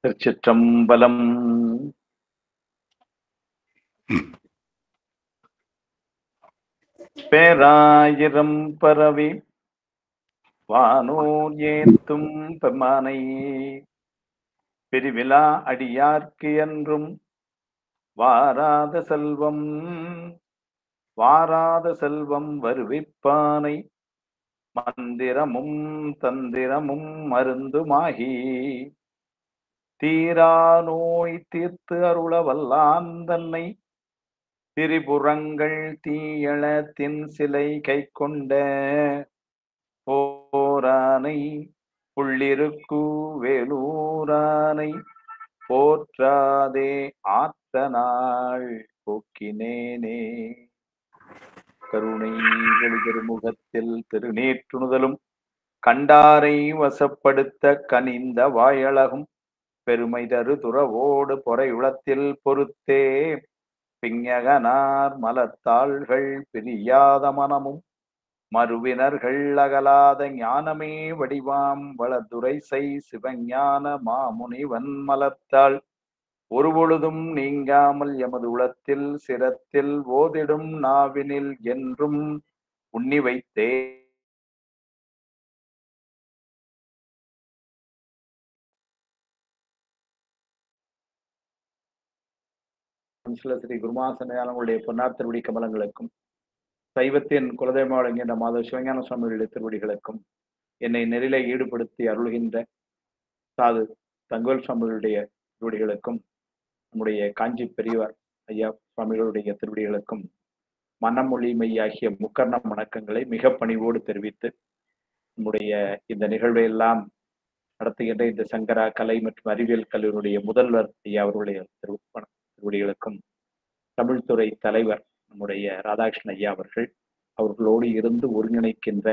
திருச்சிற்றம்பலம். பேராயிரம் பரவி வானோர் ஏத்தும் பெம்மானை பிரிவிழா அடியார்க்கு என்றும் வாராத செல்வம் வருவிப்பானை மந்திரமும் தந்திரமும் மருந்துமாகி தீரா நோய் தீர்த்து அருள வல்லான் தன்னை திரிபுரங்கள் தீயளத்தின் சிலை கை கொண்ட போரானை உள்ளிருக்கு வேலூரானை போற்றாதே ஆத்த நாள் போக்கினேனே. கருணை வெளிதிருமுகத்தில் திருநீற்றுணுதலும் கண்டாரை வசப்படுத்த கனிந்த வாயழகும் பெருமை தரு துறவோடு பொறையுளத்தில் பொறுத்தே பிஞகனார் மலத்தாள்கள் பிரியாத மனமும் மறுவினர்கள் அகலாத ஞானமே வடிவாம் வளதுரை செய் சிவஞான மாமுனிவன் மலத்தாள் ஒருபொழுதும் நீங்காமல் எமது உளத்தில் சிரத்தில் ஓதிடும் நாவினில் என்றும் உண்ணி வைத்தே. ஸ்ரீ குருமாசனையாளர்களுடைய பொன்னார் திருவடி கமலங்களுக்கும் சைவத்தின் குலதெய்வம் வழங்கின்ற மாதவ சிவஞான சுவாமிகளுடைய திருவடிகளுக்கும் என்னை நெறிலை ஈடுபடுத்தி அருள்கின்ற சாது தங்கவேல் சுவாமிகளுடைய திருவடிகளுக்கும் நம்முடைய காஞ்சி பெரியவர் ஐயா சுவாமிகளுடைய திருவடிகளுக்கும் மனமொழி மெய்யாகிய முக்கர்ண வணக்கங்களை மிக பணிவோடு தெரிவித்து நம்முடைய இந்த நிகழ்வை எல்லாம் நடத்துகின்ற இந்த சங்கரா கலை மற்றும் அறிவியல் கல்லூரியுடைய முதல்வர் ஐயா அவர்களுடைய திருவடிகளுக்கும் தமிழ்துறை தலைவர் நம்முடைய ராதாகிருஷ்ணன் ஐயா அவர்களோடு இருந்து ஒருங்கிணைக்கின்ற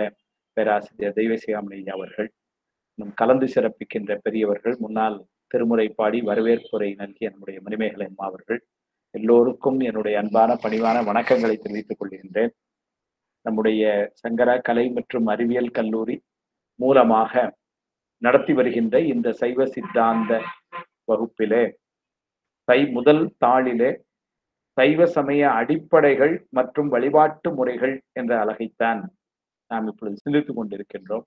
பேராசிரியர் தெய்வசிகாமணி ஐயா அவர்கள், நம் கலந்து சிறப்பிக்கின்ற பெரியவர்கள், முன்னாள் திருமுறை பாடி வரவேற்புரை நல்கிய நம்முடைய மணிமேகலை அம்மா அவர்கள் எல்லோருக்கும் என்னுடைய அன்பான பணிவான வணக்கங்களை தெரிவித்துக் கொள்கின்றேன். நம்முடைய சங்கரா கலை மற்றும் அறிவியல் கல்லூரி மூலமாக நடத்தி வருகின்ற இந்த சைவ சித்தாந்த வகுப்பிலே முதல் தாளிலே சைவ சமய அடிப்படைகள் மற்றும் வழிபாட்டு முறைகள் என்ற அழகைத்தான் நாம் இப்பொழுது சிந்தித்துக் கொண்டிருக்கின்றோம்.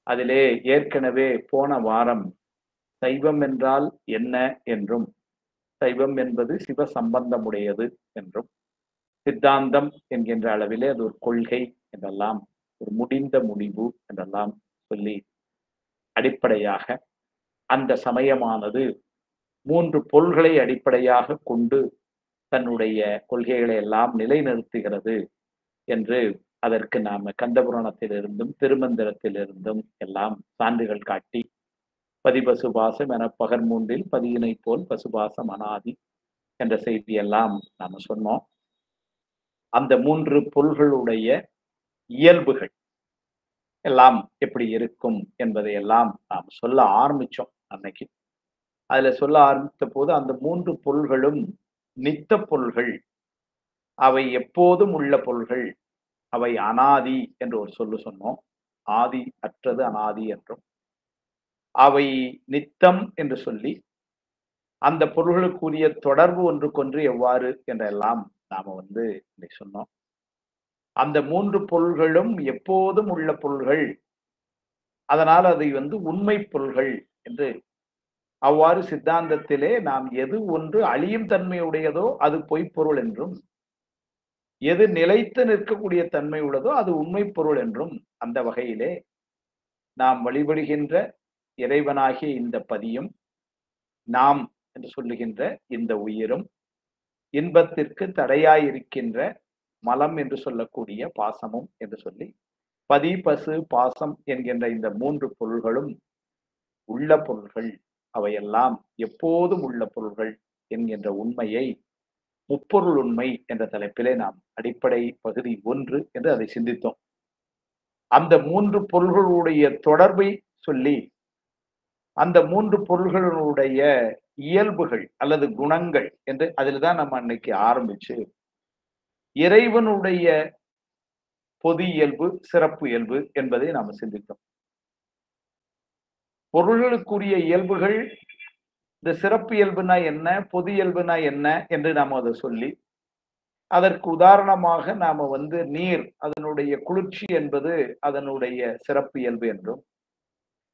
அதிலே ஏற்கனவே போன வாரம் சைவம் என்றால் என்ன என்றும், சைவம் என்பது சிவ சம்பந்தமுடையது என்றும், சித்தாந்தம் என்கின்ற அளவிலே அது ஒரு கொள்கை என்றெல்லாம், ஒரு முடிந்த முடிவு என்றெல்லாம் சொல்லி அடிப்படையாக அந்த சமயமானது 3 பொருள்களை அடிப்படையாக கொண்டு தன்னுடைய கொள்கைகளை எல்லாம் நிலைநிறுத்துகிறது என்று அதற்கு நாம கந்தபுராணத்திலிருந்தும் திருமந்திரத்திலிருந்தும் எல்லாம் சான்றுகள் காட்டி, பதிபசுபாசம் என பகர்மூன்றில் பதியினை போல் பசுபாசம் அனாதி என்ற செய்தியெல்லாம் நாம சொன்னோம். அந்த 3 பொருள்களுடைய இயல்புகள் எல்லாம் எப்படி இருக்கும் என்பதையெல்லாம் நாம் சொல்ல ஆரம்பிச்சோம் அன்னைக்கு. அதுல சொல்ல ஆரம்பித்த போது அந்த 3 பொருள்களும் நித்த பொருள்கள், அவை எப்போதும் உள்ள பொருள்கள், அவை அனாதி என்று ஒரு சொல்லு சொன்னோம். ஆதி அற்றது அனாதி என்றும், அவை நித்தம் என்று சொல்லி அந்த பொருள்களுக்குரிய தொடர்பு ஒன்றுக்கொன்று எவ்வாறு என்றெல்லாம் நாம இன்னைக்கு சொன்னோம். அந்த 3 பொருள்களும் எப்போதும் உள்ள பொருள்கள், அதனால் அதை உண்மை பொருள்கள் என்று, அவ்வாறு சித்தாந்தத்திலே நாம் எது ஒன்று அழியும் தன்மையுடையதோ அது பொய்ப்பொருள் என்றும், எது நிலைத்து நிற்கக்கூடிய தன்மை உள்ளதோ அது உண்மை பொருள் என்றும், அந்த வகையிலே நாம் வழிபடுகின்ற இறைவனாகிய இந்த பதியும், நாம் என்று சொல்லுகின்ற இந்த உயிரும், இன்பத்திற்கு தடையாயிருக்கின்ற மலம் என்று சொல்லக்கூடிய பாசமும் என்று சொல்லி, பதி பசு பாசம் என்கின்ற இந்த 3 பொருள்களும் உள்ள பொருள்கள், அவையெல்லாம் எப்போதும் உள்ள பொருள்கள் என்கின்ற உண்மையை முப்பொருள் உண்மை என்ற தலைப்பிலே நாம் அடிப்படை பகுதி 1 என்று அதை சிந்தித்தோம். அந்த 3 பொருள்களுடைய தொடர்பை சொல்லி, அந்த 3 பொருள்களுடைய இயல்புகள் அல்லது குணங்கள் என்று அதில் தான் நம்ம அன்னைக்கு ஆரம்பிச்சு, இறைவனுடைய பொது இயல்பு, சிறப்பு இயல்பு என்பதை நாம் சிந்தித்தோம். பொருள்களுக்குரிய இயல்புகள் இந்த சிறப்பு இயல்புனா என்ன, பொது இயல்புனா என்ன என்று நாம அதை சொல்லி, அதற்கு உதாரணமாக நாம நீர் அதனுடைய குளிர்ச்சி என்பது அதனுடைய சிறப்பு இயல்பு என்றும்,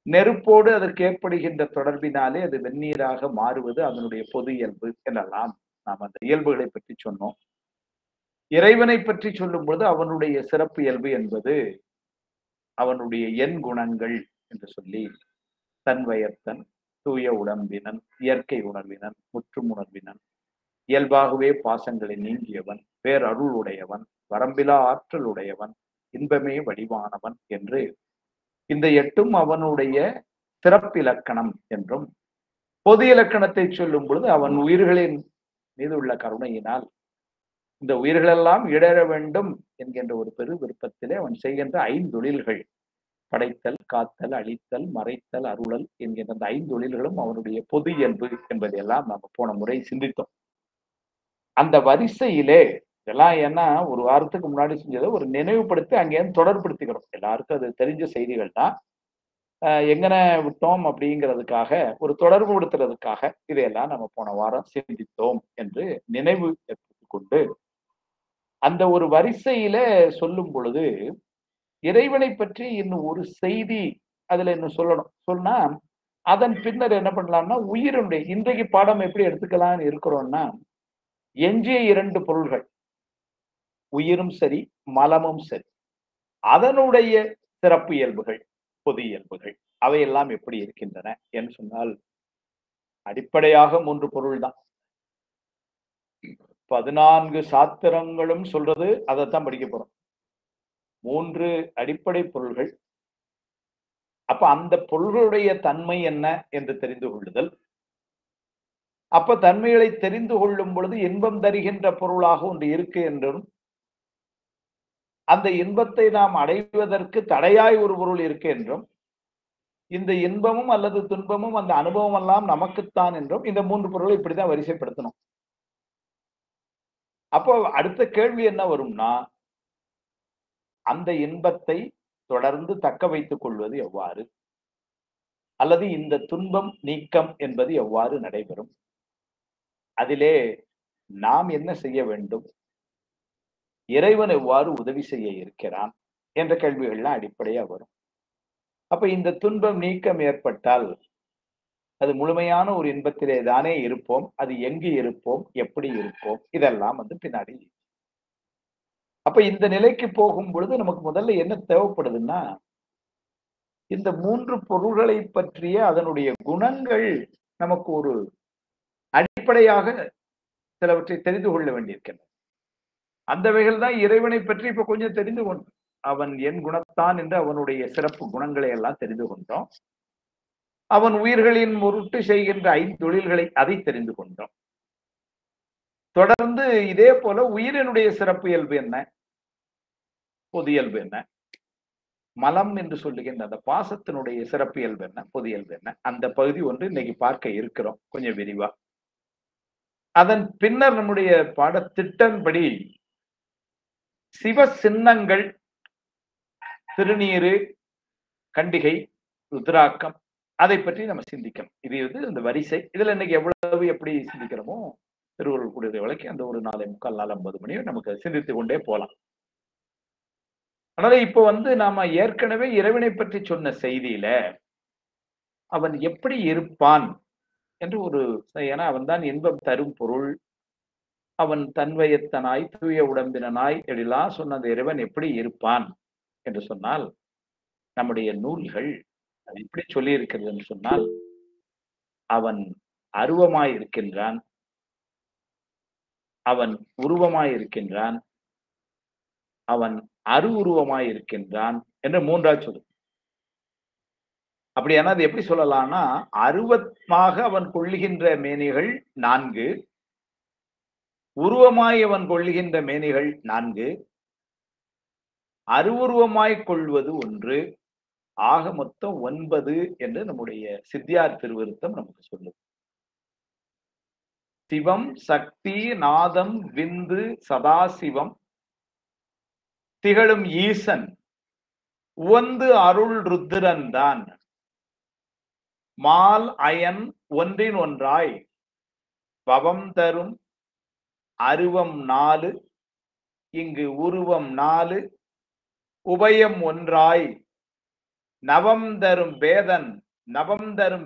நெருப்போடு அதற்கு ஏற்படுகின்ற தொடர்பினாலே அது வெந்நீராக மாறுவது அதனுடைய பொது இயல்பு என்றெல்லாம் நாம் அந்த இயல்புகளை பற்றி சொன்னோம். இறைவனை பற்றி சொல்லும்போது அவனுடைய சிறப்பு இயல்பு என்பது அவனுடைய எண் குணங்கள் என்று சொல்லி, தன்வயத்தன், தூய உடம்பினன், இயற்கை உணர்வினன், முற்றும் உணர்வினன், இயல்பாகவே பாசங்களை நீங்கியவன், பேரருள் உடையவன், வரம்பிலா ஆற்றல் உடையவன், இன்பமே வடிவானவன் என்று இந்த 8ம் அவனுடைய சிறப்பிலக்கணம் என்றும், பொது இலக்கணத்தை சொல்லும் பொழுது அவன் உயிர்களின் மீது உள்ள கருணையினால் இந்த உயிர்களெல்லாம் இடர வேண்டும் என்கின்ற ஒரு பெரு விருப்பத்திலே அவன் செய்கின்ற 5 தொழில்கள், படைத்தல், காத்தல், அழித்தல், மறைத்தல், அருளல் என்கின்ற அந்த 5 தொழில்களும் அவனுடைய பொது இயல்பு என்பதையெல்லாம் நம்ம போன முறை சிந்தித்தோம். அந்த வரிசையிலே இதெல்லாம் ஏன்னா ஒரு வாரத்துக்கு முன்னாடி செஞ்சதை ஒரு நினைவுபடுத்தி அங்கேருந்து தொடர்படுத்திக்கிறோம். எல்லாருக்கும் அது தெரிஞ்ச செய்திகள் தான். எங்கன விட்டோம் அப்படிங்கிறதுக்காக ஒரு தொடர்பு படுத்துறதுக்காக இதையெல்லாம் நம்ம போன வாரம் சிந்தித்தோம் என்று நினைவு கொண்டு அந்த ஒரு வரிசையில சொல்லும் பொழுது இறைவனை பற்றி இன்னும் ஒரு செய்தி அதுல இன்னும் சொல்லணும். சொன்னா அதன் பின்னர் என்ன பண்ணலாம்னா உயிரினுடைய இன்றைக்கு பாடம் எப்படி எடுத்துக்கலாம்னு இருக்கிறோம்னா, எஞ்சிய 2 பொருள்கள் உயிரும் சரி மலமும் சரி அதனுடைய சிறப்பு இயல்புகள், பொது இயல்புகள் அவையெல்லாம் எப்படி இருக்கின்றன என்று சொன்னால் அடிப்படையாக 3 பொருள் தான். 14 சாத்திரங்களும் சொல்றது அதைத்தான் படிக்க போறோம். 3 அடிப்படை பொருள்கள். அப்ப அந்த பொருள்களுடைய தன்மை என்ன என்று தெரிந்து கொள்ளுதல். அப்ப தன்மைகளை தெரிந்து கொள்ளும் பொழுது இன்பம் தருகின்ற பொருளாக ஒன்று இருக்கு என்றும், அந்த இன்பத்தை நாம் அடைவதற்கு தடையாய் ஒரு பொருள் இருக்கு என்றும், இந்த இன்பமும் அல்லது துன்பமும் அந்த அனுபவம் எல்லாம் நமக்குத்தான் என்றும் இந்த 3 பொருளை இப்படிதான் வரிசைப்படுத்தணும். அப்போ அடுத்த கேள்வி என்ன வரும்னா, அந்த இன்பத்தை தொடர்ந்து தக்க வைத்துக் கொள்வது எவ்வாறு, அல்லது இந்த துன்பம் நீக்கம் என்பது எவ்வாறு நடைபெறும், அதிலே நாம் என்ன செய்ய வேண்டும், இறைவன் எவ்வாறு உதவி செய்ய இருக்கிறான் என்ற கேள்விகள்லாம் அடிப்படையா வரும். அப்ப இந்த துன்பம் நீக்கம் ஏற்பட்டால் அது முழுமையான ஒரு இன்பத்திலே தானே இருப்போம், அது எங்கு இருப்போம், எப்படி இருப்போம், இதெல்லாம் பின்னாடி. அப்ப இந்த நிலைக்கு போகும் பொழுது நமக்கு முதல்ல என்ன தேவைப்படுதுன்னா, இந்த 3 பொருள்களை பற்றிய அதனுடைய குணங்கள் நமக்கு ஒரு அடிப்படையாக சிலவற்றை தெரிந்து கொள்ள வேண்டியிருக்கின்றன. அந்த வகையில் தான் இறைவனை பற்றி இப்ப கொஞ்சம் தெரிந்து கொண்டோம். அவன் என் குணத்தான் என்று அவனுடைய சிறப்பு குணங்களை எல்லாம் தெரிந்து கொண்டோம். அவன் உயிர்களின் முருட்டு செய்கின்ற 5 தொழில்களை அதை தெரிந்து கொண்டோம். தொடர்ந்து இதே போல உயிரினுடைய சிறப்பு இயல்பு என்ன, பொது இயல்பு என்ன, மலம் என்று சொல்லுகின்ற அந்த பாசத்தினுடைய சிறப்பு இயல்பு என்ன, பொது இயல்பு என்ன, அந்த பகுதி ஒன்று இன்னைக்கு பார்க்க இருக்கிறோம் கொஞ்சம் விரிவா. அதன் பின்னர் நம்முடைய பாடத்திட்டம்படி சிவ சின்னங்கள், திருநீரு, கண்டிகை, ருத்ராக்கம் அதை பற்றி நம்ம சிந்திக்கணும். இது இந்த வரிசை. இதுல இன்னைக்கு எவ்வளவு எப்படி சிந்திக்கிறோமோ திருவள்ளுவர் கூடிய வழக்கு அந்த ஒரு 4:45 4:50 மணி நமக்கு சிந்தித்து கொண்டே போலாம். அதனால இப்ப நாம ஏற்கனவே இறைவனை பற்றி சொன்ன செய்தியில அவன் எப்படி இருப்பான் என்று ஒரு, ஏன்னா அவன் தான் இன்பம் தரும் பொருள், அவன் தன்வயத்தனாய் தூய உடம்பினனாய் எல்லாம் சொன்ன அந்த இறைவன் எப்படி இருப்பான் என்று சொன்னால், நம்முடைய நூல்கள் அது எப்படி சொல்லி இருக்கிறது என்று சொன்னால், அவன் அருவமாய் இருக்கின்றான், அவன் உருவமாய் இருக்கின்றான், அவன் அருவுருவமாய் இருக்கின்றான் என்று 3ஆ சொல்லு. அப்படியானா அது எப்படி சொல்லலாம்னா, அருவமாக அவன் கொள்ளுகின்ற மேனிகள் 4, உருவமாய் அவன் கொள்ளுகின்ற மேனிகள் 4, அருவுருவமாய் கொள்வது 1, ஆக மொத்தம் 9 என்று நம்முடைய சித்தியார் திருவிருத்தம் நமக்கு சொல்லுது. சிவம், சக்தி, நாதம், விந்து, சதாசிவம், திகழும் ஈசன், உவந்து அருள் ருத்திரன் தான் மால் அயன் ஒன்றின் ஒன்றாய் பவம் தரும் அருவம் 4 இங்கு உருவம் 4 உபயம் ஒன்றாய் நவம் தரும்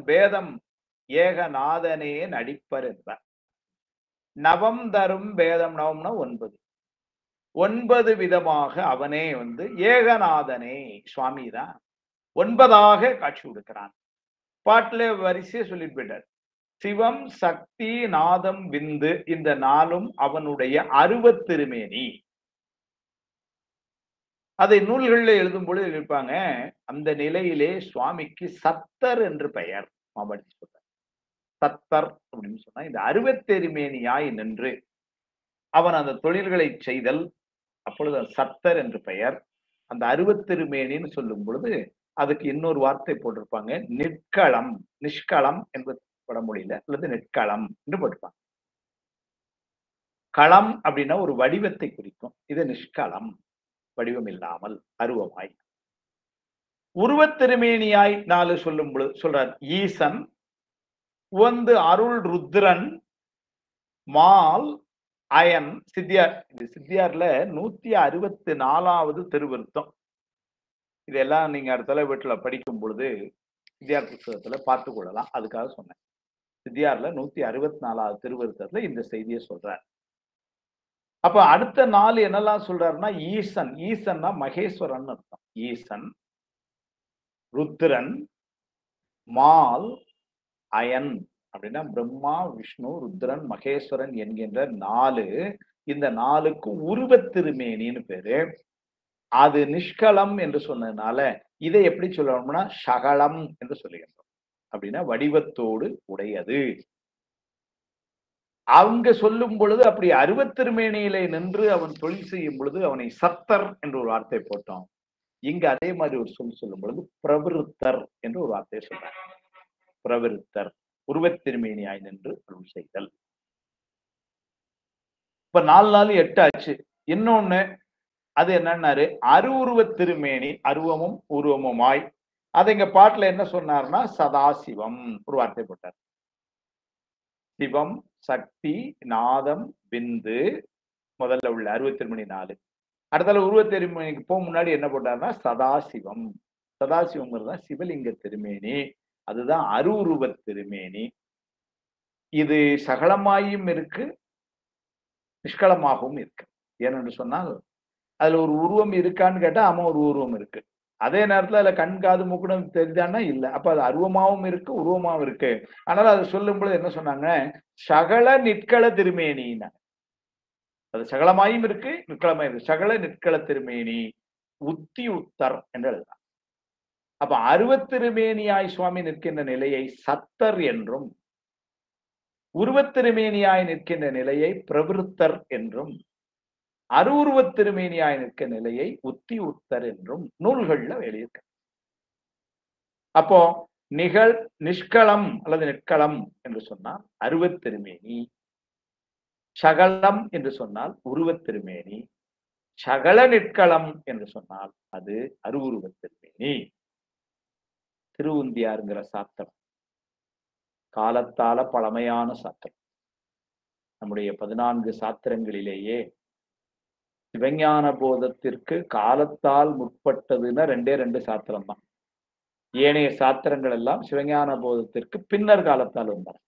பேதம் ஏகநாதனே நடிப்பர் என்பார். நவம் தரும் பேதம், நவம்னா 9 விதமாக அவனே ஏகநாதனே சுவாமி தான் 9ஆக காட்சி கொடுக்கிறான். பாட்டுல வரிசையை சொல்லிட்டு போயிட்டார். சிவம், சக்தி, நாதம், விந்து இந்த 4ம் அவனுடைய அருவத்திருமேனி. அதை நூல்களில் எழுதும் பொழுது எழுப்பாங்க. அந்த நிலையிலே சுவாமிக்கு சத்தர் என்று பெயர். மாபாடி சொல்றார் சத்தர் அப்படின்னு சொன்னா இந்த அருவத்தெருமேனியாய் நின்று அவன் அந்த தொழில்களை செய்தல், அப்பொழுது சத்தர் என்று பெயர். அந்த அருவத்திருமேனின்னு சொல்லும் பொழுது அதுக்கு இன்னொரு வார்த்தை போட்டிருப்பாங்க, நிற்களம். நிஷ்களம் என்பது படமொழியில அல்லது நெற்களம் என்று போட்டிருப்பாங்க. களம் அப்படின்னா ஒரு வடிவத்தை குறிக்கும். இது நிஷ்களம், வடிவம் இல்லாமல் அருவமாய். உருவத்திருமேனியாய் 4 சொல்லும் பொழுது சொல்றார், ஈசன் அருள் ருத்ரன் மால் அயன் சித்தியார். இது சித்தியார்ல 164வது திருவிருத்தம். இதெல்லாம் நீங்க அடுத்த வீட்டுல படிக்கும் பொழுது சித்தியார் புத்தகத்துல பார்த்து கொள்ளலாம். அதுக்காக சொன்னேன். சித்தியார்ல 164வது திருவிருத்தத்துல இந்த செய்தியை சொல்றார். அப்ப அடுத்த 4 என்னெல்லாம் சொல்றாருன்னா, ஈசன். ஈசன்னா மகேஸ்வரன் அர்த்தம். ஈசன், ருத்ரன், மால், அயன் அப்படின்னா பிரம்மா, விஷ்ணு, ருத்ரன், மகேஸ்வரன் என்கின்ற 4. இந்த 4க்கு உருவத்திருமேனின்னு பேரு. அது நிஷ்கலம் என்று சொன்னதுனால இதை எப்படி சொல்லணும்னா சகலம் என்று சொல்லுகின்றோம். அப்படின்னா வடிவத்தோடு உடையது. அங்க சொல்லும் பொழுது அப்படி அருவத்திருமேனியிலே நின்று அவன் தொழில் செய்யும் பொழுது அவனை சத்தர் என்று ஒரு வார்த்தை போட்டோம். இங்க அதே மாதிரி ஒரு சொல்லும் பொழுது பிரவிருத்தர் என்று ஒரு வார்த்தையை சொல்றார். பிரவிருத்தர், உருவத்திருமேனியாய் நின்று அருள் செய்தல். இப்ப 4 4 8 ஆச்சு. இன்னொன்னு அது என்னன்னாரு, அருவுருவத்திருமேனி, அருவமும் உருவமுமாய். அது எங்க பாட்டுல என்ன சொன்னார்னா சதாசிவம் ஒரு வார்த்தை போட்டார். சிவம், சக்தி, நாதம், விந்து முதல்ல உள்ள அருவத்திருமணி 4. அடுத்தால உருவத்திருமேனிக்கு போக முன்னாடி என்ன போட்டார்னா சதாசிவம். சதாசிவம் தான் சிவலிங்க திருமேனி. அதுதான் அருவுருவ திருமேனி. இது சகலமாயும் இருக்கு, நிஷ்களமாகவும் இருக்கு. ஏனென்று சொன்னால் அதுல ஒரு உருவம் இருக்கான்னு கேட்டா ஆமா ஒரு உருவம் இருக்கு. அதே நேரத்துல அதுல கண், காது, மூக்குடம் தெரிஞ்சான்னா இல்ல. அப்ப அது அருவமாவும் இருக்கு, உருவமாவும் இருக்கு. அதனால அது சொல்லும் பொழுது என்ன சொன்னாங்க, சகல நிற்கள திருமேனின்னா. அது சகலமாயும் இருக்கு, நிற்களமாயும் இருக்கு. சகல நிற்கள திருமேனி உத்தி உத்தர் என்று எழுதலாம். அப்ப அருவத்திருமேனியாய் சுவாமி நிற்கின்ற நிலையை சத்தர் என்றும், உருவத்திருமேனியாய் நிற்கின்ற நிலையை பிரவிருத்தர் என்றும், அருவுருவத்திருமேனியாய் நிற்க நிலையை உத்தி உத்தர் என்றும் நூல்கள்ல எழுதியிருக்க. அப்போ நிஷ்களம் அல்லது நெற்களம் என்று சொன்னால் அருவத்திருமேனி, சகலம் என்று சொன்னால் உருவத்திருமேனி, சகல நிற்களம் என்று சொன்னால் அது அருவுருவத்திருமேனி. திருவுந்தியாருங்கிற சாத்திரம் காலத்தால பழமையான சாத்திரம். நம்முடைய 14 சாத்திரங்களிலேயே சிவஞான போதத்திற்கு காலத்தால் முற்பட்டதுன்னா 2 சாத்திரம் தான். ஏனைய சாத்திரங்கள் எல்லாம் சிவஞான போதத்திற்கு பின்னர் காலத்தால் வந்தார்.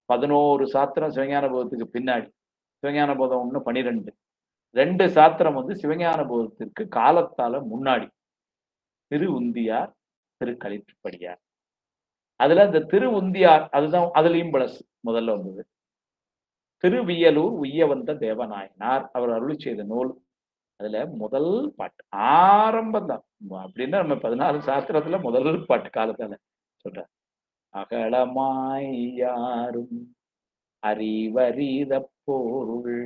11 சாத்திரம் சிவஞான போதத்துக்கு பின்னாடி, சிவஞான போதம் 1 12. 2 சாத்திரம் சிவஞான போதத்திற்கு காலத்தால முன்னாடி. திரு உந்தியார், திரு களிற்றுப்படியார். அதுல இந்த திரு உந்தியார் அதுதான் அதுலயும் பிளஸ் முதல்ல வந்தது. திருவியலூர் உய்ய வந்த தேவநாயனார் அவர் அருளி செய்த நூல். அதுல முதல் பாட்டு ஆரம்பம் தான். அப்படின்னா நம்ம 14 சாஸ்திரத்துல முதல் பாட்டு காலத்தால சொல்ற, அகலமாய் யாரும் அறிவறித பொருள்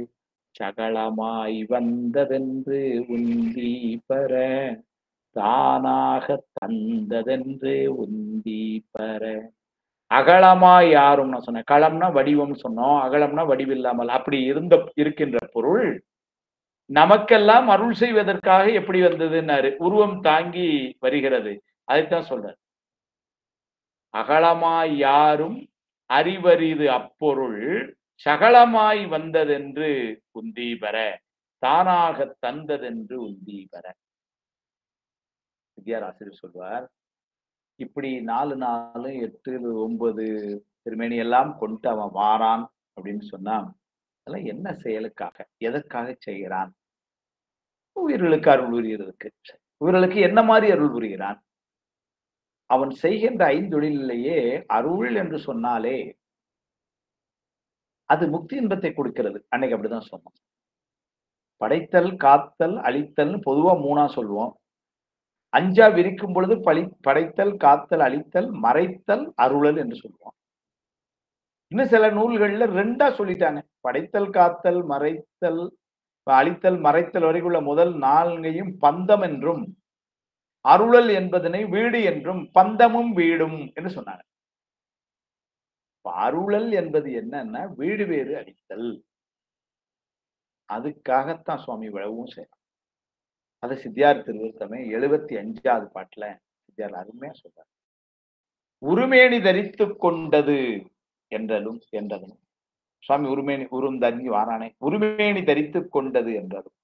சகலமாய் வந்ததென்று உந்தி பெற தானாக தந்ததென்று உந்தி பெற. அகலமாய் யாரும் நான் சொன்னேன். களம்னா வடிவம் சொன்னோம், அகலம்னா வடிவில்லாமல். அப்படி இருக்கின்ற பொருள் நமக்கெல்லாம் அருள் செய்வதற்காக எப்படி வந்ததுன்னாரு, உருவம் தாங்கி வருகிறது. அதைத்தான் சொல்றார். அகலமாய் யாரும் அறிவரிது அப்பொருள் சகலமாய் வந்ததென்று உந்தி பெற தானாக தந்ததென்று உந்தி பெற. வித்யாராசிரியர் சொல்வார், இப்படி 4 4 8 9 திருமேனி எல்லாம் கொண்டு அவன் வாரான் அப்படின்னு சொன்னா, அதெல்லாம் என்ன செயலுக்காக, எதற்காக செய்கிறான்? உயிர்களுக்கு அருள் புரிகிறதுக்கு. உயிர்களுக்கு என்ன மாதிரி அருள் புரிகிறான்? அவன் செய்கின்ற ஐந்தொழிலேயே அருள் என்று சொன்னாலே அது முக்தி இன்பத்தை கொடுக்கிறது. அன்னைக்கு அப்படிதான் சொன்னோம். படைத்தல், காத்தல், அழித்தல்னு பொதுவா 3ஆ சொல்லுவோம். 5ஆ விரிக்கும் பொழுது படைத்தல், காத்தல், அழித்தல், மறைத்தல், அருளல் என்று சொல்லுவோம். இன்னும் சில நூல்கள்ல 2ஆ சொல்லிட்டாங்க. படைத்தல், காத்தல், மறைத்தல், அழித்தல், மறைத்தல் வரைக்குள்ள முதல் 4ஐயும் பந்தம் என்றும், அருளல் என்பதனை வீடு என்றும், பந்தமும் வீடும் என்று சொன்னாங்க. அருளல் என்பது என்னன்னா வீடு வேறு அடித்தல். அதுக்காகத்தான் சுவாமி விழவும் செய்யலாம். அது சித்தியார் திருவிருத்தமே 75வது பாட்டுல சித்தியார் அருமையா சொல்றார். உருமேனி தரித்து கொண்டது என்றதும் சுவாமி உருமேனி தண்ணி வாரானே உருமேனி தரித்து கொண்டது என்றதும்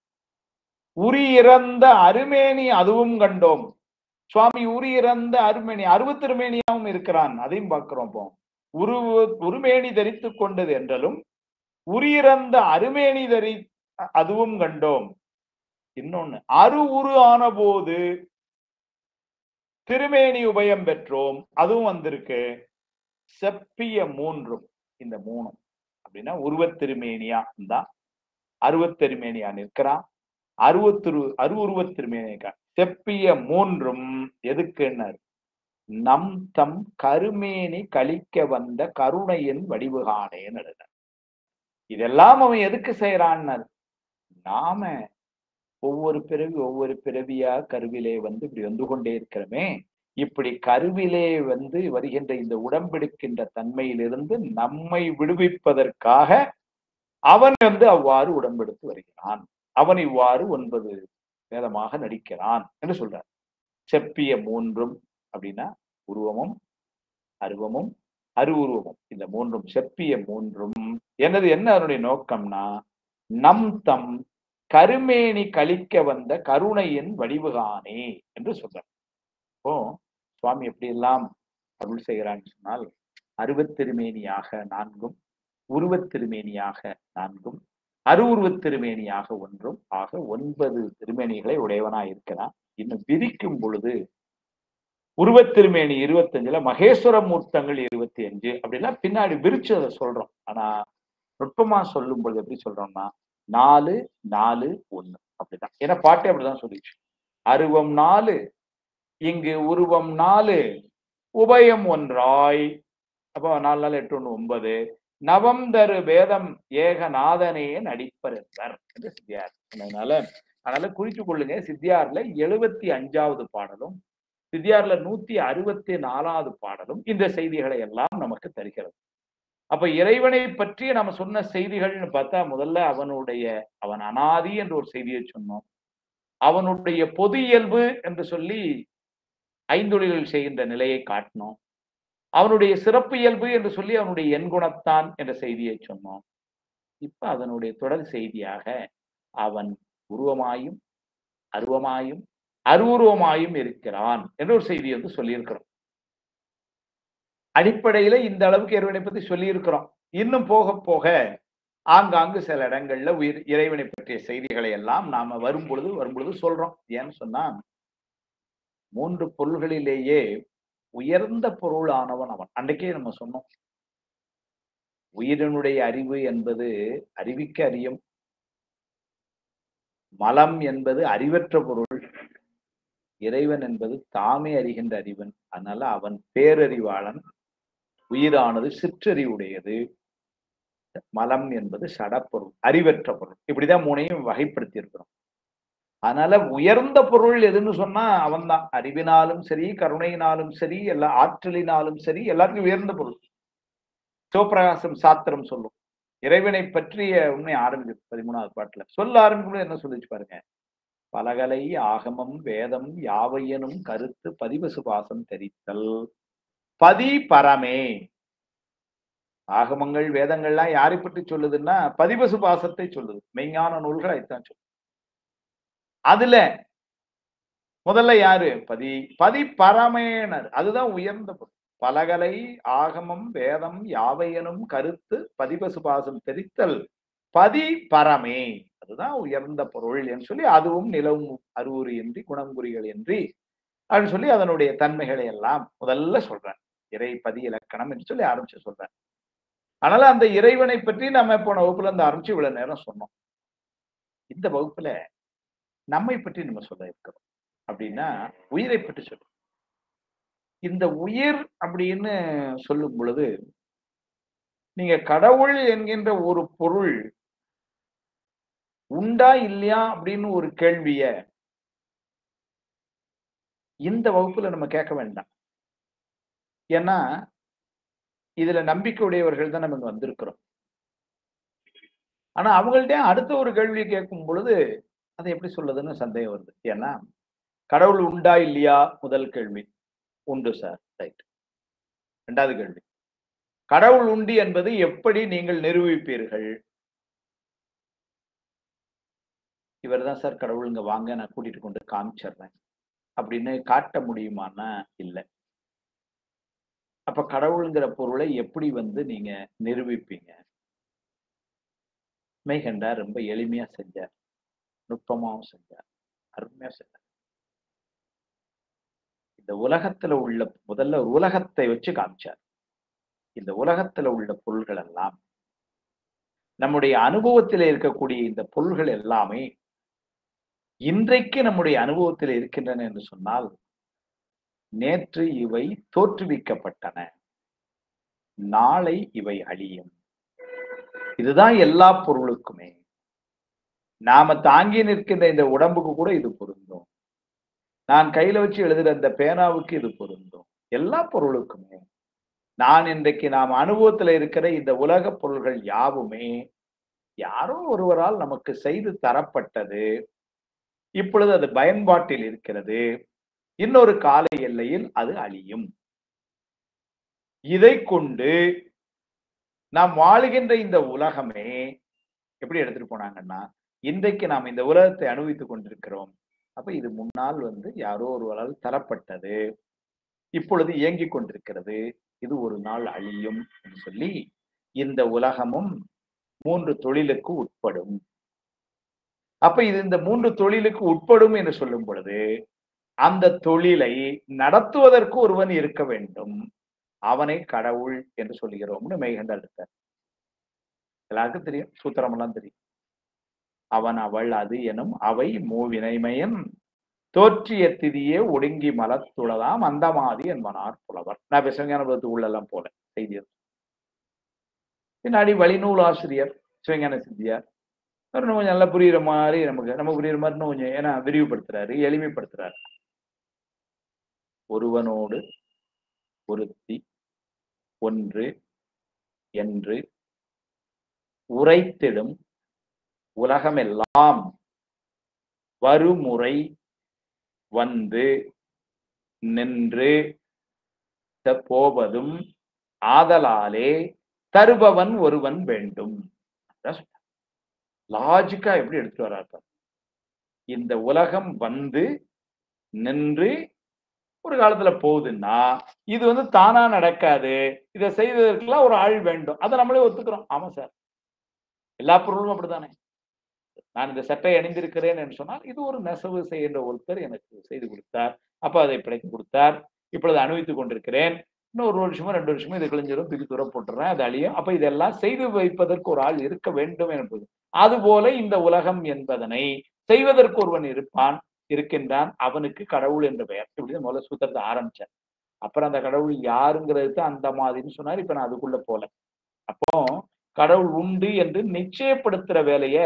உரி இறந்த அருமேனி அதுவும் கண்டோம். சுவாமி உரி இறந்த அருமேனி அருவத்திருமேனியாவும் இருக்கிறான். அதையும் பார்க்கிறோம். இப்போ உருமேனி தரித்து கொண்டது என்றாலும் உரியிறந்த அருமேனி அதுவும் கண்டோம். இன்னொன்னு உரு ஆன போது திருமேனி உபயம் பெற்றோம். அதுவும் வந்திருக்கு. செப்பிய 3 இந்த 3 அப்படின்னா உருவத்திருமேனியா தான் அருவத்திருமேனியா நிற்கிறான். அருவுருவத் திருமேனியா செப்பிய 3 எதுக்குன்னு நம் தம் கருமேனி கழிக்க வந்த கருணையின் வடிவுகானேன்னு எழுத. இதெல்லாம் அவன் எதுக்கு செய்யறான்னு, நாம ஒவ்வொரு பிறவியா கருவிலே இப்படி வந்து கொண்டே இருக்கிறோமே, இப்படி கருவிலே வருகின்ற இந்த உடம்பெடுக்கின்ற தன்மையிலிருந்து நம்மை விடுவிப்பதற்காக அவன் அவ்வாறு உடம்பெடுத்து வருகிறான். அவன் இவ்வாறு 9 வேதமாக நடிக்கிறான் என்று சொல்றார். செப்பிய 3 அப்படின்னா உருவமும் அருவமும் அருவுருவமும் இந்த 3 செப்பிய 3 என்ன அதனுடைய நோக்கம்னா நம் தம் கருமேனி கழிக்க வந்த கருணையின் வடிவுகானே என்று சொல்றார். இப்போ சுவாமி எப்படி எல்லாம் அருள் செய்கிறான்னு சொன்னால் அருவத்திருமேனியாக 4, உருவத்திருமேனியாக 4, அருவுருவத் திருமேனியாக 1 ஆக 9 திருமேனிகளை உடையவனாய் இருக்கிறான். இன்னும் விரிக்கும் பொழுது உருவத்திருமேனி 25ல மகேஸ்வர மூர்த்தங்கள் 25 அப்படின்னா பின்னாடி விரிச்சு அதை சொல்றோம். ஆனா நுட்பமா சொல்லும் பொழுது எப்படி சொல்றோம்னா 4 4 1 அப்படிதான். ஏன்னா பாட்டே அப்படிதான் சொல்லிச்சு. அருவம் 4 இங்கு உருவம் 4 உபயம் 1ஆய். அப்போ 4 4 8 1 9 நவம் தரு வேதம் ஏகநாதனே நடிப்பர் என்பர் என்று சித்தியார். அதனால குறித்துக் கொள்ளுங்க. சித்தியார்ல 75வது பாடலும் சித்தியார்ல 164வது பாடலும் இந்த செய்திகளை எல்லாம் நமக்கு தருகிறது. அப்ப இறைவனை பற்றி நம்ம சொன்ன செய்திகள்னு பார்த்தா முதல்ல அவன் அனாதி என்ற ஒரு செய்தியை சொன்னோம். அவனுடைய பொது இயல்பு என்று சொல்லி ஐந்தொழில்கள் செய்கின்ற நிலையை காட்டினோம். அவனுடைய சிறப்பு இயல்பு என்று சொல்லி அவனுடைய எண்குணத்தான் என்ற செய்தியை சொன்னோம். இப்ப அதனுடைய தொடர் செய்தியாக அவன் உருவமாயும் அருவமாயும் அருவுருவமாயும் இருக்கிறான் என்ற ஒரு செய்தி சொல்லியிருக்கிறோம். அடிப்படையில இந்த அளவுக்கு இறைவனை பத்தி சொல்லி இருக்கிறோம். இன்னும் போக போக ஆங்காங்கு சில இடங்கள்ல இறைவனை பற்றிய செய்திகளை எல்லாம் நாம வரும்பொழுது சொல்றோம். ஏன்னு சொன்னா 3 பொருள்களிலேயே உயர்ந்த பொருளானவன் அவன். அன்றைக்கே நம்ம சொன்னோம். உயிரினுடைய அறிவு என்பது அறிவிக்க அறியும். மலம் என்பது அறிவற்ற பொருள். இறைவன் என்பது தாமே அறிகின்ற அறிவன். அதனால அவன் பேரறிவாளன். உயிரானது சிற்றறிவுடையது. மலம் என்பது சடப்பொருள், அறிவற்ற பொருள். இப்படிதான் 3ஐயும் வகைப்படுத்தி இருக்கிறோம். அதனால உயர்ந்த பொருள் எதுன்னு சொன்னா அவன் தான். அறிவினாலும் சரி, கருணையினாலும் சரி, எல்லா ஆற்றலினாலும் சரி, எல்லாருக்கும் உயர்ந்த பொருள். சிவபிரகாசம் சாத்திரம் சொல்லும். இறைவனை பற்றிய உண்மை ஆரம்பிச்சு 13வது பாட்டுல சொல்ல ஆரம்பிக்கும் என்ன சொல்லிச்சு பாருங்க. பலகலை ஆகமம் வேதம் யாவையனும் கருத்து பதிவசுபாசம் தெரித்தல். பதி பரமே. ஆகமங்கள் வேதங்கள்லாம் யாரை பற்றி சொல்லுதுன்னா பதிபசு பாசத்தை சொல்லுது. மெய்ஞான நூல்கள் அதைத்தான் சொல்லுது. அதுல முதல்ல யாரு? பதி பரமேனர். அதுதான் உயர்ந்த பொருள். பலகலை ஆகமம் வேதம் யாவையனும் கருத்து பதிபசு பாசம் தெரித்தல் பதி பரமே. அதுதான் உயர்ந்த பொருள் என்று சொல்லி, அதுவும் நிலவும் அறிவுறு இன்றி குணங்குறிகள் இன்றி அப்படின்னு சொல்லி அதனுடைய தன்மைகளை எல்லாம் முதல்ல சொல்றேன். இறை பதி இலக்கணம் என்று சொல்லி ஆரம்பிச்சு சொல்றேன். அதனால அந்த இறைவனை பற்றி நம்ம போன வகுப்புல இருந்து ஆரம்பிச்சு இவ்வளவு நேரம் சொன்னோம். இந்த வகுப்புல நம்மை பற்றி நம்ம சொல்ல இருக்கிறோம். அப்படின்னா உயிரை பற்றி சொல்றோம். இந்த உயிர் அப்படின்னு சொல்லும் பொழுது நீங்க கடவுள் என்கின்ற ஒரு பொருள் உண்டா இல்லையா அப்படின்னு ஒரு கேள்விய இந்த வகுப்புல நம்ம கேட்க வேண்டாம். ஏன்னா இதுல நம்பிக்கை உடையவர்கள் தான் நம்ம வந்திருக்கிறோம். ஆனா அவங்கள்ட்ட அடுத்த ஒரு கேள்வியை கேட்கும் பொழுது அதை எப்படி சொல்றதுன்னு சந்தேகம் வருது. ஏன்னா கடவுள் உண்டா இல்லையா? முதல் கேள்வி உண்டு சார், ரைட். இரண்டாவது கேள்வி, கடவுள் உண்டு என்பது எப்படி நீங்கள் நிரூபிப்பீர்கள்? இவர் தான் சார் கடவுள், இங்க வாங்க நான் கூட்டிட்டு கொண்டு காமிச்சிடுறேன் அப்படின்னு காட்ட முடியுமானா இல்லை. அப்ப கடவுளுங்கிற பொருளை எப்படி நீங்க நிரூபிப்பீங்க? மெய்கண்டார் ரொம்ப எளிமையா செஞ்சார், நுட்பமாவும் செஞ்சார், அருமையா செஞ்சார். இந்த உலகத்துல உள்ள முதல்ல உலகத்தை வச்சு காமிச்சார். இந்த உலகத்துல உள்ள பொருள்கள் எல்லாம் நம்முடைய அனுபவத்தில் இருக்கக்கூடிய இந்த பொருள்கள் எல்லாமே இன்றைக்கு நம்முடைய அனுபவத்தில் இருக்கின்றன என்று சொன்னால் நேற்று இவை தோற்றுவிக்கப்பட்டன, நாளை இவை அழியும். இதுதான் எல்லா பொருளுக்குமே. நாம தாங்கி நிற்கின்ற இந்த உடம்புக்கு கூட இது பொருந்தும். நான் கையில வச்சு எழுதுற இந்த பேனாவுக்கு இது பொருந்தும். எல்லா பொருளுக்குமே நான் இன்றைக்கு நாம் அனுபவத்துல இருக்கிற இந்த உலக பொருள்கள் யாவுமே யாரோ ஒருவரால் நமக்கு செய்து தரப்பட்டது. இப்பொழுது அது பயன்பாட்டில் இருக்கிறது. இன்னொரு கால எல்லையில் அது அழியும். இதை கொண்டு நாம் வாழுகின்ற இந்த உலகமே எப்படி எடுத்துட்டு போனாங்கன்னா, இன்றைக்கு நாம் இந்த உலகத்தை அனுபவித்துக் கொண்டிருக்கிறோம். அப்ப இது முன்னால் யாரோ ஒருவரால் தரப்பட்டது, இப்பொழுது இயங்கிக் கொண்டிருக்கிறது, இது ஒரு நாள் அழியும் என்று சொல்லி இந்த உலகமும் 3 தொழிலுக்கு உட்படும். அப்ப இது இந்த 3 தொழிலுக்கு உட்படும் என்று சொல்லும் பொழுது அந்த தொழிலை நடத்துவதற்கு ஒருவன் இருக்க வேண்டும். அவனை கடவுள் என்று சொல்லுகிறோம்னு மெய்கண்டார் எடுத்தார். எல்லாருக்கும் தெரியும், சூத்திரம் எல்லாம் தெரியும். அவன் அவள் அது எனும் அவை மூவினைமயன் தோற்றிய திதியே ஒடுங்கி மலத்துளதாம் அந்தமாதி என்பனார் புலவர். நான் சிவஞான உள்ளெல்லாம் போல செய்தி. பின்னாடி வழிநூல் ஆசிரியர் சிவஞான சித்தியார் கொஞ்சம் நல்லா புரியுற மாதிரி நமக்கு புரியுற மாதிரி கொஞ்சம் ஏன்னா விரிவுபடுத்துறாரு, எளிமைப்படுத்துறாரு. ஒருவனோடு ஒருத்தி ஒன்று என்று உரைத்திடும் உலகமெல்லாம் வருமுறை வந்து நின்று போவதும் ஆதலாலே தருபவன் ஒருவன் வேண்டும். லாஜிக்கா எப்படி எடுத்துட்டு வர்றாரு. இந்த உலகம் வந்து நின்று ஒரு காலத்துல போகுதுன்னா இது தானா நடக்காது. இதை செய்வதற்கெல்லாம் ஒரு ஆள் வேண்டும். அதை நம்மளே ஒத்துக்கிறோம். ஆமா சார், எல்லா பொருளும் அப்படித்தானே. நான் இந்த சட்டை அணிந்திருக்கிறேன் என்று சொன்னால் இது ஒரு நெசவு செய்கின்ற ஒருத்தர் எனக்கு செய்து கொடுத்தார். அப்ப அதை படைத்து கொடுத்தார். இப்பொழுது அனுபவித்துக் கொண்டிருக்கிறேன். இன்னும் 1 வருஷமோ 2 வருஷமோ இது கிழிஞ்சிடும், தூக்கி தூர போட்டுறேன், அது அழியும். அப்ப இதெல்லாம் செய்து வைப்பதற்கு ஒரு ஆள் இருக்க வேண்டும் என்பது. அதுபோல இந்த உலகம் என்பதனை செய்வதற்கு ஒருவன் இருக்கின்றான். அவனுக்கு கடவுள் என்ற பெயர். இப்படி முதல்ல சூத்திரத்தை ஆரம்பிச்சேன். அப்புறம் அந்த கடவுள் யாருங்கிறது தான் அந்த மாதிரின்னு சொன்னார். இப்ப நான் அதுக்குள்ள போல. அப்போ கடவுள் உண்டு என்று நிச்சயப்படுத்துற வேலைய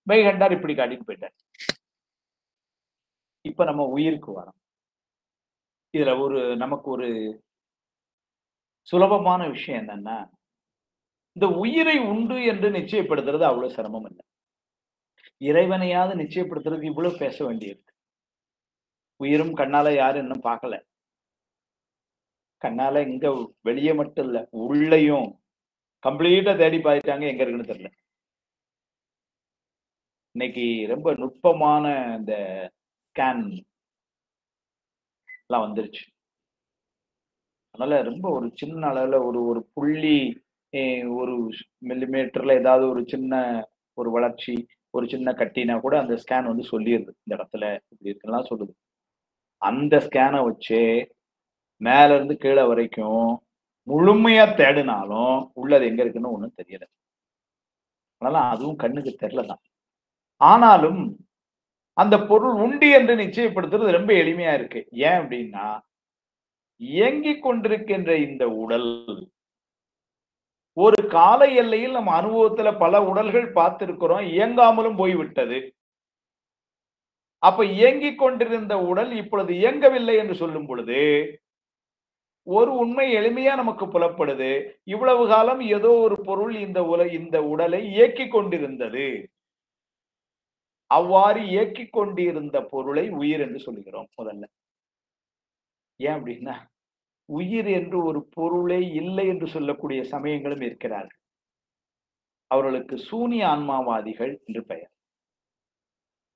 மெய்கண்டார் இப்படி காட்டிட்டு போயிட்டார். இப்ப நம்ம உயிருக்கு வரோம். இதுல நமக்கு ஒரு சுலபமான விஷயம் என்னன்னா, இந்த உயிரை உண்டு என்று நிச்சயப்படுத்துறது அவ்வளவு சிரமம் இல்லை. இறைவனையாவது நிச்சயப்படுத்துறதுக்கு இவ்வளவு பேச வேண்டியிருக்கு. உயிரும் கண்ணால யாரும் இன்னும் பார்க்கல. கண்ணால இங்க வெளியே மட்டும் இல்ல, உள்ளயும் கம்ப்ளீட்டா தேடி பார்த்துட்டாங்க, எங்க இருக்குன்னு தெரியல. இன்னைக்கு ரொம்ப நுட்பமான இந்த ஸ்கேன் எல்லாம் வந்துருச்சு. அதனால ரொம்ப ஒரு சின்ன அளவுல ஒரு ஒரு புள்ளி ஒரு மில்லிமீட்டர்ல ஏதாவது ஒரு சின்ன ஒரு வளர்ச்சி, ஒரு சின்ன கட்டினா கூட அந்த ஸ்கேன் வந்து சொல்லிருது. இந்த இடத்துல இப்படி இருக்குலாம் சொல்லுது. அந்த ஸ்கேன வச்சே மேல இருந்து கீழ வரைக்கும் முழுமையா தேடினாலும், உள்ளது எங்க இருக்குன்னு ஒண்ணும் தெரியல. அதனால அதுவும் கண்ணுக்கு தெரியல தான். ஆனாலும் அந்த பொருள் உண்டு என்று நிச்சயப்படுத்துறது ரொம்ப எளிமையா இருக்கு. ஏன் அப்படின்னா, இயங்கிக் கொண்டிருக்கின்ற இந்த உடல் ஒரு கால எல்லையில் நம்ம அனுபவத்துல பல உடல்கள் பார்த்திருக்கிறோம். இயங்காமலும் போய்விட்டது. அப்ப இயங்கிக் கொண்டிருந்த உடல் இப்பொழுது இயங்கவில்லை என்று சொல்லும் பொழுது, ஒரு உண்மை எளிமையா நமக்கு புலப்படுது. இவ்வளவு காலம் ஏதோ ஒரு பொருள் இந்த உடலை இயக்கிக் கொண்டிருந்தது. அவ்வாறு இயக்கிக் கொண்டிருந்த பொருளை உயிர் என்று சொல்லுகிறோம் முதல்ல. ஏன் அப்படின்னா, உயிர் என்று ஒரு பொருளே இல்லை என்று சொல்லக்கூடிய சமயங்களும் இருக்கிறார்கள். அவர்களுக்கு சூனிய ஆன்மாவாதிகள் என்று பெயர்.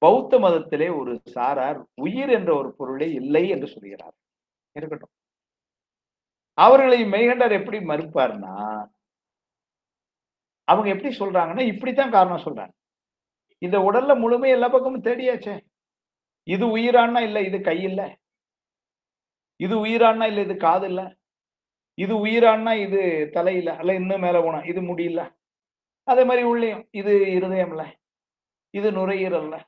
பௌத்த மதத்திலே ஒரு சாரார் உயிர் என்ற ஒரு பொருளே இல்லை என்று சொல்கிறார். இருக்கட்டும். அவர்களை மெய்கண்டார் எப்படி மறுப்பார்னா, அவங்க எப்படி சொல்றாங்கன்னா, இப்படித்தான் காரணம் சொல்றாங்க. இந்த உடல்ல முழுமையா எல்லா பக்கமும் தேடியாச்சே. இது உயிரான்னா இல்ல, இது கை இல்ல. இது உயிரான்னா இல்ல, இது காது இல்ல. இது உயிரான்னா இது தலை இல்ல. அல்ல இன்னும் மேல போனா, இது முடி இல்ல. அதே மாரி உள்ளயும், இது இருதயம் இல்ல. இது நுரையீரல் இல்ல.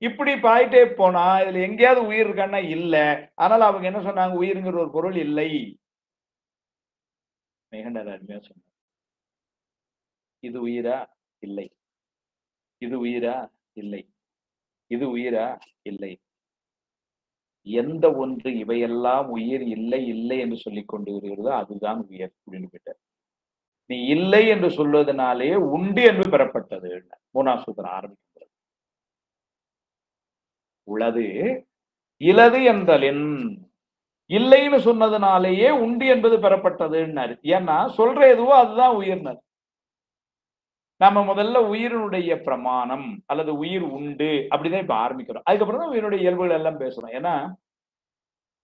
இப்படி பாயிட்டே போனா, இதுல எங்கேயாவது உயிர் இருக்கான்னா இல்ல. அதனால அவங்க என்ன சொன்னாங்க? உயிருங்கிற ஒரு பொருள் இல்லை. மெய்கண்டார் அருமையா சொன்னார். இது உயிரா? இல்லை. இது உயிரா? இல்லை. இது உயிரா? இல்லை. எந்த ஒன்று இவையெல்லாம் உயிர் இல்லை, இல்லை என்று சொல்லிக் கொண்டு வருகிறதோ அதுதான் உயிர் அப்படின்னு போயிட்டார். நீ இல்லை என்று சொல்வதனாலே உண்டு என்று பெறப்பட்டது. 3ஆம் சூத்திரம் ஆரம்பிக்கிறது. உளது இலது என்றலின் இல்லைன்னு சொன்னதுனாலேயே உண்டு என்பது பெறப்பட்டதுன்னாரு. ஏன்னா சொல்ற எதுவோ அதுதான் உயிர்னாரு. நம்ம முதல்ல உயிரினுடைய பிரமாணம் அல்லது உயிர் உண்டு அப்படிதான் இப்ப ஆரம்பிக்கிறோம். அதுக்கப்புறம் தான் உயிரினுடைய இயல்புகள் எல்லாம் பேசுறோம். ஏன்னா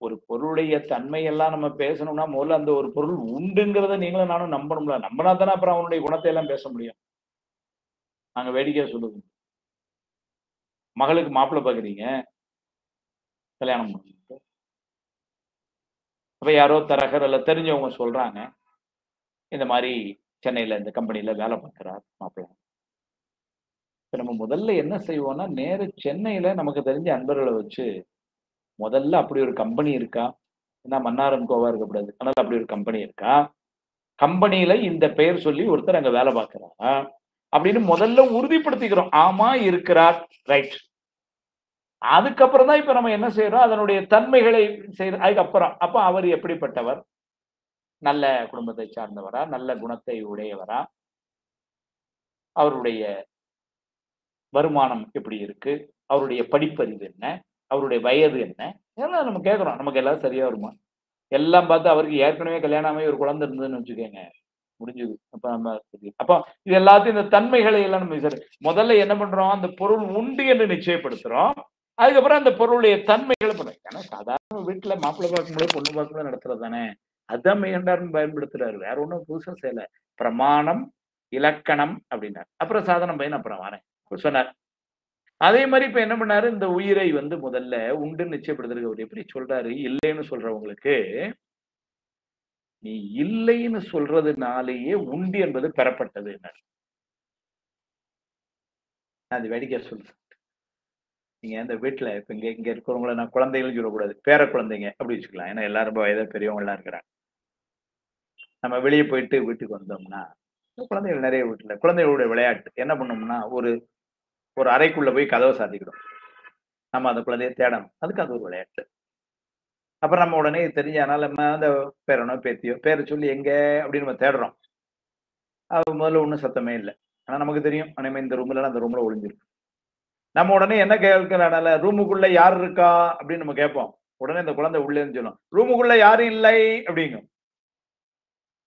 ஒரு பொருளுடைய தன்மை எல்லாம் நம்ம பேசணும்னா முதல்ல அந்த ஒரு பொருள் உண்டுங்கிறத நீங்களும் நானும் நம்பணும்ல. நம்பினா தானே அப்புறம் அவனுடைய குணத்தை எல்லாம் பேச முடியும். நாங்க வேடிக்கையா சொல்லுவோம். மகளுக்கு மாப்பிள்ளை பாக்குறீங்க, கல்யாணம் பண்ணிட்டு. அப்ப யாரோ தரகர் அல்ல தெரிஞ்சவங்க சொல்றாங்க, இந்த மாதிரி சென்னையில இந்த கம்பெனில வேலை பார்க்கிறார் மாப்பிள்ளை. இப்ப நம்ம முதல்ல என்ன செய்வோம்னா, நேர சென்னையில நமக்கு தெரிஞ்ச அன்பர்களை வச்சு, முதல்ல அப்படி ஒரு கம்பெனி இருக்கா? ஏன்னா மன்னாரன் கோவா இருக்கக்கூடாது. அதனால அப்படி ஒரு கம்பெனி இருக்கா? கம்பெனியில இந்த பெயர் சொல்லி ஒருத்தர் அங்க வேலை பார்க்கிறாரா? அப்படின்னு முதல்ல உறுதிப்படுத்திக்கிறோம். ஆமா இருக்கிறார். ரைட். அதுக்கப்புறம் தான் இப்ப நம்ம என்ன செய்றோம்? அதனுடைய தன்மைகளை அதுக்கப்புறம். அப்ப அவர் எப்படிப்பட்டவர்? நல்ல குடும்பத்தை சார்ந்தவரா? நல்ல குணத்தை உடையவரா? அவருடைய வருமானம் எப்படி இருக்கு? அவருடைய படிப்பறிவு என்ன? அவருடைய வயது என்ன? இதெல்லாம் நம்ம கேட்கிறோம். நமக்கு எல்லாம் சரியா வருமா? எல்லாம் பார்த்து அவருக்கு ஏற்கனவே கல்யாணம் ஆகி ஒரு குழந்தை இருந்ததுன்னு வச்சுக்கோங்க. முடிஞ்சது. அப்ப நம்ம அப்ப இது எல்லாத்தையும் இந்த தன்மைகளை எல்லாம் நம்ம முதல்ல என்ன பண்றோம்? அந்த பொருள் உண்டு என்று நிச்சயப்படுத்துறோம். அதுக்கப்புறம் அந்த பொருளுடைய தன்மைகளை பண்றோம். ஏன்னா சாதாரண வீட்டுல மாப்பிள்ளை பார்க்கும்போது பொண்ணு பார்க்கும்போது நடத்துறது தானே. அதான் மெய்கண்டார்னு பயன்படுத்துறாரு. வேற ஒண்ணும் புதுசா செய்யல. பிரமாணம், இலக்கணம் அப்படின்னாரு. அப்புறம் சாதனம் பயன் அப்புறம் வரேன் சொன்னார். அதே மாதிரி இப்ப என்ன பண்ணாரு? இந்த உயிரை வந்து முதல்ல உண்டுன்னு நிச்சயப்படுத்துறதுக்கு அவர் எப்படி சொல்றாரு? இல்லைன்னு சொல்றவங்களுக்கு, நீ இல்லைன்னு சொல்றதுனாலேயே உண்டு என்பது பெறப்பட்டதுன்னாரு. நான் அது வேடிக்கையா சொல்றேன். நீங்க இந்த வீட்ல இப்ப இங்க இங்க இருக்கிறவங்கள நான் குழந்தைகள்னு சொல்லக்கூடாது. பேர குழந்தைங்க அப்படி வச்சுக்கலாம். ஏன்னா எல்லாரும் ரொம்ப வயதா பெரியவங்க எல்லாம் இருக்கிறாங்க. நம்ம வெளிய போயிட்டு வீட்டுக்கு வந்தோம்னா, குழந்தைகள் நெறைய வீட்ல குழந்தைகளுடைய விளையாட்டு. என்ன பண்ணோம்னா, ஒரு ஒரு அறைக்குள்ள போய் கதவ சாத்திக்கிடும். நம்ம அந்த குழந்தைய தேடணும். அதுக்கு அது ஒரு விளையாட்டு. அப்புறம் நம்ம உடனே தெரிஞ்சதுனால நம்ம அந்த பேரனோ, பேத்தியோ பேர சொல்லி எங்க அப்படின்னு நம்ம தேடுறோம். முதல்ல ஒண்ணும் சத்தமே இல்ல. ஆனா நமக்கு தெரியும். நம்ம இந்த ரூம்ல அந்த ரூம்ல ஒளிஞ்சிருக்கு. நம்ம உடனே என்ன கேட்கிறனால ரூமுக்குள்ள யார் இருக்கா அப்படின்னு நம்ம கேட்போம். உடனே அந்த குழந்தை உள்ளேன்னு சொல்லும். ரூமுக்குள்ள யாரும் இல்லை அப்படிங்கும்.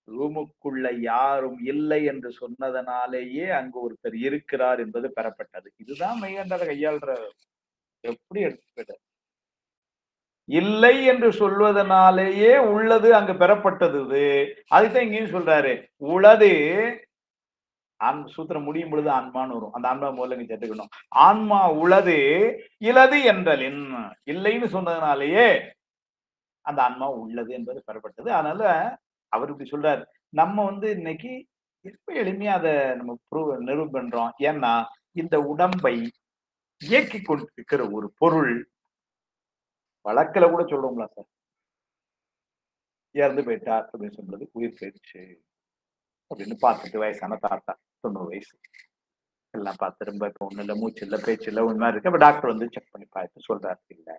ரூமுக்குள்ள யாரும் இல்லை என்று சொன்னதனாலேயே அங்கு ஒருத்தர் இருக்கிறார் என்பது பெறப்பட்டது. இதுதான் மெய்கண்டார் கையாள்ற எப்படி எடுத்துக்கிட்ட இல்லை என்று சொல்வதனாலேயே உள்ளது அங்கு பெறப்பட்டது. அதுதான் இங்கேயும் சொல்றாரு, உளது சூத்திரம் முடியும் பொழுது ஆன்மான்னு வரும். அந்த ஆன்மா முதல்ல நீங்க சேர்த்துக்கணும். ஆன்மா உளது இலது என்றலின், இல்லைன்னு சொன்னதுனாலேயே அந்த ஆன்மா உள்ளது என்பது பெறப்பட்டது. அதனால அவர் இப்படி சொல்றாரு. நம்ம இன்னைக்கு ரொம்ப எளிமையா அதை நம்ம நிரூபம் பண்றோம். ஏன்னா இந்த உடம்பை இயக்கி கொண்டிருக்கிற ஒரு பொருள், வழக்கில கூட சொல்றோம்ல சார், இறந்து போயிட்டார் அப்படின்னு சொல்றது உயிர் போயிடுச்சு அப்படின்னு பார்த்துட்டு வயசான தாத்தா 90 வயசு எல்லாம் பார்த்து ரொம்ப இப்போ ஒண்ணு இல்லை, மூச்சு இல்லை, பேச்சு இல்லை, ஒண்ணு மாதிரி இருக்கு. அப்ப டாக்டர் செக் பண்ணி பார்த்து சொல்றாரு இல்லை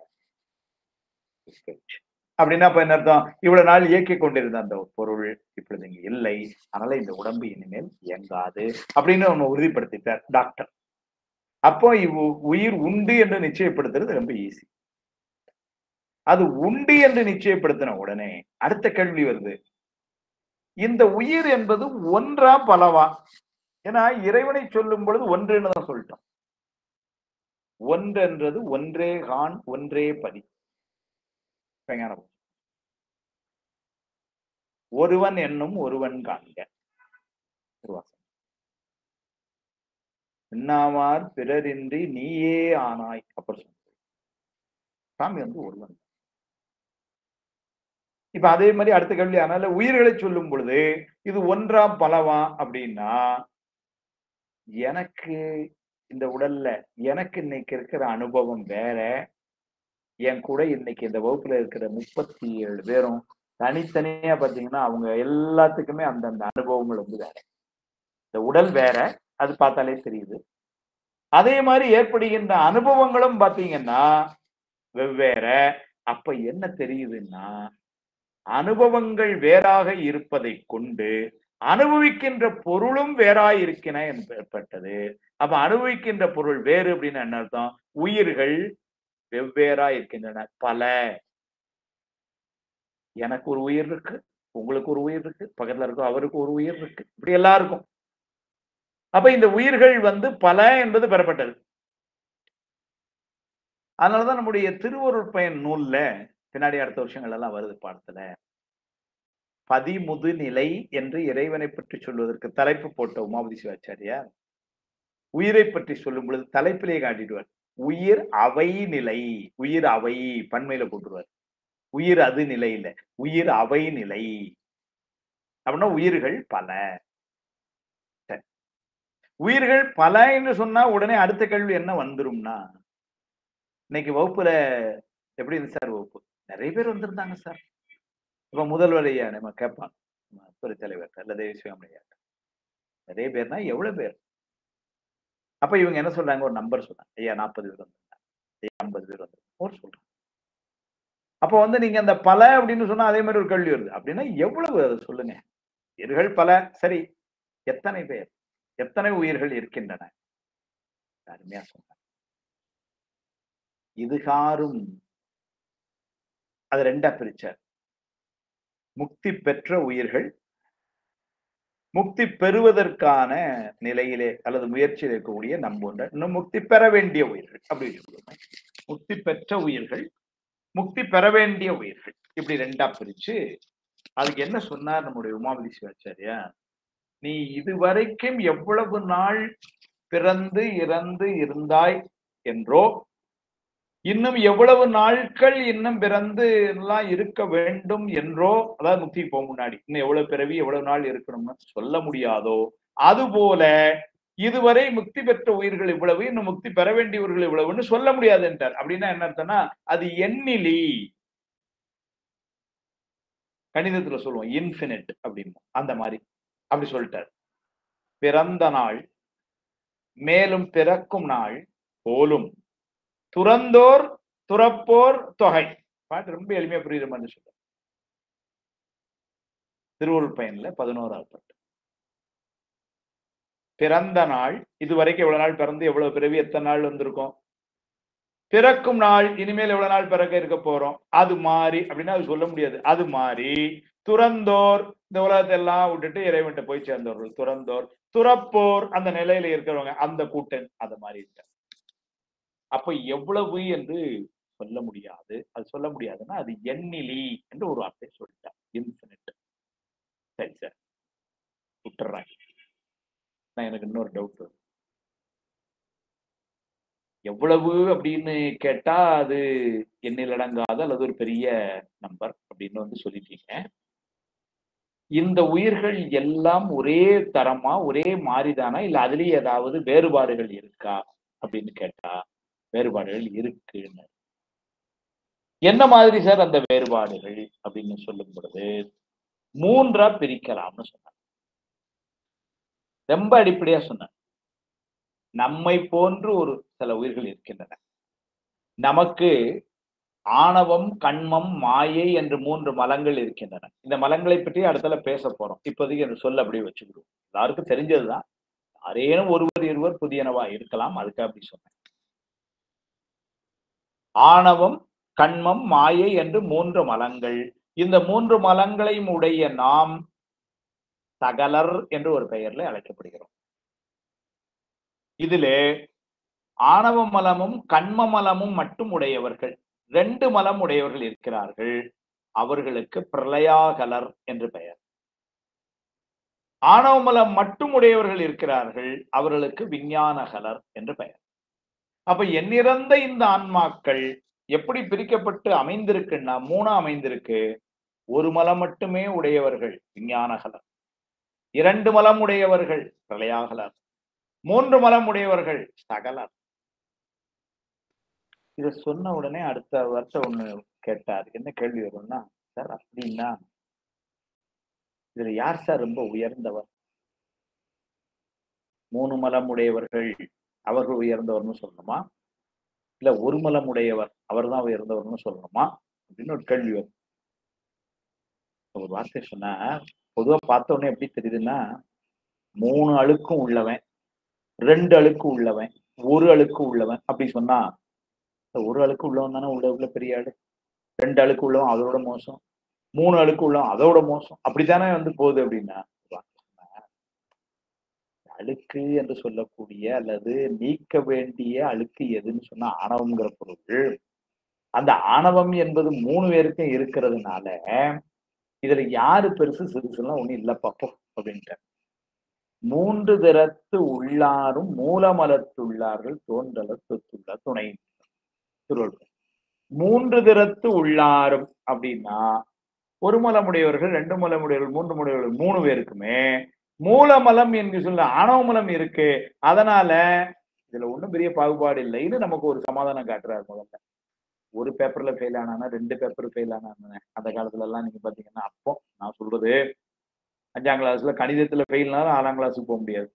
அப்படின்னா அப்ப என்ன அர்த்தம்? இவ்வளவு நாள் இயக்கி கொண்டிருந்த அந்த பொருள் இப்பொழுது இங்க இல்லை, அதனால இந்த உடம்பு இனிமேல் இயங்காது அப்படின்னு ஒண்ணு உறுதிப்படுத்திட்டார் டாக்டர். அப்போ உயிர் உண்டு என்று நிச்சயப்படுத்துறது ரொம்ப ஈஸி. அது உண்டு என்று நிச்சயப்படுத்தின உடனே அடுத்த கேள்வி வருது, இந்த உயிர் என்பது ஒன்றா பலவா? ஏன்னா இறைவனை சொல்லும் பொழுது ஒன்றுன்னு தான் சொல்லிட்டோம். ஒன்றென்றது ஒன்றே கான் ஒன்றே பதி. ஒருவன் என்னும் ஒருவன் காண்க. என்னாவார் பிறரின்றி நீயே ஆனாய். அப்புறம் சாமி ஒருவன். இப்ப அதே மாதிரி அடுத்த கேள்வி, அதனால உயிர்களை சொல்லும் பொழுது இது ஒன்றா பலவா அப்படின்னா, எனக்கு இந்த உடல்ல எனக்கு இன்னைக்கு இருக்கிற அனுபவம் வேற, என் கூட இன்னைக்கு இந்த வகுப்புல இருக்கிற 37 பேரும் தனித்தனியா பாத்தீங்கன்னா அவங்க எல்லாத்துக்குமே அந்தந்த அனுபவங்கள் வேற. இந்த உடல் வேற, அது பார்த்தாலே தெரியுது. அதே மாதிரி ஏற்படுகின்ற அனுபவங்களும் பாத்தீங்கன்னா வெவ்வேற. அப்ப என்ன தெரியுதுன்னா, அனுபவங்கள் வேறாக இருப்பதை கொண்டு அனுபவிக்கின்ற பொருளும் வேறாய் இருக்கின ஏற்பட்டது. அப்ப அனுபவிக்கின்ற பொருள் வேறு அப்படின்னு என்ன அர்த்தம்? உயிர்கள் வெவ்வேறா இருக்கின்றன. பல, எனக்கு ஒரு உயிர் இருக்கு, உங்களுக்கு ஒரு உயிர் இருக்கு, பக்கத்துல இருக்கும் அவருக்கு ஒரு உயிர் இருக்கு, இப்படி எல்லாருக்கும். அப்ப இந்த உயிர்கள் பல என்பது பெறப்பட்டது. அதனாலதான் நம்முடைய திருவருட் பயன் நூல்ல பின்னாடி அடுத்த வருஷங்கள் எல்லாம் வருது பாடத்துல, பதிமுது நிலை என்று இறைவனை பற்றி சொல்வதற்கு தலைப்பு போட்ட உமாபதி சிவாச்சாரியார் உயிரை பற்றி சொல்லும் பொழுது தலைப்பிலே காட்டிடுவார். உயிர் அவை நிலை, உயிர் அவை பன்மையில போட்டுருவார். உயிர் அது நிலை இல்ல, உயிர் அவை நிலை அப்படின்னா உயிர்கள் பல. உயிர்கள் பல என்று சொன்னா உடனே அடுத்த கேள்வி என்ன வந்துரும்னா, இன்னைக்கு வகுப்புல எப்படி இருந்து சார் வகுப்பு? நிறைய பேர் வந்திருந்தாங்க சார். இப்ப முதல்வர் ஐயா நம்ம கேட்பான், துறை தலைவர் அல்லது சிவமையா, நிறைய பேர்னா எவ்வளவு பேர்? அப்ப இவங்க என்ன சொல்றாங்க, ஒரு நம்பர் சொல்றாங்க, ஐயா 40 பேர் வந்திருந்தாங்க, ஐயா 50 பேர் வந்திருக்காங்க சொல்றாங்க. அப்ப நீங்க அந்த பல அப்படின்னு சொன்னா அதே மாதிரி ஒரு கேள்வி வருது. அப்படின்னா எவ்வளவு அதை சொல்லுங்க. உயிர்கள் பல, சரி, எத்தனை பேர், எத்தனை உயிர்கள் இருக்கின்றன? அருமையா சொன்னாங்க. இதுகாரும் அது ரெண்டா பிரிச்சார். முக்தி பெற்ற உயிர்கள், முக்தி பெறுவதற்கான நிலையிலே அல்லது முயற்சியில் இருக்கக்கூடிய நம்போன்ற இன்னும் முக்தி பெற வேண்டிய உயிர்கள் அப்படின்னு சொல்லுவாங்க. முக்தி பெற்ற உயிர்கள், முக்தி பெற வேண்டிய உயிர்கள், இப்படி ரெண்டா பிரிச்சு அதுக்கு என்ன சொன்னார் நம்முடைய உமாபதி சிவாச்சாரியா, நீ இதுவரைக்கும் எவ்வளவு நாள் பிறந்து இறந்து இருந்தாய் என்றோ, இன்னும் எவ்வளவு நாட்கள் இன்னும் பிறந்து எல்லாம் இருக்க வேண்டும் என்றோ, அதாவது முக்திக்கு போக முன்னாடி இன்னும் எவ்வளவு பிறவி எவ்வளவு நாள் இருக்கணும்னு சொல்ல முடியாதோ, அதுபோல இதுவரை முக்தி பெற்ற உயிர்கள் இவ்வளவு, இன்னும் முக்தி பெற வேண்டியவர்கள் இவ்வளவுன்னு சொல்ல முடியாது என்றார். அப்படின்னா என்ன அர்த்தம்னா, அது எண்ணிலி, கணிதத்துல சொல்லுவோம் இன்ஃபினிட் அப்படின்னு, அந்த மாதிரி அப்படி சொல்லிட்டார். பிறந்த நாள் மேலும் பிறக்கும் நாள் போலும் துறந்தோர் துறப்போர் தொகை. பாட்டு ரொம்ப எளிமையா புரியுற மாதிரி சொல்ற. திருவருட் பயன்ல 11வது பாட்டு. பிறந்த நாள், இதுவரைக்கும் எவ்வளவு நாள் பிறந்து எவ்வளவு பிறவி எத்தனை நாள் வந்திருக்கும், பிறக்கும் நாள் இனிமேல் எவ்வளவு நாள் பிறக்க இருக்க போறோம், அது மாறி அப்படின்னா அது சொல்ல முடியாது. அது மாறி துறந்தோர் இந்த உலகத்தை எல்லாம் விட்டுட்டு இறைவன்ட்ட போய் சேர்ந்தவர்கள் துறந்தோர். துறப்போர் அந்த நிலையில இருக்கிறவங்க, அந்த கூட்டம் அந்த மாதிரி இருக்க. அப்ப எவ்வளவு என்று சொல்ல முடியாது. அது சொல்ல முடியாதுன்னா அது எண்ணிலி என்று ஒரு வார்த்தை சொல்லிட்டார். இன்ஃபினிட். சரி சார், விட்டுறாங்க. எனக்கு இன்னொரு டவுட். எவ்வளவு அப்படின்னு கேட்டா அது எண்ணில் அடங்காத அல்லது ஒரு பெரிய நம்பர் அப்படின்னு வந்து சொல்லிட்டீங்க. இந்த உயிர்கள் எல்லாம் ஒரே தரமா, ஒரே மாதிரிதானா, இல்ல அதுலயே ஏதாவது வேறுபாடுகள் இருக்கா அப்படின்னு கேட்டா வேறுபாடுகள் இருக்குன்னு. என்ன மாதிரி சார் அந்த வேறுபாடுகள் அப்படின்னு சொல்லும் பொழுது 3ஆ பிரிக்கலாம்னு சொன்னார். ரொம்ப அடிப்படையா சொன்னார். நம்மை போன்று ஒரு சில உயிர்கள் இருக்கின்றன. நமக்கு ஆணவம், கண்மம், மாயை என்று 3 மலங்கள் இருக்கின்றன. இந்த மலங்களை பற்றி அடுத்தல பேச போறோம். இப்போதைக்கு என்று சொல்ல அப்படியே வச்சுக்கிடுவோம். எல்லாருக்கும் தெரிஞ்சதுதான். யாரேனும் ஒருவர் இருவர் புதியனவா இருக்கலாம். அதுக்காக அப்படி சொன்னேன். ஆணவம், கண்மம், மாயை என்று 3 மலங்கள். இந்த 3 மலங்களையும் உடைய நாம் சகலர் என்று ஒரு பெயர்ல அழைக்கப்படுகிறோம். இதிலே ஆணவ மலமும் கண்ம மலமும் மட்டும் உடையவர்கள் 2 மலம் உடையவர்கள் இருக்கிறார்கள். அவர்களுக்கு பிரளயாகலர் என்று பெயர். ஆணவ மலம் மட்டும் உடையவர்கள் இருக்கிறார்கள். அவர்களுக்கு விஞ்ஞானகலர் என்று பெயர். அப்ப எண்ணிறந்த இந்த ஆன்மாக்கள் எப்படி பிரிக்கப்பட்டு அமைந்திருக்குன்னா 3 அமைந்திருக்கு. ஒரு மலம் மட்டுமே உடையவர்கள் விஞ்ஞானகலர், 2 மலம் உடையவர்கள் பிரளயாகலர், 3 மலம் உடையவர்கள் சகலர். இத சொன்ன உடனே அடுத்த வருஷம் ஒண்ணு கேட்டார். என்ன கேள்வி வரும்னா, சார் அப்படின்னா இதுல யார் சார் ரொம்ப உயர்ந்தவர்? 3 மலம் உடையவர்கள் அவர்கள் உயர்ந்தவர்னு சொல்லணுமா, இல்ல ஒரு மலம் உடையவர் அவர் தான் உயர்ந்தவர்னு சொல்லணுமா அப்படின்னு ஒரு கேள்வி வரும். ஒரு வார்த்தை சொன்னா பொதுவா பார்த்த உடனே எப்படி தெரியுதுன்னா, 3 அழுக்கும் உள்ளவன், 2 அழுக்கு உள்ளவன், 1 அழுக்கு உள்ளவன் அப்படி சொன்னா, ஒரு அழுக்கு உள்ளவன் தானே உள்ள பெரிய ஆளு, 2 அழுக்கு உள்ளவன் அதோட மோசம், 3 அழுக்கு உள்ளவன் அதோட மோசம், அப்படித்தானே வந்து போகுது அப்படின்னா, அழுக்கு என்று சொல்லக்கூடிய அல்லது நீக்க வேண்டிய அழுக்கு எதுன்னு சொன்னா ஆணவம்ங்கிற பொருள். அந்த ஆணவம் என்பது 3 பேருக்கும் இருக்கிறதுனால இதுல யாரு பெருசு சிறுசுலாம் ஒண்ணும் இல்ல பாப்போம் அப்படின்ட்டு. 3 திறத்து உள்ளாரும் மூலமலத்துள்ளார்கள் தோன்றல தொத்துள்ள துணை திருவள்ளுவர். 3 திறத்து உள்ளாரும் அப்படின்னா ஒரு மலமுடையவர்கள், 2 மலமுடையவர்கள், 3 முடையவர்கள் 3 பேருக்குமே மூலமலம் என்று சொல்ல ஆணவமலம் இருக்கு. அதனால இதுல ஒண்ணும் பெரிய பாகுபாடு இல்லைன்னு நமக்கு ஒரு சமாதானம் காட்டுறாரு. முதல்ல ஒரு பேப்பர்ல ஃபெயில் ஆனானா 2 பேப்பர் ஃபெயில் ஆனானே அந்த காலத்துல எல்லாம் நீங்க பாத்தீங்கன்னா, அப்போ நான் சொல்றது 5ஆம் கிளாஸ்ல கணிதத்துல ஃபெயில்னாலும் 6ஆம் கிளாஸுக்கு போக முடியாது.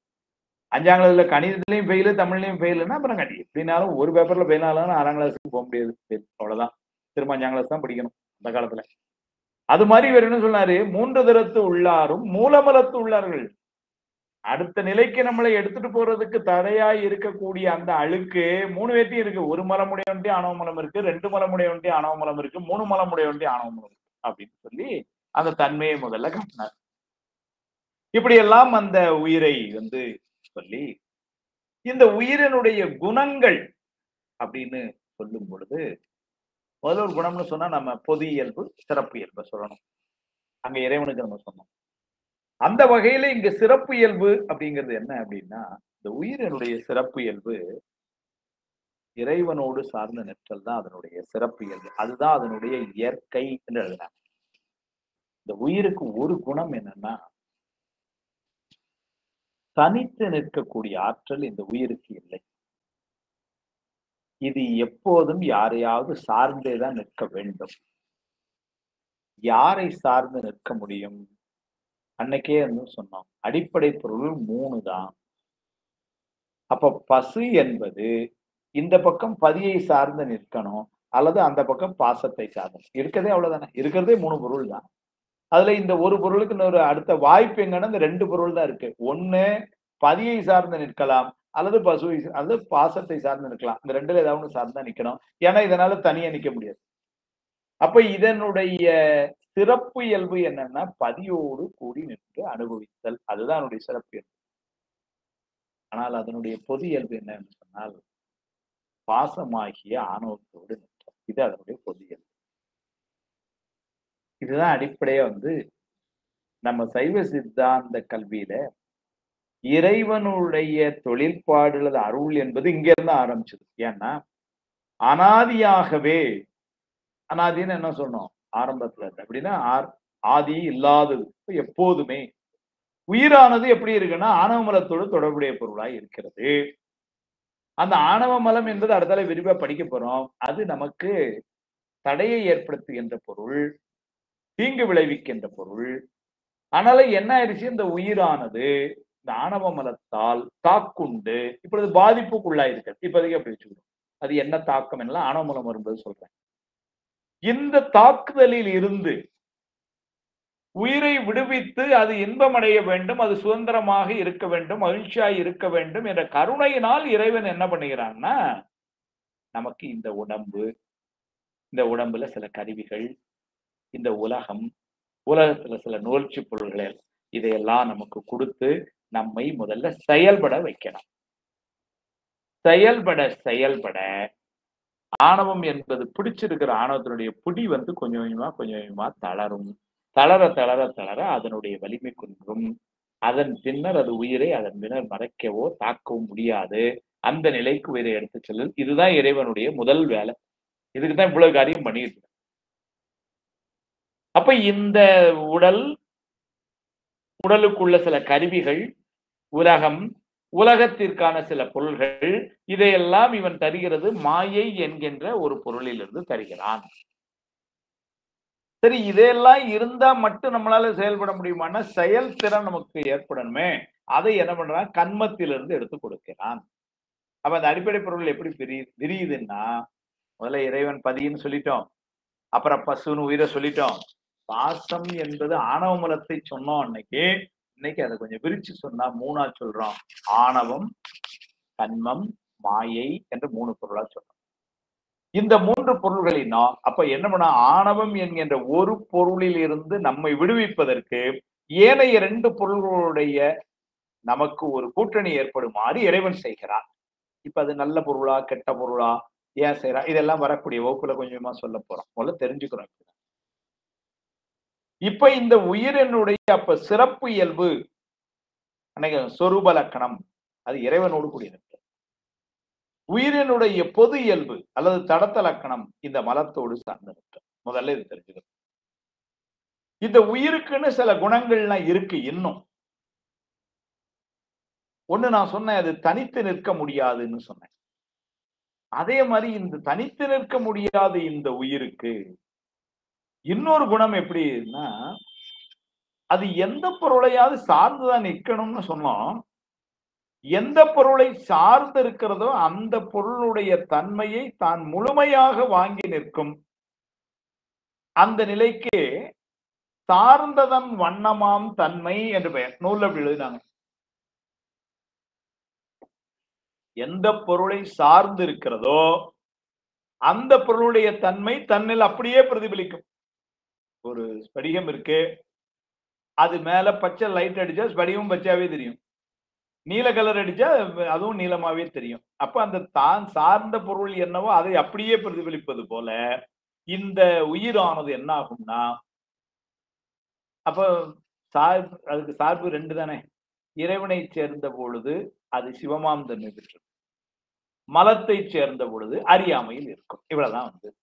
5ஆம் கிளாஸ்ல கணிதத்திலையும் ஃபெயிலு, தமிழ்லையும் ஃபெயிலுன்னா அப்புறம் எப்படினாலும் ஒரு பேப்பர்ல ஃபெயில் ஆனாலும் 6ஆம் கிளாஸுக்கு போக முடியாது. அவ்வளவுதான். திரும்ப 5ஆம் கிளாஸ் தான் படிக்கணும் அந்த காலத்துல. அது மாதிரி இவர் என்ன சொன்னாரு, 3 திறத்து உள்ளாரும் மூலமலத்து உள்ளார்கள். அடுத்த நிலைக்கு நம்மளை எடுத்துட்டு போறதுக்கு தடையாய் இருக்கக்கூடிய அந்த அழுக்கு 3 பேர்ட்டையும் இருக்கு. ஒரு மலமுடையவன்ட்டே ஆணவ மலம் இருக்கு, 2 மலமுடையவன்ட்டே ஆணவ மலம் இருக்கு, 3 மலமுடையவன்ட்டே ஆணவ மலம் இருக்கு அப்படின்னு சொல்லி அந்த தன்மையை முதல்ல காட்டினார். இப்படி எல்லாம் அந்த உயிரை வந்து சொல்லி இந்த உயிரினுடைய குணங்கள் அப்படின்னு சொல்லும் பொழுது முதல்ல ஒரு குணம்னு சொன்னா நம்ம பொது இயல்பு, சிறப்பு இயல்பு சொல்லணும். அங்க இறைவனுக்கு நம்ம சொன்னோம். அந்த வகையில இங்க சிறப்பு இயல்பு அப்படிங்கிறது என்ன அப்படின்னா, இந்த உயிரினுடைய சிறப்பு இயல்பு இறைவனோடு சார்ந்த நிற்றல் தான் அதனுடைய சிறப்பு இயல்பு. அதுதான் அதனுடைய இயற்கை என்று எழுதினாங்க. இந்த உயிருக்கு ஒரு குணம் என்னன்னா, தனித்து நிற்கக்கூடிய ஆற்றல் இந்த உயிருக்கு இல்லை. இது எப்போதும் யாரையாவது சார்ந்தேதான் நிற்க வேண்டும். யாரை சார்ந்து நிற்க முடியும்? அன்னைக்கே வந்து சொன்னோம், அடிப்படை பொருள் 3 தான். அப்ப பசு என்பது இந்த பக்கம் பதியை சார்ந்து நிற்கணும், அல்லது அந்த பக்கம் பாசத்தை சார்ந்து இருக்கிறதே. அவ்வளவுதானே, இருக்கிறதே 3 பொருள் தான். அதுல இந்த ஒரு பொருளுக்கு இன்னொரு அடுத்த வாய்ப்பு எங்கன்னா இந்த 2 பொருள் தான் இருக்கு. ஒண்ணு பதியை சார்ந்து நிற்கலாம், அல்லது பசுவை அல்லது பாசத்தை சார்ந்து நிற்கலாம். இந்த 2ல ஏதாவது ஒன்று சார்ந்தா நிக்கணும். ஏன்னா இதனால தனியா நிக்க முடியாது. அப்ப இதனுடைய சிறப்பு இயல்பு என்னன்னா பதியோடு கூடி நின்று அனுபவித்தல். அதுதான் அதனுடைய சிறப்பு இயல்பு. ஆனால் அதனுடைய பொது இயல்பு என்னன்னு சொன்னால் பாசமாகிய ஆணவத்தோடு நிற்கும். இது அதனுடைய பொது இயல்பு. இதுதான் அடிப்படையா நம்ம சைவ சித்தாந்த கல்வியில இறைவனுடைய தொழிற்பாடு அருள் என்பது இங்க இருந்து ஆரம்பிச்சது. ஏன்னா அனாதியாகவே, அனாதின்னு என்ன சொன்னோம் ஆரம்பத்துல அப்படின்னா ஆதி இல்லாதது எப்போதுமே. உயிரானது எப்படி இருக்குன்னா ஆணவ மலத்தோடு தொடர்புடைய பொருளாய் இருக்கிறது. அந்த ஆணவ மலம் என்பது அடுத்தால விரிவா படிக்க போறோம். அது நமக்கு தடையை ஏற்படுத்துகின்ற பொருள், தீங்கு விளைவிக்கின்ற பொருள். ஆனாலும் என்ன ஆயிடுச்சு, இந்த உயிரானது இந்த ஆணவ மலத்தால் தாக்குண்டு இப்பொழுது பாதிப்புக்குள்ளாயிருக்கிறது. இப்போதைக்கு அப்படி வச்சுக்கணும். அது என்ன தாக்கம் எல்லாம் ஆணவ மலம் வரும்போது சொல்றேன். இந்த தாக்குதலில் இருந்து உயிரை விடுவித்து அது இன்பமடைய வேண்டும், அது சுதந்திரமாக இருக்க வேண்டும், மகிழ்ச்சியாய் இருக்க வேண்டும் என்ற கருணையினால் இறைவன் என்ன பண்ணுகிறான்னா நமக்கு இந்த உடம்பு, இந்த உடம்புல சில கருவிகள், இந்த உலகத்துல சில நுகர்ச்சி பொருள்கள் இதையெல்லாம் நமக்கு கொடுத்து நம்மை முதல்ல செயல்பட வைக்கணும். செயல்பட ஆணவம் என்பது பிடிச்சிருக்கிற ஆணவத்தினுடைய பிடி கொஞ்சம் கொஞ்சமா தளரும். தளர அதனுடைய வலிமை குன்றும். அதன் பின்னர் அது உயிரை அதன் பின்னர் மறைக்கவோ தாக்கவும் முடியாது. அந்த நிலைக்கு உயிரை எடுத்து செல்லும். இதுதான் இறைவனுடைய முதல் வேலை. இதுக்குதான் இவ்வளவு காரியம் பண்ணிட்டு. அப்ப இந்த உடலுக்குள்ள சில கருவிகள், உலகத்திற்கான சில பொருள்கள், இதையெல்லாம் இவன் தருகிறது மாயை என்கின்ற ஒரு பொருளிலிருந்து தருகிறான். சரி, இதெல்லாம் இருந்தா மட்டும் நம்மளால செயல்பட முடியுமானா செயல்திறன் நமக்கு ஏற்படணுமே. அதை என்ன பண்றான், கண்மத்திலிருந்து எடுத்து கொடுக்கிறான். அப்ப அந்த அடிப்படை பொருள் எப்படி விரியுதுன்னா, முதல்ல இறைவன் பதின்னு சொல்லிட்டோம், அப்புறம் பசுன்னு உயிரை சொல்லிட்டோம். பாசம் என்பது ஆணவ மலத்தை சொன்னோம் இன்னைக்கு அதை கொஞ்சம் விரிச்சு சொன்னா மூணா சொல்றோம். ஆணவம், கண்மம், மாயை என்று 3 பொருளா சொல்றோம். இந்த 3 பொருள்களினா அப்ப என்ன பண்ண, ஆணவம் என்கின்ற ஒரு பொருளில் இருந்து நம்மை விடுவிப்பதற்கு ஏனைய 2 பொருள்களுடைய நமக்கு ஒரு கூட்டணி ஏற்படுமாறு இறைவன் செய்கிறான். இப்ப அது நல்ல பொருளா கெட்ட பொருளா ஏன் செய்யறா, இதெல்லாம் வரக்கூடிய வகுப்புல கொஞ்சமா சொல்ல போறோம். முதல்ல தெரிஞ்சுக்கிறோம். இப்ப இந்த உயிரினுடைய அப்ப சிறப்பு இயல்பு சொரூப லக்கணம் அது இறைவனோடு கூடிய உயிரினுடைய பொது இயல்பு அல்லது தடத்த லக்கணம் இந்த மலத்தோடு சார்ந்திருக்கு. முதல்ல இது தெரிஞ்சுக்கணும். இந்த உயிருக்குன்னு சில குணங்கள்லாம் இருக்கு. இன்னும் ஒண்ணு நான் சொன்னேன், அது தனித்து நிற்க முடியாதுன்னு சொன்னேன். அதே மாதிரி இந்த தனித்து நிற்க முடியாத இந்த உயிருக்கு இன்னொரு குணம் எப்படின்னா, அது எந்த பொருளையாவது சார்ந்துதான் நிற்கணும்னு சொன்னோம். எந்த பொருளை சார்ந்து இருக்கிறதோ அந்த பொருளுடைய தன்மையை தான் முழுமையாக வாங்கி நிற்கும். அந்த நிலைக்கு சார்ந்ததன் வண்ணமாம் தன்மை என்று பெயர். நூல்ல அப்படி எழுதினாங்க. எந்த பொருளை சார்ந்து இருக்கிறதோ அந்த பொருளுடைய தன்மை தன்னில் அப்படியே பிரதிபலிக்கும். ஒரு ஸ்படிகம் இருக்கு, அது மேல பச்சை லைட் அடிச்சா ஸ்படிகம் பச்சையாவே தெரியும், நீல கலர் அடிச்சா அதுவும் நீளமாவே தெரியும். அப்ப அந்த தான் சார்ந்த பொருள் என்னவோ அதை அப்படியே பிரதிபலிப்பது போல இந்த உயிரானது என்ன ஆகும்னா, அப்ப அதுக்கு சார்பு 2 தானே. இறைவனை சேர்ந்த பொழுது அது சிவமாம் தன்மை பெற்று, மலத்தை சேர்ந்த பொழுது அறியாமையில் இருக்கும். இவ்வளவுதான்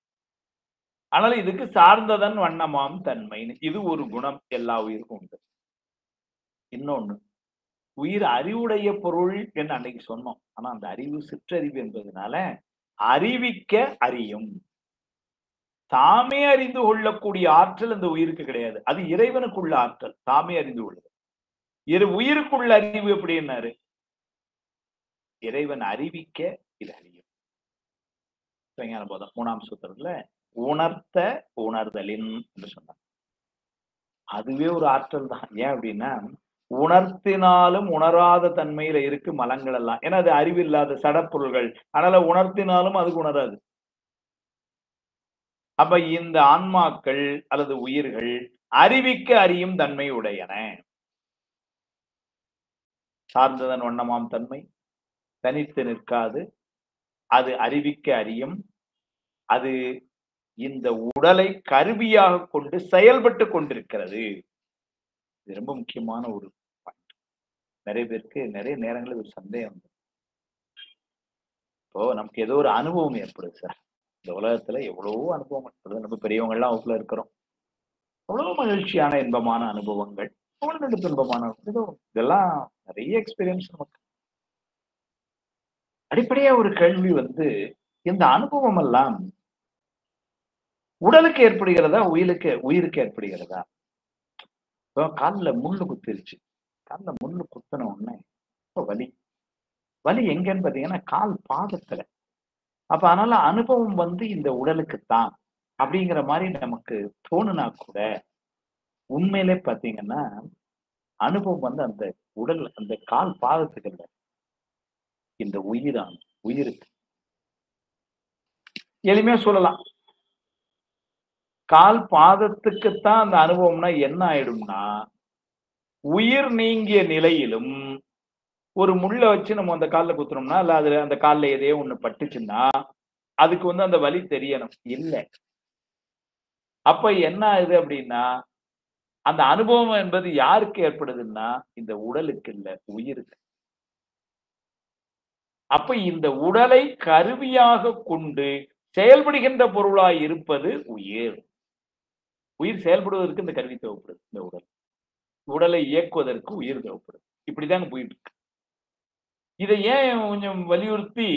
ஆனால் இதுக்கு சார்ந்ததன் வண்ணமாம் தன்மை, இது ஒரு குணம் எல்லா உயிருக்கும் உண்டு. இன்னொன்னு, உயிர் அறிவுடைய பொருள் என்று அன்னைக்கு சொன்னோம். ஆனா அந்த அறிவு சிற்றறிவு என்பதனால அறிவிக்க அறியும், தாமே அறிந்து கொள்ளக்கூடிய ஆற்றல் அந்த உயிருக்கு கிடையாது. அது இறைவனுக்குள்ள ஆற்றல், தாமே அறிந்து கொள்ளுது. உயிருக்குள்ள அறிவு எப்படின்னாரு, இறைவன் அறிவிக்க இது அறியும். சிவஞான போதம் 3ஆம் சூத்திரத்துல உணர்த்த உணர்தலின் என்று சொன்னார். அதுவே ஒரு ஆற்றல் தான். ஏன் அப்படின்னா, உணர்த்தினாலும் உணராத தன்மையில இருக்கு மலங்கள் எல்லாம். ஏன்னா அது அறிவில்லாத சடப்பொருள்கள். அதனால உணர்த்தினாலும் அதுக்கு உணராது. அப்ப இந்த ஆன்மாக்கள் அல்லது உயிர்கள் அறிவிக்க அறியும் தன்மை உடையன. சார்ந்ததன் வண்ணமாம் தன்மை, தனித்து நிற்காது, அது அறிவிக்க அறியும், அது இந்த உடலை கருவியாக கொண்டு செயல்பட்டு கொண்டிருக்கிறது. இது ரொம்ப முக்கியமான ஒரு பாயிண்ட். நிறைய பேருக்கு நிறைய நேரங்களில் ஒரு சந்தேகம். இப்போ நமக்கு ஏதோ ஒரு அனுபவம் ஏற்படுது சார். இந்த உலகத்துல எவ்வளவோ அனுபவம், நம்ம பெரியவங்க எல்லாம் வகுப்புல இருக்கிறோம். அவ்வளவு மகிழ்ச்சியான இன்பமான அனுபவங்கள், அவ்வளவு துன்பமான இதெல்லாம் நிறைய எக்ஸ்பீரியன்ஸ் நமக்கு. அடிப்படையா ஒரு கேள்வி இந்த அனுபவம் எல்லாம் உடலுக்கு ஏற்படுகிறதா, உயிருக்கு ஏற்படுகிறதா? இப்போ காலில் முள்ளு குத்திருச்சு, காலில் முள்ளு குத்தின உடனே வலி. வலி எங்கன்னு பாத்தீங்கன்னா கால் பாதத்துல. அப்ப அதனால அனுபவம் இந்த உடலுக்குத்தான் அப்படிங்கிற மாதிரி நமக்கு தோணுனா கூட உண்மையிலே பாத்தீங்கன்னா அனுபவம் அந்த உடல், அந்த கால் பாதத்துக்கு இல்ல, இந்த உயிருக்கு. எளிமையா சொல்லலாம், கால் பாதத்துக்குத்தான் அந்த அனுபவம்னா என்ன ஆயிடும்னா, உயிர் நீங்கிய நிலையிலும் ஒரு முள்ள வச்சு நம்ம அந்த காலில் குத்துறோம்னா, இல்ல அதுல அந்த காலில் எதையோ ஒண்ணு பட்டுச்சுன்னா அதுக்கு அந்த வலி தெரியணும் இல்ல. அப்ப என்ன ஆகுது அப்படின்னா, அந்த அனுபவம் என்பது யாருக்கு ஏற்படுதுன்னா இந்த உடலுக்கு இல்ல, உயிருக்கு. அப்ப இந்த உடலை கருவியாக கொண்டு செயல்படுகின்ற பொருளாய் இருப்பது உயிர். உயிர் செயல்படுவதற்கு இந்த கருவி தேவைப்படுது. இந்த உடலை இயக்குவதற்கு உயிர் தேவைப்படுது. இப்படிதாங்க போயிட்டு இருக்கு. இதை ஏன் கொஞ்சம் வலியுறுத்தி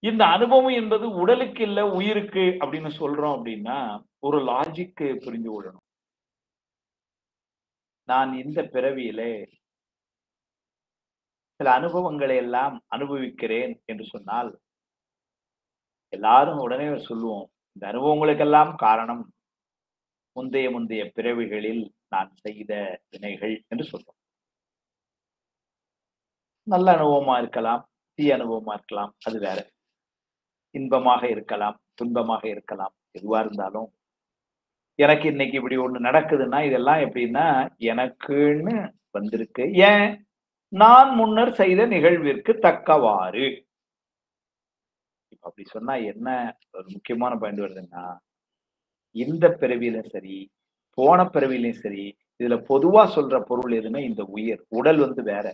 இந்த அனுபவம் என்பது உடலுக்கு இல்ல உயிருக்கு அப்படின்னு சொல்றோம் அப்படின்னா, ஒரு லாஜிக் புரிந்து கொள்ளணும். நான் இந்த பிறவியிலே சில அனுபவங்களை எல்லாம் அனுபவிக்கிறேன் என்று சொன்னால் எல்லாரும் உடனே சொல்லுவோம், இந்த அனுபவங்களுக்கெல்லாம் காரணம் முந்தைய பிறவிகளில் நான் செய்த வினைகள் என்று சொல்றோம். நல்ல அனுபவமா இருக்கலாம், தீய அனுபவமா இருக்கலாம், அது வேற. இன்பமாக இருக்கலாம், துன்பமாக இருக்கலாம், எதுவா இருந்தாலும் எனக்கு இன்னைக்கு இப்படி ஒண்ணு நடக்குதுன்னா இதெல்லாம் எப்படின்னா எனக்குன்னு வந்திருக்கு. ஏன்? நான் முன்னர் செய்த நிகழ்விற்கு தக்கவாறு. அப்படி சொன்னா என்ன ஒரு முக்கியமான பாயிண்ட் வருதுன்னா, இந்த பிறவியிலும் சரி, போன பிறவியிலும் சரி, இதுல பொதுவா சொல்ற பொருள் எதுன்னா இந்த உடல் வேற.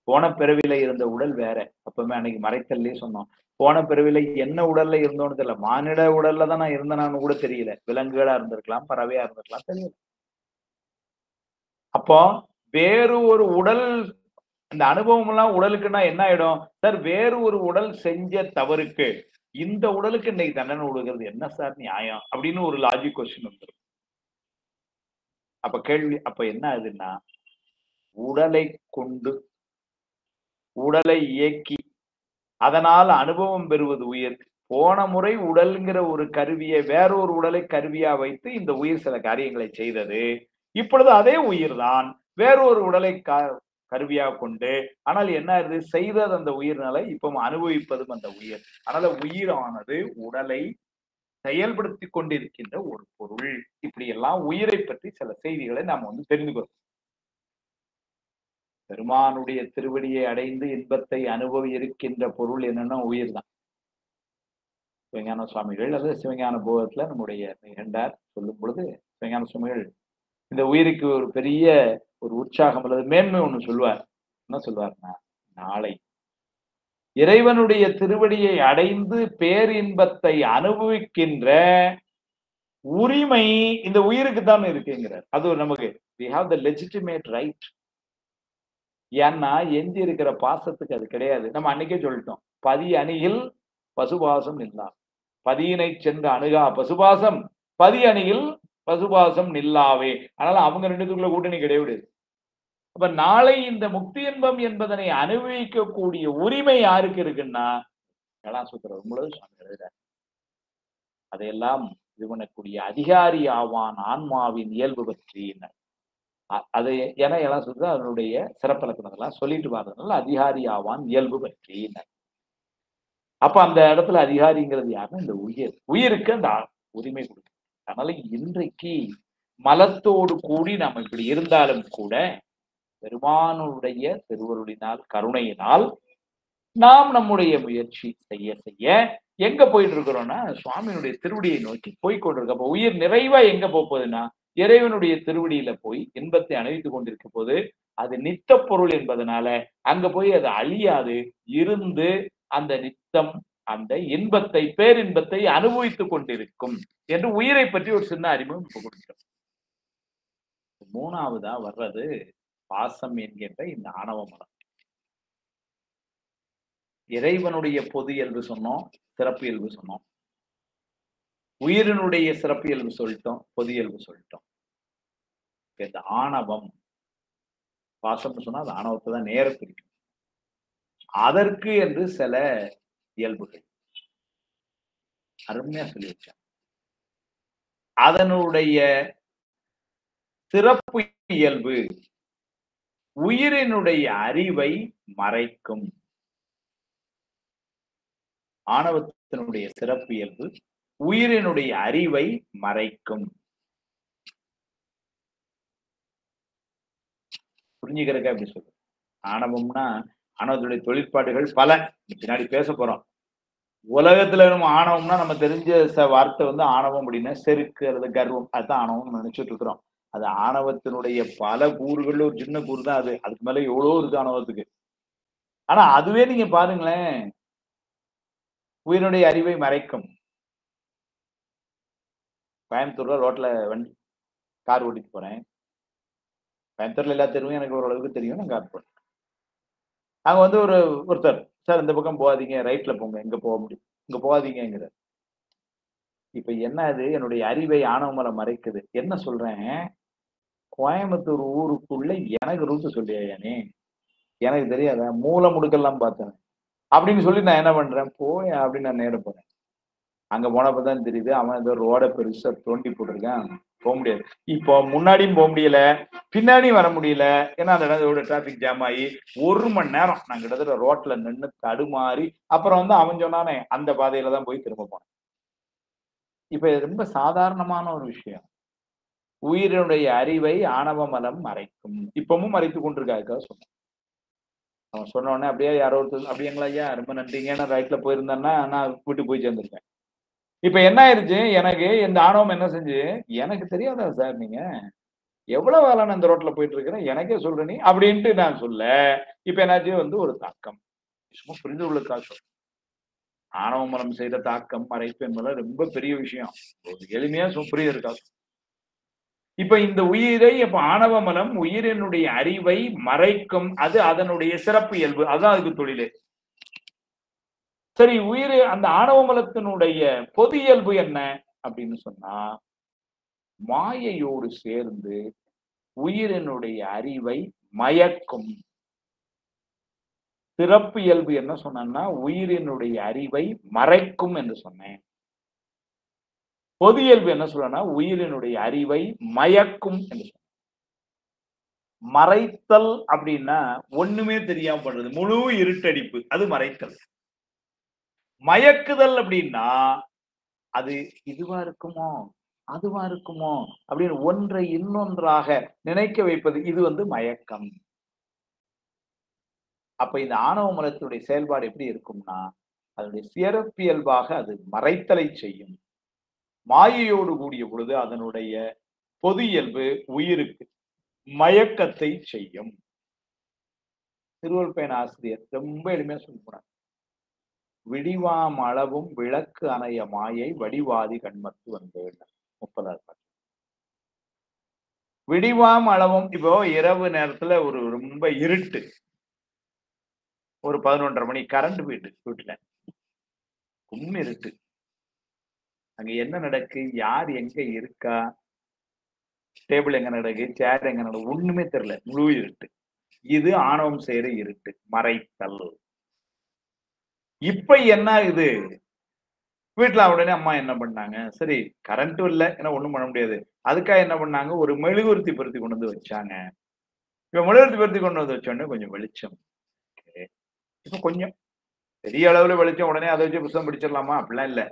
போன பிறவியில இருந்த உடல் வேற. அப்பவுமே அன்னைக்கு மறைத்தல்லே சொன்னோம், போன பிறவியில என்ன உடல்ல இருந்தோன்னு தெரியல, மானிட உடல்ல தான் நான் இருந்தேனான்னு கூட தெரியல, விலங்குகளா இருந்திருக்கலாம், பறவையா இருந்திருக்கலாம், தெரியல. அப்போ வேறு ஒரு உடல், இந்த அனுபவம் எல்லாம் உடலுக்குன்னா என்ன ஆயிடும் சார்? வேறு ஒரு உடல் செஞ்ச தவறுக்கு இந்த உடலுக்கு இன்னைக்கு தண்டனை கொடுக்கிறது என்ன சார் நியாயம் அப்படின்னு ஒரு லாஜிக் கொஸ்டின் வந்துடும். அப்ப கேள்வி அப்ப என்ன ஆகுதுன்னா, உடலை கொண்டு உடலை இயக்கி அதனால் அனுபவம் பெறுவது உயிர். போன முறை உடல்ங்கிற ஒரு கருவியை வேறொரு உடலை கருவியா வைத்து இந்த உயிர் சில காரியங்களை செய்தது. இப்பொழுது அதே உயிர் தான் வேறொரு உடலை கருவியாக கொண்டு, ஆனால் என்ன ஆகுது? செய்தது அந்த உயிர்னால இப்ப அனுபவிப்பதும் அந்த உயிர். அதனால உயிரானது உடலை செயல்படுத்தி கொண்டிருக்கின்ற ஒரு பொருள். இப்படி எல்லாம் உயிரை பற்றி சில செய்திகளை நாம தெரிந்துக்கிறோம். பெருமானுடைய திருவடியை அடைந்து இன்பத்தை இருக்கின்ற பொருள் என்னன்னா உயிர் தான். சிவஞான சுவாமிகள் அல்லது சிவஞான போகத்துல நம்முடைய நிகண்டார் சொல்லும் பொழுது சிவஞான சுவாமிகள் இந்த உயிருக்கு ஒரு பெரிய ஒரு உற்சாகம் அல்லது மேன்மை ஒண்ணு சொல்வார். என்ன சொல்வார்னா, நாளை இறைவனுடைய திருவடியை அடைந்து பேரின்பத்தை அனுபவிக்கின்ற உரிமை இந்த உயிருக்கு தான் இருக்குங்கிறார். அது நமக்கு we have the legitimate right. ஏன்னா எஞ்சி இருக்கிற பாசத்துக்கு அது கிடையாது. நம்ம அன்னைக்கே சொல்லிட்டோம், பதி அணியில் பசுபாசம் நில்லா, பதியினை சென்று அணுகா பசுபாசம், பதி அணியில் பசுபாசம் நில்லாவே. அதனால அவங்க ரெண்டுத்துக்குள்ள கூட்டணி கிடையாது. அப்ப நாளை இந்த முக்தி இன்பம் என்பதனை அனுபவிக்கக்கூடிய உரிமை யாருக்கு இருக்குன்னா, அதையெல்லாம் இது பண்ணக்கூடிய அதிகாரி ஆவான் ஆன்மாவின் இயல்பு பற்றி அதை என எல்லாம் சொல்றது அதனுடைய சிறப்பலக்கணத்தெல்லாம் சொல்லிட்டு வர்றதுனால அதிகாரி ஆவான் இயல்பு பற்றி. அப்ப அந்த இடத்துல அதிகாரிங்கிறது யாருன்னா இந்த உயிருக்கு அந்த உரிமை கொடுக்கும். அதனால இன்றைக்கு மலத்தோடு கூடி நாம் இப்படி இருந்தாலும் கூட பெருமானுடைய திருவருளினால் கருணையினால் நாம் நம்முடைய முயற்சி செய்ய செய்ய எங்க போயிட்டு இருக்கிறோம்னா சுவாமியினுடைய திருவடியை நோக்கி போய்கொண்டிருக்க. அப்ப உயிர் நிறைவா எங்க போகுதுன்னா இறைவனுடைய திருவடியில போய் இன்பத்தை அணிவித்துக் கொண்டிருக்க போது அது நித்த பொருள் என்பதனால அங்க போய் அது அழியாது இருந்து அந்த நித்தம் அந்த இன்பத்தை பேரின்பத்தை அனுபவித்துக் கொண்டிருக்கும் என்று உயிரை பற்றி ஒரு சின்ன அறிமுகம் இப்ப கொடுக்கிறோம். மூணாவதா வர்றது பாசம் என்கின்ற இந்த ஆணவ மலம். இறைவனுடைய பொது இயல்பு சொன்னோம், சிறப்பு இயல்பு சொன்னோம். உயிரினுடைய சிறப்பு இயல்பு சொல்லிட்டோம், பொது இயல்பு சொல்லிட்டோம். இந்த ஆணவம் பாசம்னு சொன்னா அது ஆணவத்தை தான் நேர பிரிக்கும். அதற்கு என்று சில இயல்புகள் அருமையா சொல்லி வச்சாங்க. அதனுடைய சிறப்பு இயல்பு உயிரினுடைய அறிவை மறைக்கும். ஆணவத்தினுடைய சிறப்பு இயல்பு உயிரினுடைய அறிவை மறைக்கும். புரிஞ்சுக்கிறக்க அப்படி சொல்ற. ஆணவம்னா ஆணவத்துடைய தொழிற்பாடுகள் பல பின்னாடி பேச போறோம். உலகத்துல நம்ம ஆணவம்னா நம்ம தெரிஞ்ச வார்த்தை வந்து ஆணவம் அப்படின்னா செருக்கு அல்லது கர்வம், அதுதான் ஆணவம் நினைச்சிட்டு இருக்கிறோம். அது ஆணவத்தினுடைய பல கூறுகள்ல ஒரு சின்ன கூறு தான் அது. அதுக்கு மேல எவ்வளவு இருக்கு ஆணவத்துக்கு. ஆனா அதுவே நீங்க பாருங்களேன், உயிரினுடைய அறிவை மறைக்கும். கோயம்புத்தூர்ல ரோட்ல கார் ஓட்டிட்டு போறேன். கோயம்புத்தூர்ல எல்லா தெருவும் எனக்கு ஓரளவுக்கு தெரியும். நான் கார் போறேன். அங்க வந்து ஒருத்தர், சார் இந்த பக்கம் போகாதீங்க, ரைட்ல போங்க, எங்க போக முடியும், இங்க போகாதீங்கிற. இப்ப என்ன அது என்னுடைய அறிவை ஆணவமலம் மறைக்குது. என்ன சொல்றேன், கோயம்புத்தூர் ஊருக்குள்ள எனக்கு ரூட்டு சொல்லியா நீ, எனக்கு தெரியாத மூல முடுக்கெல்லாம் பார்த்தேன் அப்படின்னு சொல்லி நான் என்ன பண்றேன், போய் அப்படின்னு நான் நேர போறேன். அங்க போனப்பதான் தெரியுது அவன் ஏதோ ரோட பெருசா தோண்டி போட்டிருக்கான், போக முடியாது. இப்போ முன்னாடியும் போக முடியல, பின்னாடியும் வர முடியல. ஏன்னா அந்த இடத்தோட டிராபிக் ஜாம் ஆகி 1 மணி நேரம் நான் கிட்டத்தட்ட ரோட்ல நின்று தடுமாறி அப்புறம் வந்து அவன் சொன்னானே அந்த பாதையில தான் போய் திரும்ப போனேன். இப்ப இது ரொம்ப சாதாரணமான ஒரு விஷயம். உயிரினுடைய அறிவை ஆணவ மலம் மறைக்கும். இப்பவும் மறைத்துக் கொண்டிருக்காருக்கா சொன்னேன். அவன் சொன்ன உடனே அப்படியே யாரோ ஒருத்தர் அப்படிங்களா ஐயா ரொம்ப நன்றிங்க, நான் ரைட்ல போயிருந்தேன்னா நான் வீட்டுக்கு போய் சேர்ந்திருக்கேன். இப்ப என்ன ஆயிருச்சு, எனக்கு இந்த ஆணவம் என்ன செஞ்சு, எனக்கு தெரியாதா சார் நீங்க எவ்வளவு வேலை நான் இந்த ரோட்ல போயிட்டு இருக்கிறேன், எனக்கே சொல்ற நீ அப்படின்ட்டு நான் சொல்ல. இப்ப என்னாச்சு வந்து ஒரு தாக்கம். சும்மா புரிந்து கொள்ளுக்கா சொல்றேன். ஆணவ மலம் செய்த தாக்கம் மறைப்பு என்பது ரொம்ப பெரிய விஷயம். ஒரு எளிமையா புரியுது. இப்ப இந்த உயிரை இப்ப ஆணவ மலம் உயிரினுடைய அறிவை மறைக்கும். அது அதனுடைய சிறப்பு இயல்பு. அதான் அதுக்கு தொழிலே. சரி, உயிர் அந்த ஆணவ மலத்தினுடைய பொது இயல்பு என்ன அப்படின்னு சொன்னா, மாயையோடு சேர்ந்து உயிரினுடைய அறிவை மயக்கும். சிறப்பு இயல்பு என்ன சொன்னா, உயிரினுடைய அறிவை மறைக்கும் என்று சொன்னேன். பொது இயல்பு என்ன சொல்றனா, உயிரினுடைய அறிவை மயக்கும் என்று சொன்னேன். மறைத்தல் அப்படின்னா ஒண்ணுமே தெரியாம பண்றது, முழு இருட்டடிப்பு, அது மறைத்தல். மயக்குதல் அப்படின்னா அது இதுவா இருக்குமோ அதுவா இருக்குமோ அப்படின்னு ஒன்றை இன்னொன்றாக நினைக்க வைப்பது, இது வந்து மயக்கம். அப்ப இந்த ஆணவ மலத்தினுடைய செயல்பாடு எப்படி இருக்கும்னா, அதனுடைய சிறப்பியல்பாக அது மறைத்தலை செய்யும். மாயையோடு கூடிய பொழுது அதனுடைய பொது இயல்பு உயிருக்கு மயக்கத்தை செய்யும். திருவள்ளுவர் ஆசிரியர் ரொம்ப எளிமையா சொல்றார், விடிவாம் அளவும் விளக்கு அணைய மாயை வடிவாதி கண்மத்து வந்து 30வது பாட்டு. விடிவாம் அளவும், இப்போ இரவு நேரத்துல ஒரு ரொம்ப இருட்டு, ஒரு 11:30 மணி, கரண்ட் போயிட்டு வீட்டுல கும்மி இருட்டு. அங்க என்ன நடக்கு, யார் எங்க இருக்கா, டேபிள் எங்க நடக்கு, சேர் எங்க நடக்கு, ஒண்ணுமே தெரியல, முழு இருட்டு. இது ஆணவம் செய்யற இருட்டு, மறைத்தல். இப்ப என்ன ஆகுது, வீட்டுல உடனே அம்மா என்ன பண்ணாங்க, சரி கரண்ட்டும் இல்லை ஏன்னா ஒண்ணும் பண்ண முடியாது, அதுக்காக என்ன பண்ணாங்க, ஒரு மெழுகுவர்த்தி பருத்தி கொண்டு வந்து வச்சாங்க. இப்ப மெழுகுவர்த்தி பருத்தி கொண்டு வந்து வச்சோடனே கொஞ்சம் வெளிச்சம். இப்ப கொஞ்சம் பெரிய அளவுல வெளிச்சம் உடனே அதை வச்சு புத்தகம் படிச்சிடலாமா? அப்படிலாம் இல்ல.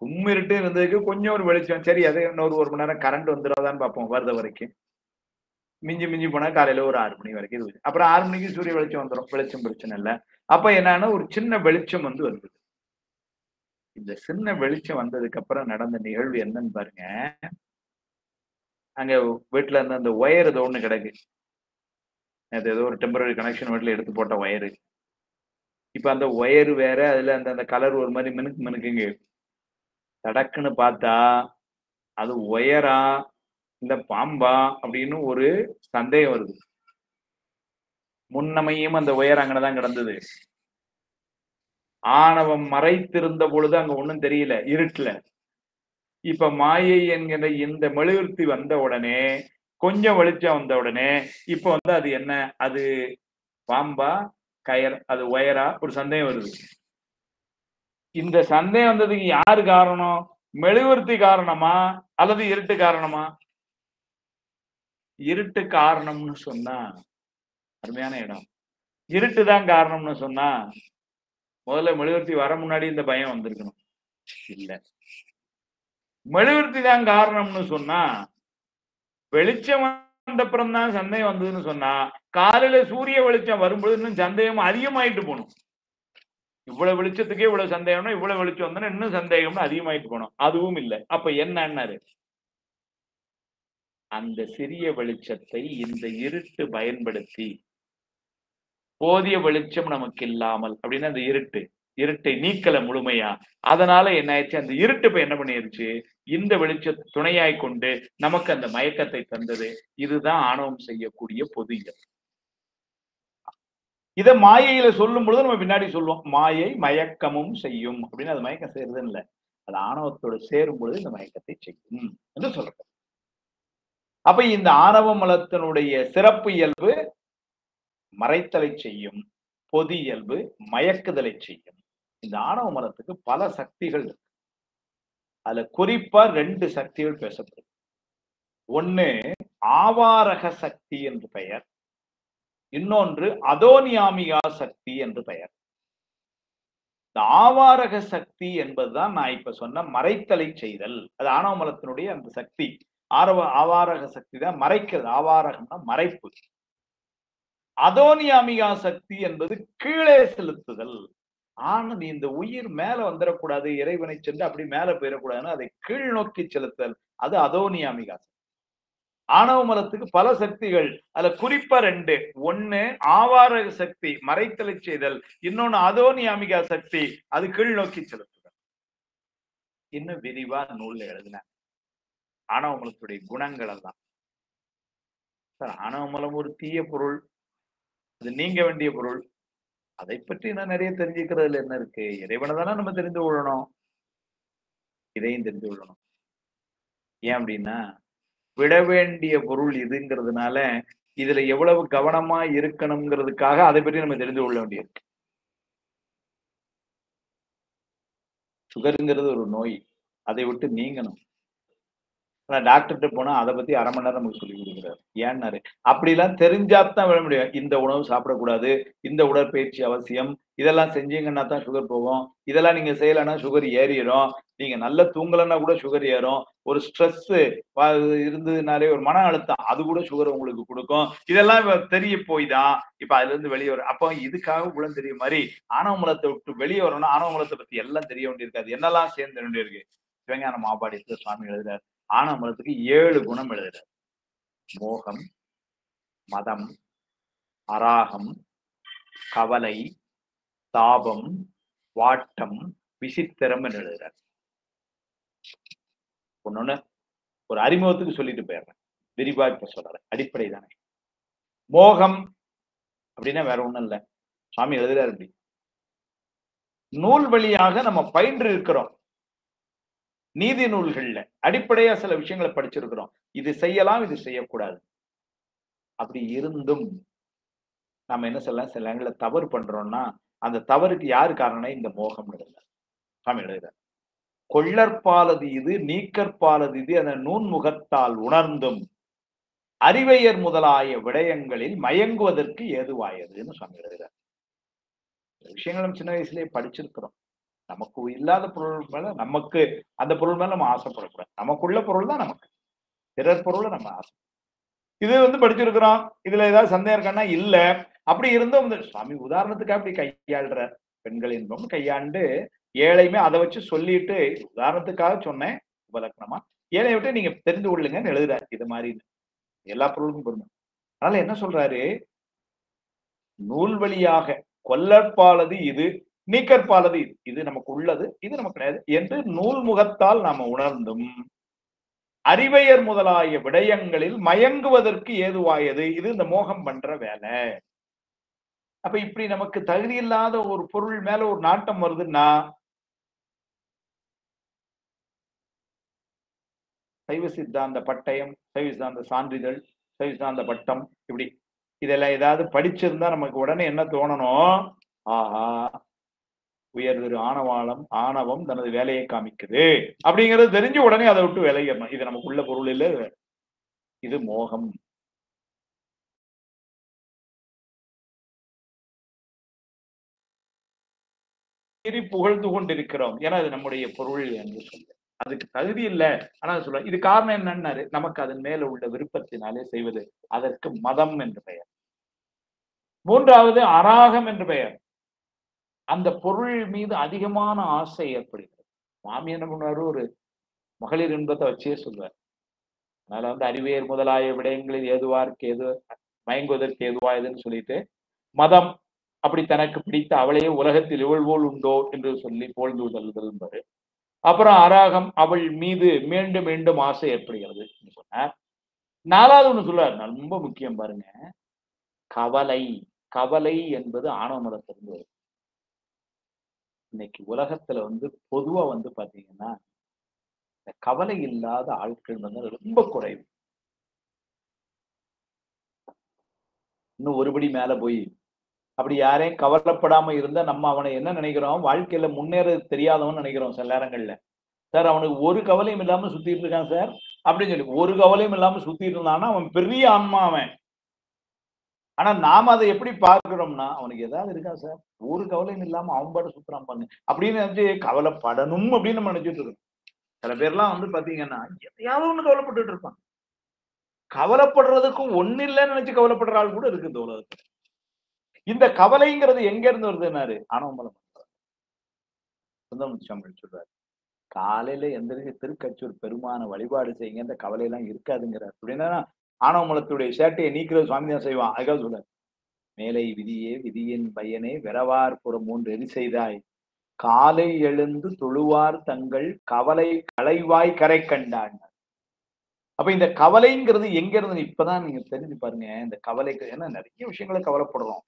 கும்மிருட்டு இருந்ததுக்கு கொஞ்சம் ஒரு வெளிச்சம். சரி அது இன்னொரு 1 மணி நேரம் கரண்ட் வந்துராதான்னு பார்ப்போம் வருத வரைக்கும். மிஞ்சி மிஞ்சி போனா காலையில ஒரு 6 மணி வரைக்கும் இது. அப்புறம் 6 மணிக்கு சூரிய வெளிச்சம் வந்துரும். வெளிச்சம் பிரச்சனை இல்ல. அப்ப என்னன்னா ஒரு சின்ன வெளிச்சம் வந்து வந்தது. இந்த சின்ன வெளிச்சம் வந்ததுக்கு அப்புறம் நடந்த நிகழ்வு என்னன்னு பாருங்க. அங்க வீட்ல இருந்த அந்த ஒயர் ஏதோ ஒண்ணு கிடக்கு. அது ஏதோ ஒரு டெம்பரரி கனெக்ஷன் வீட்ல எடுத்து போட்ட ஒயரு. இப்ப அந்த ஒயர் வேற, அதுல அந்த அந்த கலர் ஒரு மாரி மினுக்கு மினுக்குங்க. தடக்குன்னு பார்த்தா, அது ஒயரா? இல்ல பாம்பா? அப்படின்னு ஒரு சந்தேகம் வருது. முன்னமையும் அந்த ஒயர் அங்கன தான் கிடந்தது. ஆணவம் மறைத்திருந்த பொழுது அங்க ஒண்ணும் தெரியல, இருட்டுல. இப்ப மாயை என்கிற இந்த மெழுகுவர்த்தி வந்த உடனே, கொஞ்சம் வெளிச்சம் வந்த உடனே, இப்ப வந்து அது என்ன? அது பாம்பா? அது ஒயரா? ஒரு சந்தேகம் வருது. இந்த சந்தேகம் வந்ததுக்கு யாரு காரணம்? மெழுகுவர்த்தி காரணமா? அல்லது இருட்டு காரணமா? இருட்டு காரணம்னு சொன்னா, அருமையான இடம். இருட்டு தான் காரணம்னு சொன்னா, முதல்ல மெழுகுவர்த்தி வர முன்னாடி இந்த பயம் வந்திருக்கணும். இல்ல. மெழுகுவர்த்தி தான் காரணம்னு சொன்னா, வெளிச்சம் வந்தப்புறம் தான் சந்தேகம் வந்ததுன்னு சொன்னா, காலையில சூரிய வெளிச்சம் வரும்போது இன்னும் சந்தேகம் அதிகமாயிட்டு போணும். இவ்வளவு வெளிச்சத்துக்கே இவ்வளவு சந்தேகம்னா, இவ்வளவு வெளிச்சம் வந்தா இன்னும் சந்தேகம்னு அதிகமாயிட்டு போணும். அதுவும் இல்ல. அப்ப என்னன்னாரு? அந்த சிறிய வெளிச்சத்தை இந்த இருட்டு பயன்படுத்தி, போதிய வெளிச்சம் நமக்கு இல்லாமல் அப்படின்னா அந்த இருட்டை நீக்கல முழுமையா. அதனால என்ன ஆயிடுச்சு? அந்த இருட்டு இப்ப என்ன பண்ணிருச்சு? இந்த வெளிச்ச துணையாய் கொண்டு நமக்கு அந்த மயக்கத்தை தந்தது. இதுதான் ஆணவம் செய்யக்கூடிய பொது இயல். இத மாயையில சொல்லும் பொழுது நம்ம பின்னாடி சொல்லுவோம். மாயை மயக்கமும் செய்யும் அப்படின்னு. அது மயக்கம் செய்யறதுன்னு இல்ல. அது ஆணவத்தோடு சேரும் பொழுது இந்த மயக்கத்தை செய்யும் என்று சொல்றது. அப்ப இந்த ஆணவ மலத்தினுடைய சிறப்பு இயல்பு மறைத்தலை செய்யும். பொது இயல்பு மயக்குதலை செய்யும். இந்த ஆணவ மலத்துக்கு பல சக்திகள் இருக்கு. அதுல குறிப்பா 2 சக்திகள் பேசப்படுது. ஒண்ணு ஆவாரக சக்தி என்று பெயர். இன்னொன்று அதோனியாமிகா சக்தி என்று பெயர். இந்த ஆவாரக சக்தி என்பதுதான் நான் இப்ப சொன்ன மறைத்தலை செய்தல். அது ஆணவ மலத்தினுடைய அந்த சக்தி. ஆவாரக சக்தி தான் மறைக்கிறது. ஆவாரகம்னா மறைப்பு. அதோனியாமிகா சக்தி என்பது கீழே செலுத்துதல். ஆனது இந்த உயிர் மேல வந்துடக்கூடாது, இறைவனை சென்று அப்படி மேல போயிடக்கூடாதுன்னு அதை கீழ் நோக்கி செலுத்தல். அது அதோனியாமிகா சக்தி. ஆணவ மலத்துக்கு பல சக்திகள். அதுல குறிப்பா 2. ஒண்ணு ஆவாரக சக்தி மறைத்தலை செய்தல். இன்னொன்னு அதோனியாமிகா சக்தி அது கீழ் நோக்கி செலுத்துதல். இன்னும் விரிவா நூல்ல எழுதினாங்க ஆணவ மலத்துடைய குணங்கள் எல்லாம். ஆணவ மலம் ஒரு தீய பொருள், அது நீங்க வேண்டிய பொருள். அதை பற்றி நான் நிறைய தெரிஞ்சுக்கிறதுல என்ன இருக்கு? இறைவனை தானே நம்ம தெரிந்து கொள்ளணும். இதையும் தெரிந்து கொள்ளணும். ஏன் அப்படின்னா, விட வேண்டிய பொருள் இதுங்கிறதுனால, இதுல எவ்வளவு கவனமா இருக்கணுங்கிறதுக்காக அதை பற்றி நம்ம தெரிந்து கொள்ள வேண்டியிருக்கு. சுகருங்கிறது ஒரு நோய். அதை விட்டு நீங்கணும். ஆனா டாக்டர்கிட்ட போனா அதை பத்தி 1/2 மணி நேரம் நமக்கு சொல்லி கொடுக்குறாரு. ஏன்னாரு, அப்படிலாம் தெரிஞ்சாத்தான் விட முடியும். இந்த உணவு சாப்பிடக்கூடாது, இந்த உடற்பயிற்சி அவசியம், இதெல்லாம் செஞ்சீங்கன்னா தான் சுகர் போகும், இதெல்லாம் நீங்க செய்யலைன்னா சுகர் ஏறிடும், நீங்க நல்லா தூங்கலைன்னா கூட சுகர் ஏறும், ஒரு ஸ்ட்ரெஸ் இருந்ததுனாலே ஒரு மன அழுத்தம் அது கூட சுகர் உங்களுக்கு கொடுக்கும். இதெல்லாம் தெரிய போய் தான் இப்ப அதுல இருந்து வெளியே வரும். அப்போ இதுக்காக கூட தெரிய மாதிரி ஆணவ மலத்தை விட்டு வெளியே வரணும்னா ஆணவ மலத்தை பத்தி எல்லாம் தெரிய வேண்டியிருக்காது. என்னெல்லாம் சேர்ந்து வேண்டியிருக்கு. சிவஞான மாபாடியத்துல சுவாமி எழுதுறாரு. ஆணவ மலத்துக்கு 7 குணம் எழுதுறார். மோகம், மதம், அராகம், கவலை, தாபம், வாட்டம், விசித்திரம் என்று எழுதுறார். ஒன்னொன்னு ஒரு அறிமுகத்துக்கு சொல்லிட்டு போயிடுறேன். விரிவா இப்ப சொல்றேன். அடிப்படை தானே. மோகம் அப்படின்னா வேற ஒண்ணும் இல்ல. சுவாமி எழுதுறாரு அப்படி. நூல் வழியாக நம்ம பயின்று இருக்கிறோம். நீதி நூல்கள்ல அடிப்படையா சில விஷயங்களை படிச்சிருக்கிறோம். இது செய்யலாம், இது செய்யக்கூடாது. அப்படி இருந்தும் நம்ம என்ன சொல்லலாம், சில நேரங்கள தவறு பண்றோம்னா, அந்த தவறுக்கு யாரு காரணம்? இந்த மோகம் எழுதுறார். சாமி எழுதுறார். கொள்ளற்பாலது இது, நீக்கற்பாலது இது என நூன்முகத்தால் உணர்ந்தும் அறிவையர் முதலாய விடயங்களில் மயங்குவதற்கு ஏதுவாயதுன்னு சுவாமி எழுதுறார். விஷயங்கள் நம்ம சின்ன வயசுலயே படிச்சிருக்கிறோம். நமக்கு இல்லாத பொருள் மேல நமக்கு அந்த பொருள் மேல நம்ம ஆசைப்படக்கூடாது. நமக்குள்ள பொருள் தான் நமக்கு. பிறர் பொருள நம்ம ஆசை. இது படிச்சிருக்கிறோம். இதுல ஏதாவது சந்தேகம் இருக்கான்னா இல்ல. அப்படி இருந்தும் இந்த சுவாமி உதாரணத்துக்காக அப்படி கையாள்றார். பெண்கள் இன்பம் கையாண்டு ஏழையுமே அத வச்சு சொல்லிட்டு உதாரணத்துக்காக சொன்னேன். உபலக்கணமா. ஏழைய விட்டு நீங்க தெரிந்து கொள்ளுங்கன்னு எழுதுறார். இது மாரி எல்லா பொருளுக்கும் பொருந்தும். அதனால என்ன சொல்றாரு? நூல் வழியாக கொல்லற்பாலது இது, நீக்கற்பாலது இது. இது நமக்கு உள்ளது, இது நமக்கு கிடையாது என்று நூல் முகத்தால் நாம உணர்ந்தும் அறிவையர் முதலாய விடயங்களில் மயங்குவதற்கு ஏதுவாயது. இது இந்த மோகம் பண்ற வேலை. அப்ப இப்படி நமக்கு தகுதி இல்லாத ஒரு பொருள் மேல ஒரு நாட்டம் வருதுன்னா சைவ சித்தாந்த பட்டயம், சைவ சித்தாந்த சான்றிதழ், சைவ சித்தாந்த பட்டம் இப்படி இதெல்லாம் ஏதாவது படிச்சிருந்தா நமக்கு உடனே என்ன தோணணும்? ஆஹா, உயர்திரு ஆணவம் தனது வேலையை காமிக்குது அப்படிங்கிறது தெரிஞ்சு உடனே அதை விட்டு விலகிடணும். இது நமக்குள்ள பொருள் இல்ல, இது மோகம். புகழ்ந்து கொண்டிருக்கிறோம். ஏன்னா அது நம்முடைய பொருள் என்று சொல்ல அதுக்கு தகுதி இல்லை. ஆனா சொல்ல இது காரணம் என்னன்னாரு, நமக்கு அதன் மேல உள்ள விருப்பத்தினாலே செய்வது. அதற்கு மதம் என்று பெயர். மூன்றாவது அராகம் என்று பெயர். அந்த பொருள் மீது அதிகமான ஆசை ஏற்படுகிறது. சுவாமி என்ன பண்ணுவாரு, ஒரு மகளிர் இன்பத்தை வச்சே சொல்வார். அதனால அறிவியர் முதலாய விடயங்களில் ஏதுவார்க்கு ஏது மயங்குவதற்கு ஏதுவாயதுன்னு சொல்லிட்டு மதம் அப்படி தனக்கு பிடித்த அவளையே உலகத்தில் இவள்போல் உண்டோ என்று சொல்லி போழ்ந்துதல் என்பது. அப்புறம் அராகம் அவள் மீது மீண்டும் மீண்டும் ஆசை ஏற்படுகிறது சொன்னார். நாலாவது ஒண்ணு சொல்றாரு, ரொம்ப முக்கியம் பாருங்க, கவலை. கவலை என்பது ஆணவ மதத்திலிருந்து வருது. இன்னைக்கு உலகத்துல பொதுவா பாத்தீங்கன்னா இந்த கவலை இல்லாத ஆட்கள் ரொம்ப குறைவு. இன்னும் ஒருபடி மேல போய் அப்படி யாரையும் கவலைப்படாம இருந்தா நம்ம அவனை என்ன நினைக்கிறோம், வாழ்க்கையில முன்னேற தெரியாதவன் நினைக்கிறோம் சில நேரங்கள்ல. சார் அவனுக்கு ஒரு கவலையும் இல்லாம சுத்திட்டு இருக்கான் சார் அப்படின்னு சொல்லி. ஒரு கவலையும் இல்லாம சுத்திட்டு இருந்தான்னா அவன் பெரிய ஆன்மா அவன். ஆனா நாம அதை எப்படி பார்க்கிறோம்னா, அவனுக்கு ஏதாவது இருக்கா சார், ஒரு கவலையும் இல்லாம அவன் பாட்டு சுத்துறான் பாருங்க அப்படின்னு நினைச்சு கவலைப்படணும் அப்படின்னு நம்ம நினைச்சிட்டு இருக்கோம். சில பேர்லாம் பாத்தீங்கன்னா எதையாவது ஒண்ணு கவலைப்பட்டுட்டு இருப்பான். கவலைப்படுறதுக்கும் ஒண்ணு இல்லைன்னு நினைச்சு கவலைப்படுற ஆள் கூட இருக்கு இந்த உலகத்துல. இந்த கவலைங்கிறது எங்க இருந்து வருதுன்னாரு, ஆணவமலம் சொல்றாரு. காலையில எந்திரிச்சு திருக்கச்சூர் பெருமான வழிபாடு செய்யுங்க, இந்த கவலையெல்லாம் இருக்காதுங்கிறார். அப்படின்னா ஆணவமலத்துடைய சேட்டையை நீக்கிறது சுவாமி தான் செய்வான். அதுக்காக சொல்றாரு, மேலை விதியே விதியின் பையனே விரவார் புறம் 3 எரி செய்தாய், காலை எழுந்து தொழுவார் தங்கள் கவலை களைவாய் கரை கண்டான். அப்ப இந்த கவலைங்கிறது எங்க இருந்து இப்பதான் நீங்க தெரிஞ்சு பாருங்க. இந்த கவலைக்கு ஏன்னா நிறைய விஷயங்களை கவலைப்படுறோம்.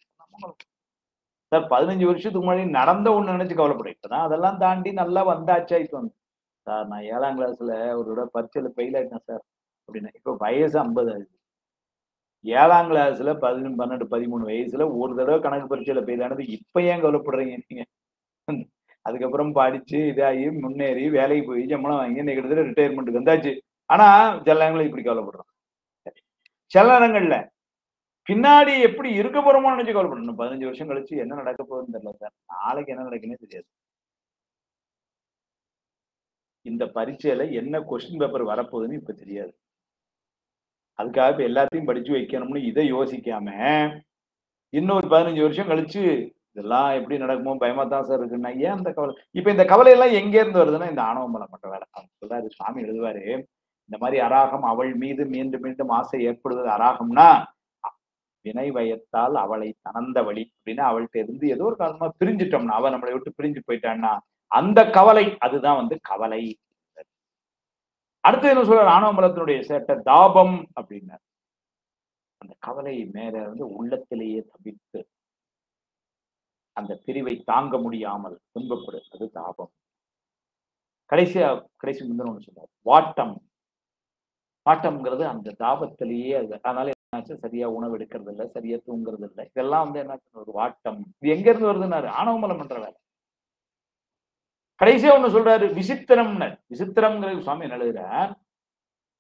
சார் 15 வருஷத்துக்கு முன்னாடி நடந்த ஒண்ணு நினைச்சு கவலைப்படும். இப்பதான் அதெல்லாம் தாண்டி நல்லா வந்தாச்சா இப்ப சார் நான் 7ஆம் கிளாஸ்ல ஒரு தடவை பரீட்சையில ஃபெயில் ஆயிட்டேன் சார் அப்படின்னு. இப்ப வயசு 50 ஆகுது. 7ஆம் கிளாஸ்ல 11, 12, 13 வயசுல ஒரு தடவை கணக்கு பரீட்சையில ஃபெயில் ஆனது இப்ப ஏன் கவலைப்படுறீங்க நீங்க? அதுக்கப்புறம் படிச்சு இதாகி முன்னேறி வேலைக்கு போய் சம்பளம் வாங்கி இன்னைக்கு கிட்டத்தட்ட ரிட்டையர்மெண்ட்டுக்கு வந்தாச்சு. ஆனா சில நேரங்களில் இப்படி கவலைப்படுறோம். சில நேரங்கள்ல பின்னாடி எப்படி இருக்க போறோமோ நினைச்சு கவலைப்படணும். 15 வருஷம் கழிச்சு என்ன நடக்க போகுதுன்னு தெரியல சார். நாளைக்கு என்ன நடக்குன்னே தெரியாது. இந்த பரீட்சையில என்ன கொஸ்டின் பேப்பர் வரப்போகுதுன்னு இப்ப தெரியாது. அதுக்காக இப்ப எல்லாத்தையும் படிச்சு வைக்கணும்னு இதை யோசிக்காம இன்னொரு 15 வருஷம் கழிச்சு இதெல்லாம் எப்படி நடக்குமோ பயமா தான் சார் இருக்குன்னா ஏன் அந்த கவலை? இப்ப இந்த கவலை எல்லாம் எங்க இருந்து வருதுன்னா இந்த ஆணவமலம் பண்ற வேலை. அவங்க சொல்றாரு, சுவாமி எழுதுவாரு, இந்த மாதிரி அராகம் அவள் மீது மீண்டும் மீண்டும் ஆசை ஏற்படுவது அராகம்னா வினை வயத்தால் அவளை தனந்த வழி அப்படின்னா அவள்கிட்ட இருந்து ஏதோ ஒரு காரணமா பிரிஞ்சிட்டோம்னா, அவ நம்மளை விட்டு பிரிஞ்சு போயிட்டான்னா அந்த கவலை அதுதான் கவலை. அடுத்து என்ன சொல்றாரு, ஆணவமலத்தினுடைய சேட்டை தாபம் அப்படின்னாரு. அந்த கவலை மேல உள்ளத்திலேயே தவித்து அந்த பிரிவை தாங்க முடியாமல் துன்பப்படு, அது தாபம். கடைசி முந்தின ஒண்ணு சொல்றாரு, வாட்டம். வாட்டம்ங்கிறது அந்த தாபத்திலேயே அது. அதனால என்னாச்சு, சரியா உணவு எடுக்கிறது இல்லை, சரியா தூங்குறது இல்லை. இதெல்லாம் என்னாச்சு ஒரு வாட்டம். இது எங்க இருந்து வருதுன்னாரு, ஆணவமலம் பண்ற வேலை. கடைசியா ஒண்ணு சொல்றாரு, விசித்திரம்னர். விசித்திரம்ங்கிறது சுவாமி எழுதுறார்,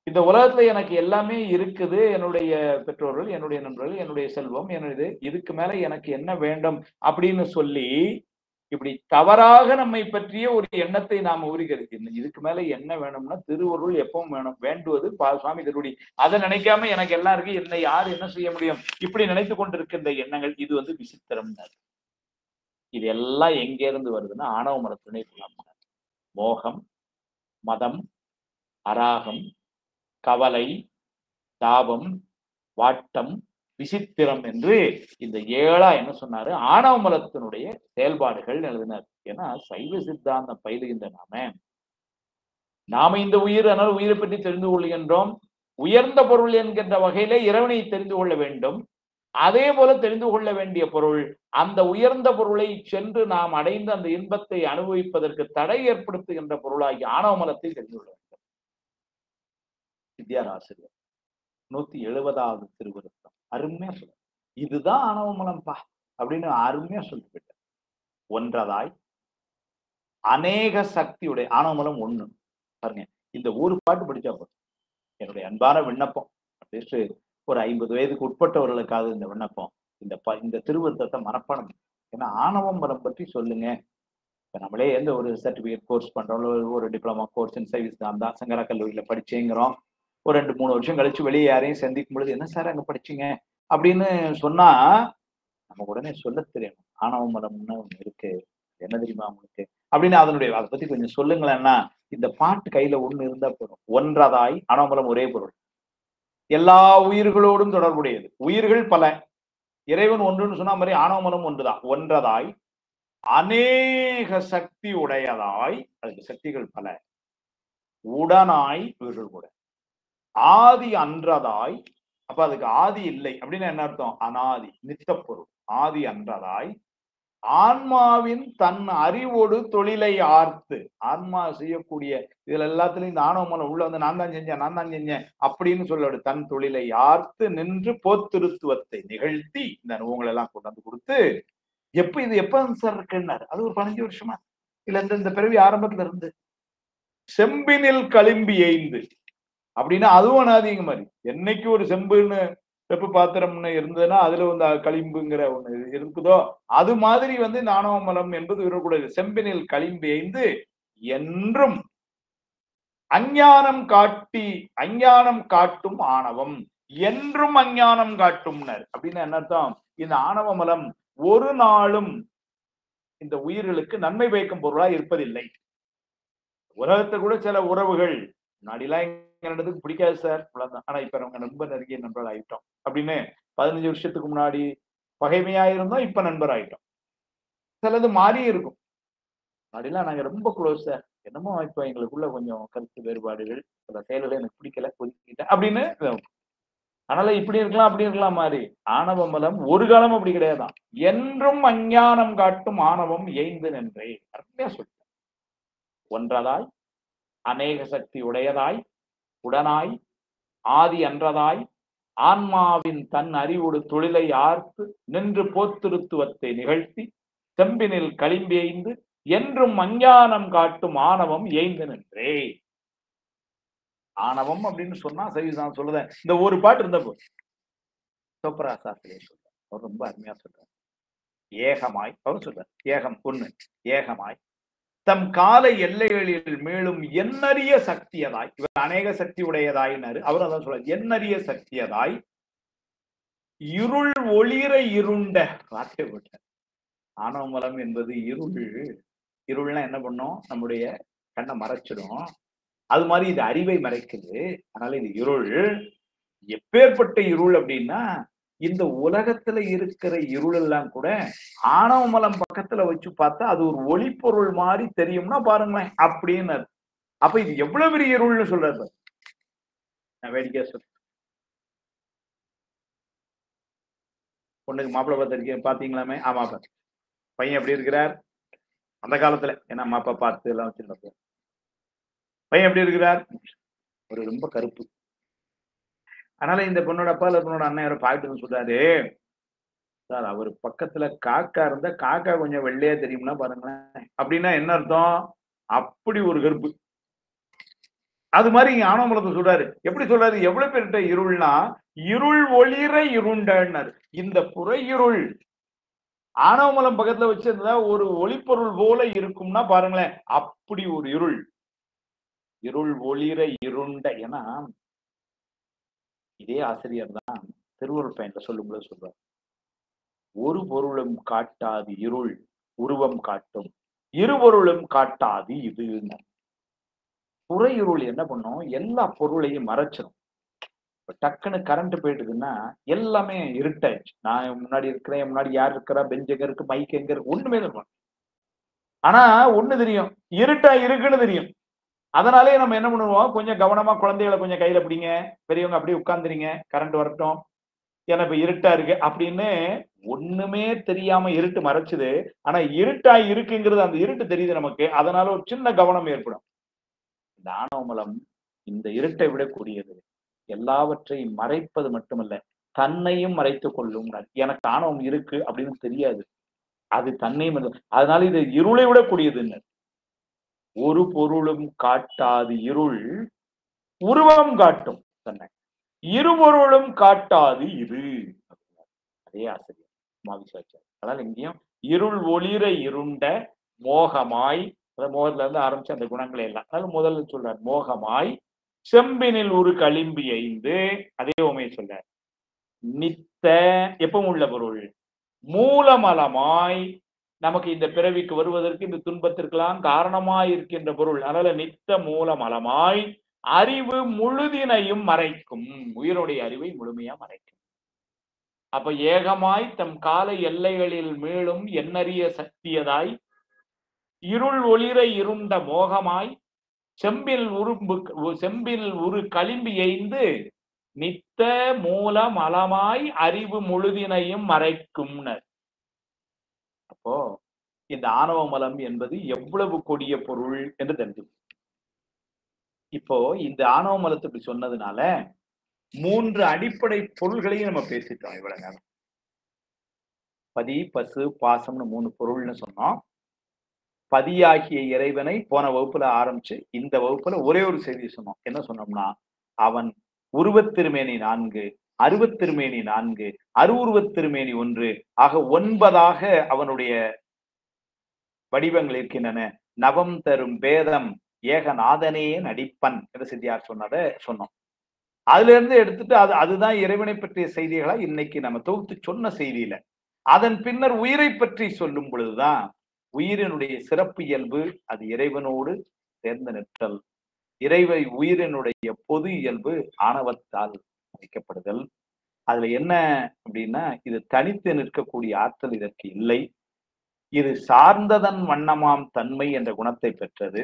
இந்த உலகத்துல எனக்கு எல்லாமே இருக்குது. என்னுடைய பெற்றோர்கள், என்னுடைய நண்பர்கள், என்னுடைய செல்வம், என்னது இதுக்கு மேல எனக்கு என்ன வேண்டும் அப்படின்னு சொல்லி, இப்படி தவறாக நம்மை பற்றிய ஒரு எண்ணத்தை நாம் உரிகிறது. இதுக்கு மேல என்ன வேணும்னா திருவருள் எப்பவும் வேணும். வேண்டுவது சுவாமி திருவடி. அதை நினைக்காம எனக்கு எல்லாம் இருக்கு. என்னை யார் என்ன செய்ய முடியும்? இப்படி நினைத்துக் கொண்டிருக்கின்ற எண்ணங்கள் இது விசித்திரம். இது எல்லாம் எங்க இருந்து வருதுன்னா ஆணவ மரத்தினை மோகம், மதம், அராகம், கவலை, தாபம், வாட்டம், விசித்திரம் என்று இந்த 7 என்ன சொன்னாரு? ஆணவ மலத்தினுடைய செயல்பாடுகள் எழுதினார். ஏன்னா சைவ சித்தாந்தம் பயிலுகின்ற நாம இந்த அதனால உயிரை பற்றி தெரிந்து கொள்கின்றோம். உயர்ந்த பொருள் என்கின்ற வகையிலே இறைவனை தெரிந்து கொள்ள வேண்டும். அதே போல தெரிந்து கொள்ள வேண்டிய பொருள், அந்த உயர்ந்த பொருளை சென்று நாம் அடைந்து அந்த இன்பத்தை அனுபவிப்பதற்கு தடை ஏற்படுத்துகின்ற பொருளாகி ஆணவ மலத்தை தெரிந்து கொள்ள வேண்டும். வித்யாராசிரியர் 170வது திருவிருத்தம் அருமையா சொல்ல, இதுதான் ஆணவ மலம்பா அப்படின்னு அருமையா சொல்லிவிட்டார். ஒன்றதாய் அநேக சக்தியுடைய ஆணவ மலம் ஒண்ணு. பாருங்க, இந்த ஒரு பாட்டு படிச்சா போதும். என்னுடைய அன்பான விண்ணப்பம், அட்லீஸ்ட் ஒரு 50 வயதுக்கு உட்பட்டவர்களுக்காக இந்த விண்ணப்பம், இந்த திருவிருத்தத்தை மனப்பாடம். ஏன்னா ஆணவ மலம் பற்றி சொல்லுங்க. இப்ப நம்மளே எந்த ஒரு சர்டிபிகேட் கோர்ஸ் பண்றோம், ஒரு டிப்ளமா கோர்ஸ் இன் சர்வீஸ் தான் சங்கரா கல்லூரியில படிச்சேங்கிறோம். ஒரு 2-3 வருஷம் கழிச்சு வெளியே யாரையும் சந்திக்கும் பொழுது என்ன சார் அங்க படிச்சீங்க அப்படின்னு சொன்னா நம்ம உடனே சொல்ல தெரியணும். ஆணவ மலம்னு ஒண்ணு இருக்கு, என்ன தெரியுமா உங்களுக்கு அப்படின்னு அதை பத்தி கொஞ்சம் சொல்லுங்களேன்னா, இந்த பாட்டு கையில ஒண்ணு இருந்தா போதும். ஒன்றதாய் ஆணவ மலம் ஒரே பொருள், எல்லா உயிர்களோடும் தொடர்புடையது. உயிர்கள் பல, இறைவன் ஒன்றுன்னு சொன்னா மாதிரி ஆணவ மலம் ஒன்றுதான். ஒன்றதாய் அநேக சக்தி உடையதாய், அதுக்கு சக்திகள் பல, உடனாய் உயிர்கள் கூட, ஆதி அன்றதாய், அப்ப அதுக்கு ஆதி இல்லை அப்படின்னு என்ன அர்த்தம்? அனாதி, நித்தப்பொருள். ஆதி அன்றதாய் ஆன்மாவின் தன் அறிவோடு தொழிலை ஆர்த்து, ஆன்மா செய்யக்கூடிய இதுல எல்லாத்துலயும் இந்த ஆணவ மலம் உள்ள நான் தான் செஞ்சேன் அப்படின்னு சொல்ல தன் தொழிலை ஆர்த்து நின்று போத்திருத்துவத்தை நிகழ்த்தி இந்த அனுபவங்கள் எல்லாம் கொண்டு வந்து கொடுத்து, இது எப்ப சார் இருக்குன்னாரு. அது ஒரு 15 வருஷமா இல்ல இந்த பிறவி ஆரம்பத்துல இருந்து. செம்பினில் களிம்பி எய்ந்து அப்படின்னா அதுவும் அனாதிங்க மாதிரி. என்னைக்கு ஒரு செம்புன்னு செப்பு பாத்திரம்னு இருந்ததுன்னா அதுல களிம்புங்கிற ஒண்ணு இருக்குதோ அது மாதிரி இந்த ஆணவ மலம் என்பது இருக்கக்கூடாது. செம்பினில் களிம்பி எய்ந்து என்றும் அஞ்ஞானம் காட்டும் ஆணவம், என்றும் அஞ்ஞானம் காட்டும்னர் அப்படின்னு என்ன அர்த்தம்? இந்த ஆணவ மலம் ஒரு நாளும் இந்த உயிர்களுக்கு நன்மை பயக்கும் பொருளா இருப்பதில்லை. உலகத்தை கூட சில உறவுகள் முன்னாடிலாம் எங்களுக்கு பிடிக்காது சார், ஆனா இப்ப நம்ம ரொம்ப நெருங்கிய நண்பர்கள் ஆயிட்டோம் அப்படின்னு 15 வருஷத்துக்கு முன்னாடி பகைமையா இருந்தோம், இப்ப நண்பர் ஆயிட்டோம். சிலது மாறி இருக்கும். முன்னாடிலாம் நாங்க ரொம்ப க்ளோஸ் சார், என்னமோ இப்ப எங்களுக்குள்ள கொஞ்சம் கருத்து வேறுபாடுகள், சில செயல்களை எனக்கு பிடிக்கல, ஒதுக்கிட்டேன் அப்படின்னு. அதனால இப்படி இருக்கலாம் அப்படி இருக்கலாம் மாறி. ஆணவ மலம் ஒரு காலம் அப்படி கிடையாதான். என்றும் அஞ்ஞானம் காட்டும் ஆணவம் ஏய்ந்து நின்றே அருமையா சொல்ல. ஒன்றதாய் அநேக சக்தி உடையதாய் உடனாய் ஆதி அன்றதாய் ஆன்மாவின் தன் அறிவோடு தொழிலை ஆர்த்து நின்று போத்திருத்துவத்தை நிகழ்த்தி செம்பினில் களிம்பெய்ந்து என்றும் அஞ்ஞானம் காட்டும் ஆணவம் ஏய்ந்து நின்றே. ஆணவம் அப்படின்னு சொன்னா சரி, நான் சொல்லுறேன். இந்த ஒரு பாட்டு இருந்த போது சோப்ரா சாஸ்திரியை சொல்ற, அவர் ரொம்ப அருமையா சொல்றார். ஏகமாய் அவர் சொல்றார், ஏகம் ஒண்ணு, ஏகமாய் தம் கால எல்லைகளில் மேலும் எண்ணறிய சக்தியதாய், இவர் அநேக சக்தி உடையதாயினாரு, அவர் அதான் சொல்றார், எண்ணறிய சக்தியதாய் இருள் ஒளிர இருண்ட வார்த்தை விட்ட. ஆணவ மலம் என்பது இருள்னா என்ன பண்ணும்? நம்முடைய கண்ணை மறைச்சிடும். அது மாதிரி இது அறிவை மறைக்குது. அதனால இது இருள். எப்பேற்பட்ட இருள் அப்படின்னா, இந்த உலகத்துல இருக்கிற இருள் எல்லாம் கூட ஆணவ மலம் பக்கத்துல வச்சு பார்த்தா அது ஒரு ஒளிப்பொருள் மாதிரி தெரியும்னா பாருங்களேன் அப்படின்னு. அப்ப இது எவ்வளவு பெரிய இருள்னு சொல்றாரு. நான் வேடிக்கையா சொல்றேன். பொண்ணுக்கு மாப்பிள்ளை பார்த்திருக்கேன், பாத்தீங்களாமே? ஆமா, பையன் எப்படி இருக்கிறார் அந்த காலத்துல? ஏன்னா அம்மா அப்பா பார்த்து எல்லாம் வச்சிருந்தப்போ பையன் எப்படி இருக்கிறார்? ஒரு ரொம்ப கருப்பு. அதனால இந்த பொண்ணோட அப்பா இல்ல பொண்ணோட அண்ணன் யாரோ பாக்கிட்டு சொல்றாரு, சார் அவர் பக்கத்துல காக்கா இருந்தா காக்கா கொஞ்சம் வெள்ளையா தெரியும்னா பாருங்களேன். அப்படின்னா என்ன அர்த்தம்? அப்படி ஒரு கருப்பு. அது மாதிரி இங்க ஆணவமலத்தை சொல்றாரு. எப்படி சொல்றாரு? எவ்வளவு பேர்கிட்ட இருள்னா, இருள் ஒளிர இருண்டனர். இந்த புற இருள் ஆணவமலம் பக்கத்துல வச்சிருந்தா ஒரு ஒளிப்பொருள் போல இருக்கும்னா பாருங்களேன், அப்படி ஒரு இருள். இருள் ஒளிர இருண்ட. ஏன்னா இதே ஆசிரியர் தான் திருவருட் பயன்ல சொல்லும்போது சொல்றார், ஒரு பொருளும் காட்டாது இருள் உருவம் காட்டும், இருபொருளும் காட்டாது இது. புற இருள் என்ன பண்ணும்? எல்லா பொருளையும் மறைச்சிடும். டக்குன்னு கரண்ட் போயிட்டுதுன்னா எல்லாமே இருட்டாயிடுச்சு. நான் முன்னாடி இருக்கிறேன், முன்னாடி யார் இருக்கிறா, பெஞ்ச் எங்க இருக்கு, மைக் எங்க இருக்கு, ஒண்ணுமே இருக்கும். ஆனா ஒண்ணு தெரியும், இருட்டா இருக்குன்னு தெரியும். அதனாலே நம்ம என்ன பண்ணுவோம், கொஞ்சம் கவனமா குழந்தைகளை கொஞ்சம் கையில பிடிங்க, பெரியவங்க அப்படியே உட்கார்ந்துறீங்க, கரண்ட் வரட்டும், ஏன்னா இப்ப இருட்டா இருக்கு அப்படின்னு. ஒண்ணுமே தெரியாம இருட்டு மறைச்சுது. ஆனா இருட்டா இருக்குங்கிறது அந்த இருட்டு தெரியுது நமக்கு. அதனால ஒரு சின்ன கவனம் ஏற்படும். இந்த ஆணவமலம் இந்த இருட்டை விடக்கூடியது. எல்லாவற்றையும் மறைப்பது மட்டுமல்ல, தன்னையும் மறைத்துக் கொள்ளும். எனக்கு ஆணவம் இருக்கு அப்படின்னு தெரியாது. அது தன்னையும் அதனால இது இருளை விடக்கூடியதுன்னு. ஒரு பொருளும் காட்டாது இருள் உருவம் காட்டும் தன்னை, இருபொருளும் காட்டாது இது. அதே ஆசிரியர் மாவிசாச்சார். அதனால இங்கேயும் இருள் ஒளிர இருண்ட மோகமாய், மோகத்துல இருந்து ஆரம்பிச்சு அந்த குணங்களை எல்லாம். அதனால முதல்ல சொல்றார், மோகமாய் செம்பினில் ஒரு களிம்பி ஐந்து. அதே உமையை சொல்றார். நித்த எப்பவும் உள்ள பொருள், மூலமலமாய் நமக்கு இந்த பிறவிக்கு வருவதற்கு இந்த துன்பத்திற்கெல்லாம் காரணமாய் இருக்கின்ற பொருள். அதனால நித்த மூலமலமாய் அறிவு முழுதினையும் மறைக்கும். உயிருடைய அறிவை முழுமையா மறைக்கும். அப்ப ஏகமாய் தம் கால எல்லைகளில் மீளும் எண்ணறிய சக்தியதாய் இருள் ஒளிர இருண்ட மோகமாய் செம்பில் உரு களிம்பி எய்ந்து நித்த மூலம் அலமாய் அறிவு முழுதினையும் மறைக்கும். அப்போ இந்த ஆணவ மலம் என்பது எவ்வளவு கொடிய பொருள் என்று தெரிஞ்சு. இப்போ இந்த ஆணவ மலத்தை இப்படி சொன்னதுனால 3 அடிப்படை பொருள்களையும் நம்ம பேசிட்டோம் இவ்வளவு நேரம். பதி, பசு, பாசம்னு 3 பொருள்னு சொன்னோம். பதியாகிய இறைவனை போன வகுப்புல ஆரம்பிச்சு இந்த வகுப்புல ஒரே ஒரு செய்தி சொன்னோம். என்ன சொன்னோம்னா, அவன் உருவத்திருமேனி 4, அருவத்திருமேனி 4, அருவுருவத்திருமேனி 1 ஆக 9ஆக அவனுடைய வடிவங்கள் இருக்கின்றன. நவம் தரும் பேதம் ஏகநாதனே நடிப்பன் என்று சித்தியார் சொன்னதை சொன்னோம். அதுல இருந்து எடுத்துட்டு அதுதான் இறைவனை பற்றிய செய்திகளா இன்னைக்கு நம்ம தொகுத்து சொன்ன செய்தியில. அதன் பின்னர் உயிரை பற்றி சொல்லும் பொழுதுதான் உயிரினுடைய சிறப்பு இயல்பு அது இறைவனோடு சேர்ந்து நிற்றல். உயிரினுடைய பொது இயல்பு ஆணவத்தால் வைக்கப்படுதல். அதுல என்ன அப்படின்னா, இது தனித்து நிற்கக்கூடிய ஆற்றல் இதற்கு இல்லை. இது சார்ந்ததன் வண்ணமாம் தன்மை என்ற குணத்தை பெற்றது.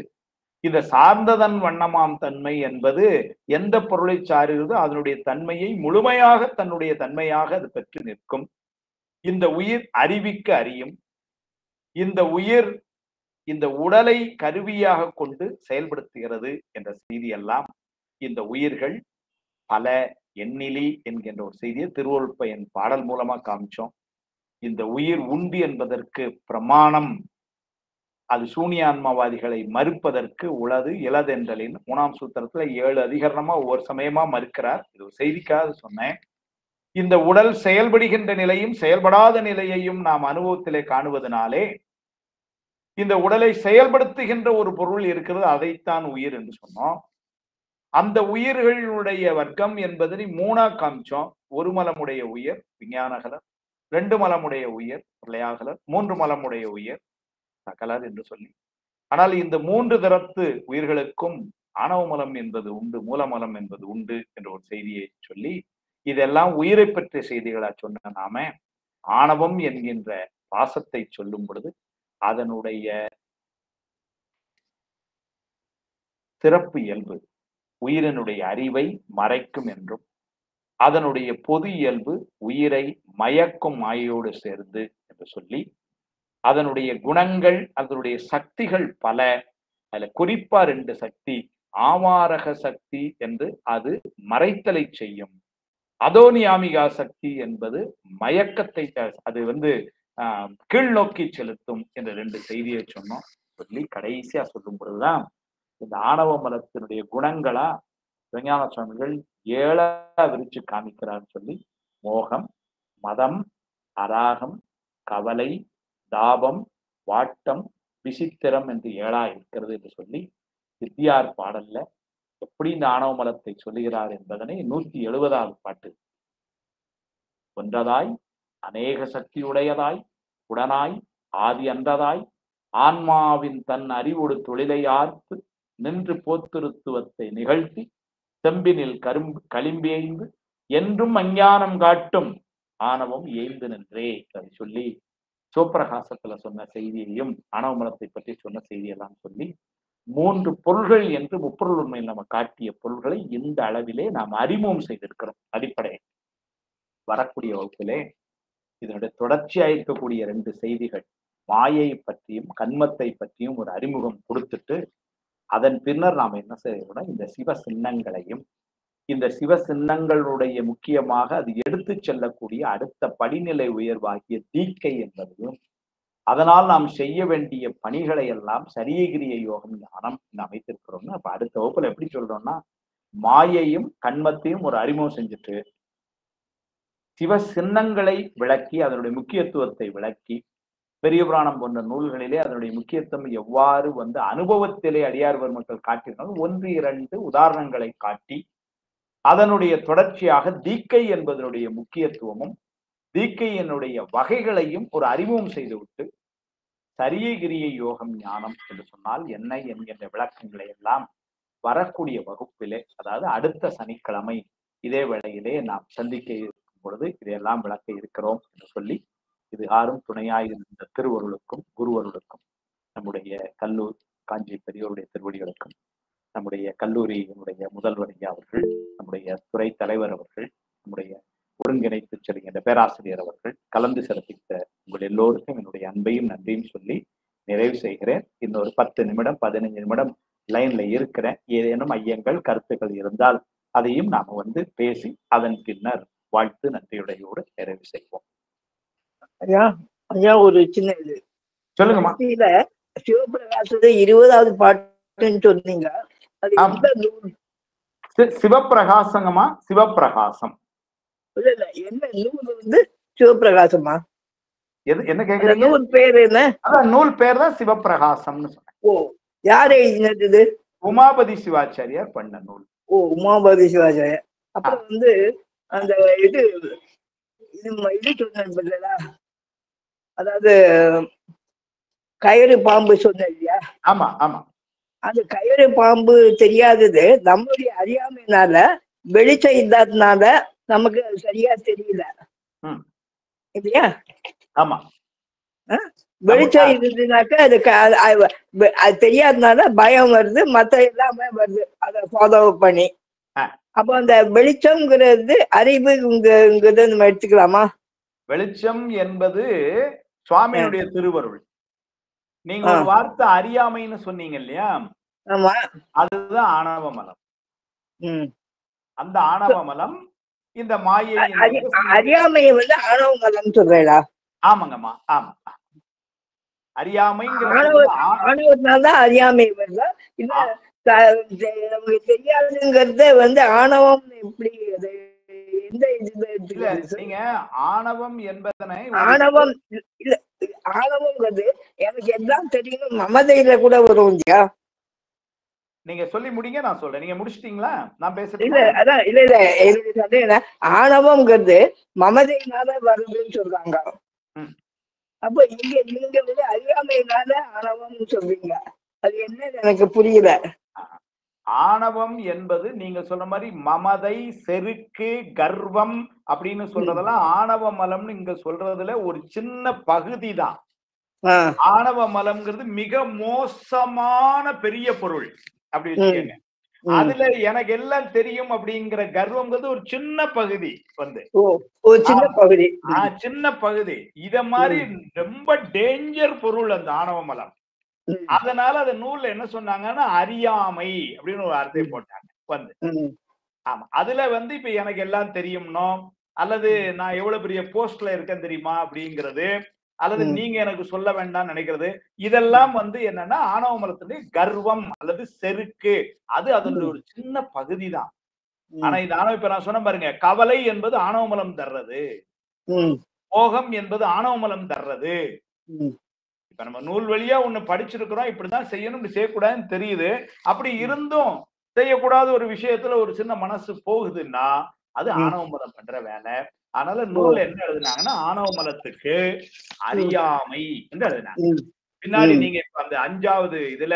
இந்த சார்ந்ததன் வண்ணமாம் தன்மை என்பது எந்த பொருளை சாருகிறதோ அதனுடைய தன்மையை முழுமையாக தன்னுடைய தன்மையாக அது பெற்று நிற்கும். இந்த உயிர் அறிவிக்க அறியும். இந்த உயிர் இந்த உடலை கருவியாக கொண்டு செயல்படுத்துகிறது என்ற செய்தி எல்லாம் இந்த உயிர்கள் பல எண்ணிலி என்கின்ற ஒரு செய்தியை திருவருட் பயன் பாடல் மூலமா காமிச்சோம். இந்த உயிர் உண்டு என்பதற்கு பிரமாணம் அது சூனியான்மவாதிகளை மறுப்பதற்கு உளது இளதென்றலின் 3ஆம் சூத்திரத்துல 7 அதிகரணமா ஒவ்வொரு சமயமா மறுக்கிறார். இது ஒரு செய்திக்காக சொன்னேன். இந்த உடல் செயல்படுகின்ற நிலையும் செயல்படாத நிலையையும் நாம் அனுபவத்திலே காணுவதனாலே இந்த உடலை செயல்படுத்துகின்ற ஒரு பொருள் இருக்கிறது, அதைத்தான் உயிர் என்று சொன்னோம். அந்த உயிர்களுடைய வர்க்கம் என்பதை 3ஆ காமிச்சோம். ஒரு மலமுடைய உயிர் விஞ்ஞானகலர், 2 மலமுடைய உயிர் பிரளயாகலர், 3 மலமுடைய உயிர் சகலர் என்று சொல்லி. ஆனால் இந்த 3 தரத்து உயிர்களுக்கும் ஆணவ மலம் என்பது உண்டு, மூலமலம் என்பது உண்டு என்ற ஒரு செய்தியை சொல்லி, இதெல்லாம் உயிரை பற்றிய செய்திகளா சொன்ன நாம ஆணவம் என்கின்ற பாசத்தை சொல்லும் பொழுது அதனுடைய சிறப்பு இயல்பு உயிரினுடைய அறிவை மறைக்கும் என்றும், அதனுடைய பொது இயல்பு உயிரை மயக்கும் மாயோடு சேர்ந்து என்று சொல்லி, அதனுடைய குணங்கள் அதனுடைய சக்திகள் பல. அதுல குறிப்பா 2 சக்தி, ஆமாரக சக்தி என்று அது மறைத்தலை செய்யும், அதோனியாமிகா சக்தி என்பது மயக்கத்தை அது கீழ் நோக்கி செலுத்தும் என்ற 2 செய்தியை சொன்னோம். சொல்லி கடைசியா சொல்லும் பொழுதுதான் இந்த ஆணவ மலத்தினுடைய குணங்களா விஞ்ஞான சுவாமிகள் 7 விரிச்சு காமிக்கிறான்னு சொல்லி மோகம், மதம், அராகம், கவலை, தாபம், வாட்டம், விசித்திரம் என்று 7 இருக்கிறது என்று சொல்லி சித்தியார் பாடல்ல எப்படி இந்த ஆணவ மலத்தை சொல்லுகிறார் என்பதனை 170வது பாட்டு. ஒன்றதாய் அநேக சக்தியுடையதாய் உடனாய் ஆதி அன்றதாய் ஆன்மாவின் தன் அறிவோடு தொழிலை ஆர்த்து நின்று போத்திருத்துவத்தை நிகழ்த்தி செம்பினில் களிம்பேய்ந்து என்றும் அஞ்ஞானம் காட்டும் ஆணவம் ஏய்ந்து நின்றே அதை சொல்லி சிவப்பிரகாசத்துல சொன்ன செய்தியையும் ஆணவ மலத்தை பற்றி சொன்ன செய்தியெல்லாம் சொல்லி 3 பொருள்கள் என்று முப்பொருள் உண்மையில் நம்ம காட்டிய பொருள்களை இந்த அளவிலே நாம் அறிமுகம் செய்திருக்கிறோம். அடிப்படை வரக்கூடிய வகுப்பிலே இதனுடைய தொடர்ச்சியா இருக்கக்கூடிய 2 செய்திகள் மாயை பற்றியும் கண்மத்தை பற்றியும் ஒரு அறிமுகம் கொடுத்துட்டு அதன் பின்னர் நாம் என்ன செய்யறோம்னா இந்த சிவ சின்னங்களையும் இந்த சிவ சின்னங்களுடைய முக்கியமாக அது எடுத்து செல்லக்கூடிய அடுத்த படிநிலை உயர்வாகிய தீக்கை என்பதையும் அதனால் நாம் செய்ய வேண்டிய பணிகளை எல்லாம் சரியகிரிய யோகம் ஞானம் அமைத்திருக்கிறோம்னு அப்ப அடுத்த வகுப்புல எப்படி சொல்றோம்னா மாயையும் கண்மத்தையும் ஒரு அறிமுகம் செஞ்சுட்டு சிவ சின்னங்களை விளக்கி அதனுடைய முக்கியத்துவத்தை விளக்கி பெரிய புராணம் போன்ற நூல்களிலே அதனுடைய முக்கியத்துவம் எவ்வாறு அனுபவத்திலே அடியார் பெருமக்கள் காட்டியிருந்தாலும் 1-2 உதாரணங்களை காட்டி அதனுடைய தொடர்ச்சியாக தீக்கை என்பதனுடைய முக்கியத்துவமும் தீக்கையினுடைய வகைகளையும் ஒரு அறிமுகம் செய்துவிட்டு சரியகிரிய யோகம் ஞானம் என்று சொன்னால் என்ன என்கின்ற விளக்கங்களை எல்லாம் வரக்கூடிய வகுப்பிலே அதாவது அடுத்த சனிக்கிழமை இதே வேளையிலே நாம் சந்திக்க இருக்கும் பொழுது இதையெல்லாம் விளக்க இருக்கிறோம் என்று சொல்லி இது யாரும் துணையாயிருந்த திருவருளுக்கும் குருவருளுக்கும் நம்முடைய கல்லூர் காஞ்சி பெரியோருடைய திருவடிகளுக்கும் நம்முடைய கல்லூரியினுடைய முதல்வர் ஐயா அவர்கள் நம்முடைய துறை தலைவர் அவர்கள் நம்முடைய ஒருங்கிணைத்து செல்கின்ற பேராசிரியர் அவர்கள் கலந்து சிறப்பித்த உங்கள் எல்லோருக்கும் என்னுடைய அன்பையும் நன்றியும் சொல்லி நிறைவு செய்கிறேன். இன்னொரு 10 நிமிடம் 15 நிமிடம் லைன்ல இருக்கிறேன். ஏதேனும் ஐயங்கள் கருத்துக்கள் இருந்தால் அதையும் நாம பேசி அதன் பின்னர் வாழ்த்து நன்றியுடையோடு நிறைவு செய்வோம். ஐயா ஐயா ஒரு சின்ன இது சொல்லுங்கம்மா. சிவபிரகாசத்தை 20வது பாட்டுன்னு சொன்னீங்க. சிவப்பிரகாசங்கம்மா சிவப்பிரகாசம் இல்ல இல்ல என்ன நூல் சிவபிரகாசமா என்ன கேக்குறீங்க? நூல் பேர் என்ன? அதான் நூல் பேர் தான் சிவப்பிரகாசம்னு சொன்னேன். ஓ யார் எழுதினது? உமாபதி சிவாச்சாரியார் பண்ண நூல். ஓ உமாபதி சிவாச்சாரியார். அப்புறம் அந்த இது சொன்னா அதாவது கயிறு பாம்பு சொன்ன இல்லையா? ஆமா ஆமா. அந்த கயிறு பாம்பு தெரியாதது நம்மளுடைய அறியாமையினால வெளிச்சம் இல்லாததுனால நமக்கு சரியா தெரியல இல்லையா? ஆமா. வெளிச்சம் இருந்துனாக்க அது தெரியாதனால பயம் வருது, மத்த எல்லாமே வருது அதை ஃபாலோ பண்ணி. அப்போ அந்த வெளிச்சம்ங்கிறது அறிவுங்கிறது நம்ம எடுத்துக்கலாமா? வெளிச்சம் என்பது சுவாமியுடைய திருவருள். நீங்க ஒரு வார்த்தை அறியாமைன்னு சொன்னீங்க இல்லையா? ஆமா. அதுதான் ஆணவ மலம். அந்த ஆணவ மலம் இந்த மாயை அறியாமையை ஆணவ மலம் சொல்றா? ஆமாங்கம்மா. ஆமா. அறியாமைங்கிற ஆணவத்தினால்தான் அறியாமை வருதா? இல்ல நமக்கு தெரியாதுங்கிறத ஆணவம் எப்படி? எந்த இதுல நீங்க ஆணவம் என்பதனை ஆணவம் இல்ல ஆணவம்ங்கிறது எனக்கு எல்லாம் தெரியும் மமதையில கூட வரும் இல்லையா? நீங்க சொல்லி முடிங்க, நான் சொல்றேன். நீங்க முடிச்சிட்டீங்களா? நான் பேசுறேன். இல்ல அதான் இல்ல இல்ல எனக்கு சந்தேகம். ஆணவம்ங்கிறது மமதையினால வருதுன்னு சொல்றாங்க. அப்ப நீங்க அறியாமையினால ஆணவம்னு சொல்றீங்க. அது என்ன எனக்கு புரியல. ஆணவம் என்பது நீங்க சொல்ற மாதிரி மமதை, செருக்கு, கர்வம் அப்படின்னு சொல்றதெல்லாம் ஆணவ மலம்னு இங்க சொல்றதுல ஒரு சின்ன பகுதி தான். ஆணவ மலம்ங்கிறது மிக மோசமான பெரிய பொருள் அப்படி வச்சுக்கோங்க. அதுல எனக்கு எல்லாம் தெரியும் அப்படிங்கிற கர்வம்ங்கிறது ஒரு சின்ன பகுதி சின்ன பகுதி. இத மாதிரி ரொம்ப டேஞ்சர் பொருள் அந்த ஆணவ மலம். அதனால அந்த நூல்ல என்ன சொன்னாங்கன்னா அறியாமை அப்படின்னு ஒரு அர்த்தம் போட்டாங்க. ஆமா. அதுல இப்ப எனக்கு எல்லாம் தெரியும்னோ அல்லது நான் எவ்வளவு பெரிய போஸ்ட்ல இருக்கேன் தெரியுமா அப்படிங்கிறது அல்லது நீங்க எனக்கு சொல்ல வேண்டாம் நினைக்கிறது, இதெல்லாம் வந்து என்னன்னா ஆணவ மலத்தினுடைய கர்வம் அல்லது செருக்கு. அது அதனுடைய ஒரு சின்ன பகுதி தான். ஆனா இது இப்ப நான் சொன்ன பாருங்க, கவலை என்பது ஆணவ மலம் தர்றது, மோகம் என்பது ஆணவ மலம் தர்றது. இப்ப நம்ம நூல் வழியா ஒண்ணு படிச்சிருக்கிறோம், இப்படிதான் செய்யணும், இப்படி செய்யக்கூடாதுன்னு தெரியுது. அப்படி இருந்தும் செய்யக்கூடாத ஒரு விஷயத்துல ஒரு சின்ன மனசு போகுதுன்னா அது ஆணவ மலம் பண்ற வேலை. அதனால நூல் என்ன எழுதுனாங்கன்னா, ஆணவ மலத்துக்கு அறியாமை என்று எழுதினாங்க. பின்னாடி நீங்க இப்ப அந்த 5வது இதுல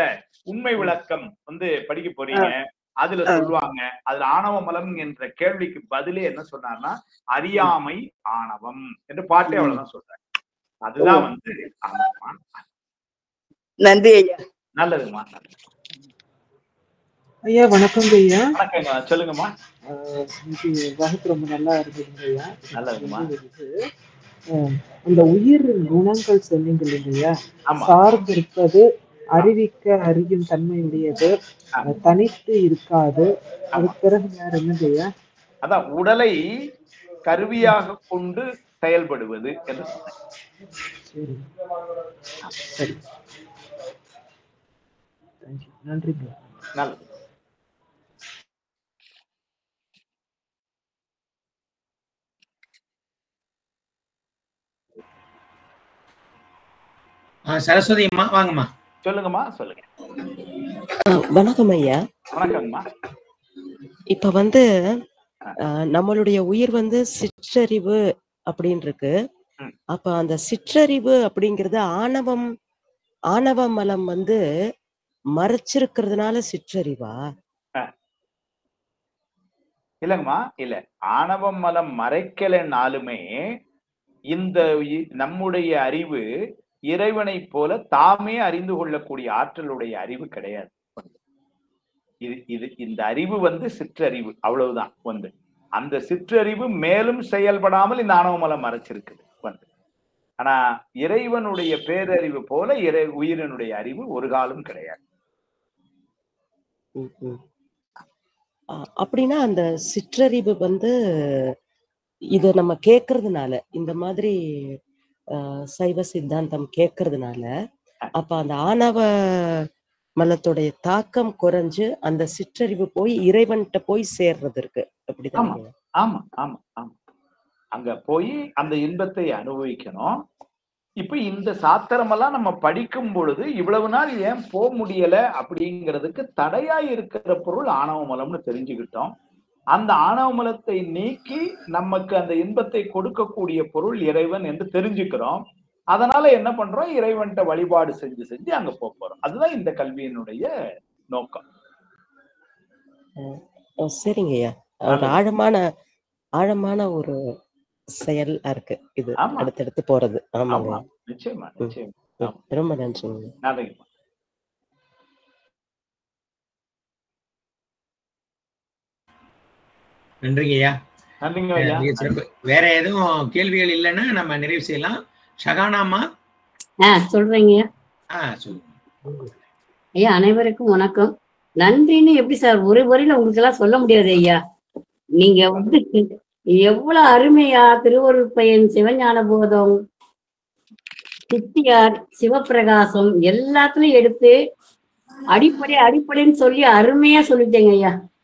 உண்மை விளக்கம் வந்து படிக்க போறீங்க. அதுல சொல்லுவாங்க, அதுல ஆணவ மலம் என்ற கேள்விக்கு பதிலே என்ன சொன்னார்னா, அறியாமை ஆணவம் என்று பாட்டே அவ்வளவுதான் சொல்றாங்க. அதுதான் வந்து ஆணவமா. நன்றி ஐயா. நல்லதுமா. ஐயா வணக்கங்க ஐயா. வணக்கங்க, சொல்லுங்கம்மா. வகுப்பு ரொம்ப நல்லா இருந்ததுங்க ஐயா. நல்லதுமா. அந்த உயிர் குணங்கள் சொன்னீங்க இல்லையா, சார்ந்திருப்பது, அறிவிக்க அறியும் தன்மை உடையது, தனித்து இருக்காது, அதுக்கு பிறகு வேற என்னங்க ஐயா? அதான் உடலை கருவியாக கொண்டு செயல்படுவது என்று சொன்னேன். சரி, நன்றிங்க. நல்லது. சரஸ்வதி அம்மா வாங்கம்மா. சொல்லுங்கம்மா, சொல்லுங்க. வணக்கம் ஐயா. வணக்கம்மா. இப்ப வந்து நம்மளுடைய உயிர் வந்து சிற்றறிவு அப்படின்னு இருக்கு. அப்ப அந்த சிற்றறிவு அப்படிங்கிறது ஆணவ மலம் வந்து மறைச்சிருக்கிறதுனால சிற்றறிவா? இல்லங்கம்மா, இல்ல. ஆணவ மலம் மறைக்கலனாலுமே இந்த நம்முடைய அறிவு இறைவனை போல தாமே அறிந்து கொள்ளக்கூடிய ஆற்றலுடைய அறிவு கிடையாது. இந்த அறிவு வந்து சிற்றறிவு, அவ்வளவுதான். வந்து அந்த சிற்றறிவு மேலும் செயல்படாமல் இந்த ஆணவ மலம் மறைச்சிருக்குது வந்து. ஆனா இறைவனுடைய பேரறிவு போல உயிரினுடைய அறிவு ஒரு காலம் கிடையாது. அப்படின்னா அந்த சிற்றறிவு வந்து இத நம்ம கேட்கறதுனால, இந்த மாதிரி சைவ சித்தாந்தம் கேட்கறதுனால, அப்ப அந்த ஆணவ மலத்துடைய தாக்கம் குறைஞ்சு அந்த சிற்றறிவு போய் இறைவன்கிட்ட போய் சேர்றது இருக்கு. அப்படிதான். ஆமா ஆமா ஆமா. அங்க போய் அந்த இன்பத்தை அனுபவிக்கணும். இப்ப இந்த சாத்திரமெல்லாம் நம்ம படிக்கும் பொழுது இவ்வளவு நாள் ஏன் போக முடியல அப்படிங்கிறதுக்கு தடையா இருக்கிற பொருள் ஆணவ மலம்னு தெரிஞ்சுக்கிட்டோம். அந்த ஆணவ மலத்தை நீக்கி நமக்கு அந்த இன்பத்தை கொடுக்கக்கூடிய பொருள் இறைவன் என்று தெரிஞ்சுக்கிறோம். அதனால என்ன பண்றோம், இறைவன்கிட்ட வழிபாடு செஞ்சு செஞ்சு அங்க போறோம். அதுதான் இந்த கல்வியினுடைய நோக்கம். சரிங்கய்யா. ஆழமான ஒரு செயல் இருக்கு இது, அடுத்தடுத்து போறது. ஆமாங்க, நிச்சயமா நிச்சயமா. ரொம்ப நன்றிங்க. நன்றிங்கம்மா. நன்றிங்க ஐயா. நன்றிங்க ஐயா. வேற எதுவும் கேள்விகள் இல்லைன்னா நம்ம நிறைவு செய்யலாம். ஷகானாமா சொல்றீங்க ஐயா. அனைவருக்கும் வணக்கம். நன்றின்னு எப்படி சார் ஒரு வரியில உங்களுக்கு எல்லாம் சொல்ல முடியாது ஐயா. நீங்க வந்து எவ்வளவு அருமையா திருவருட் பயன், சிவஞான போதம், சித்தியார், சிவப்பிரகாசம் எல்லாத்துலயும் எடுத்து அடிப்படைன்னு சொல்லி அருமையா சொல்லிட்டேங்க ஐயா.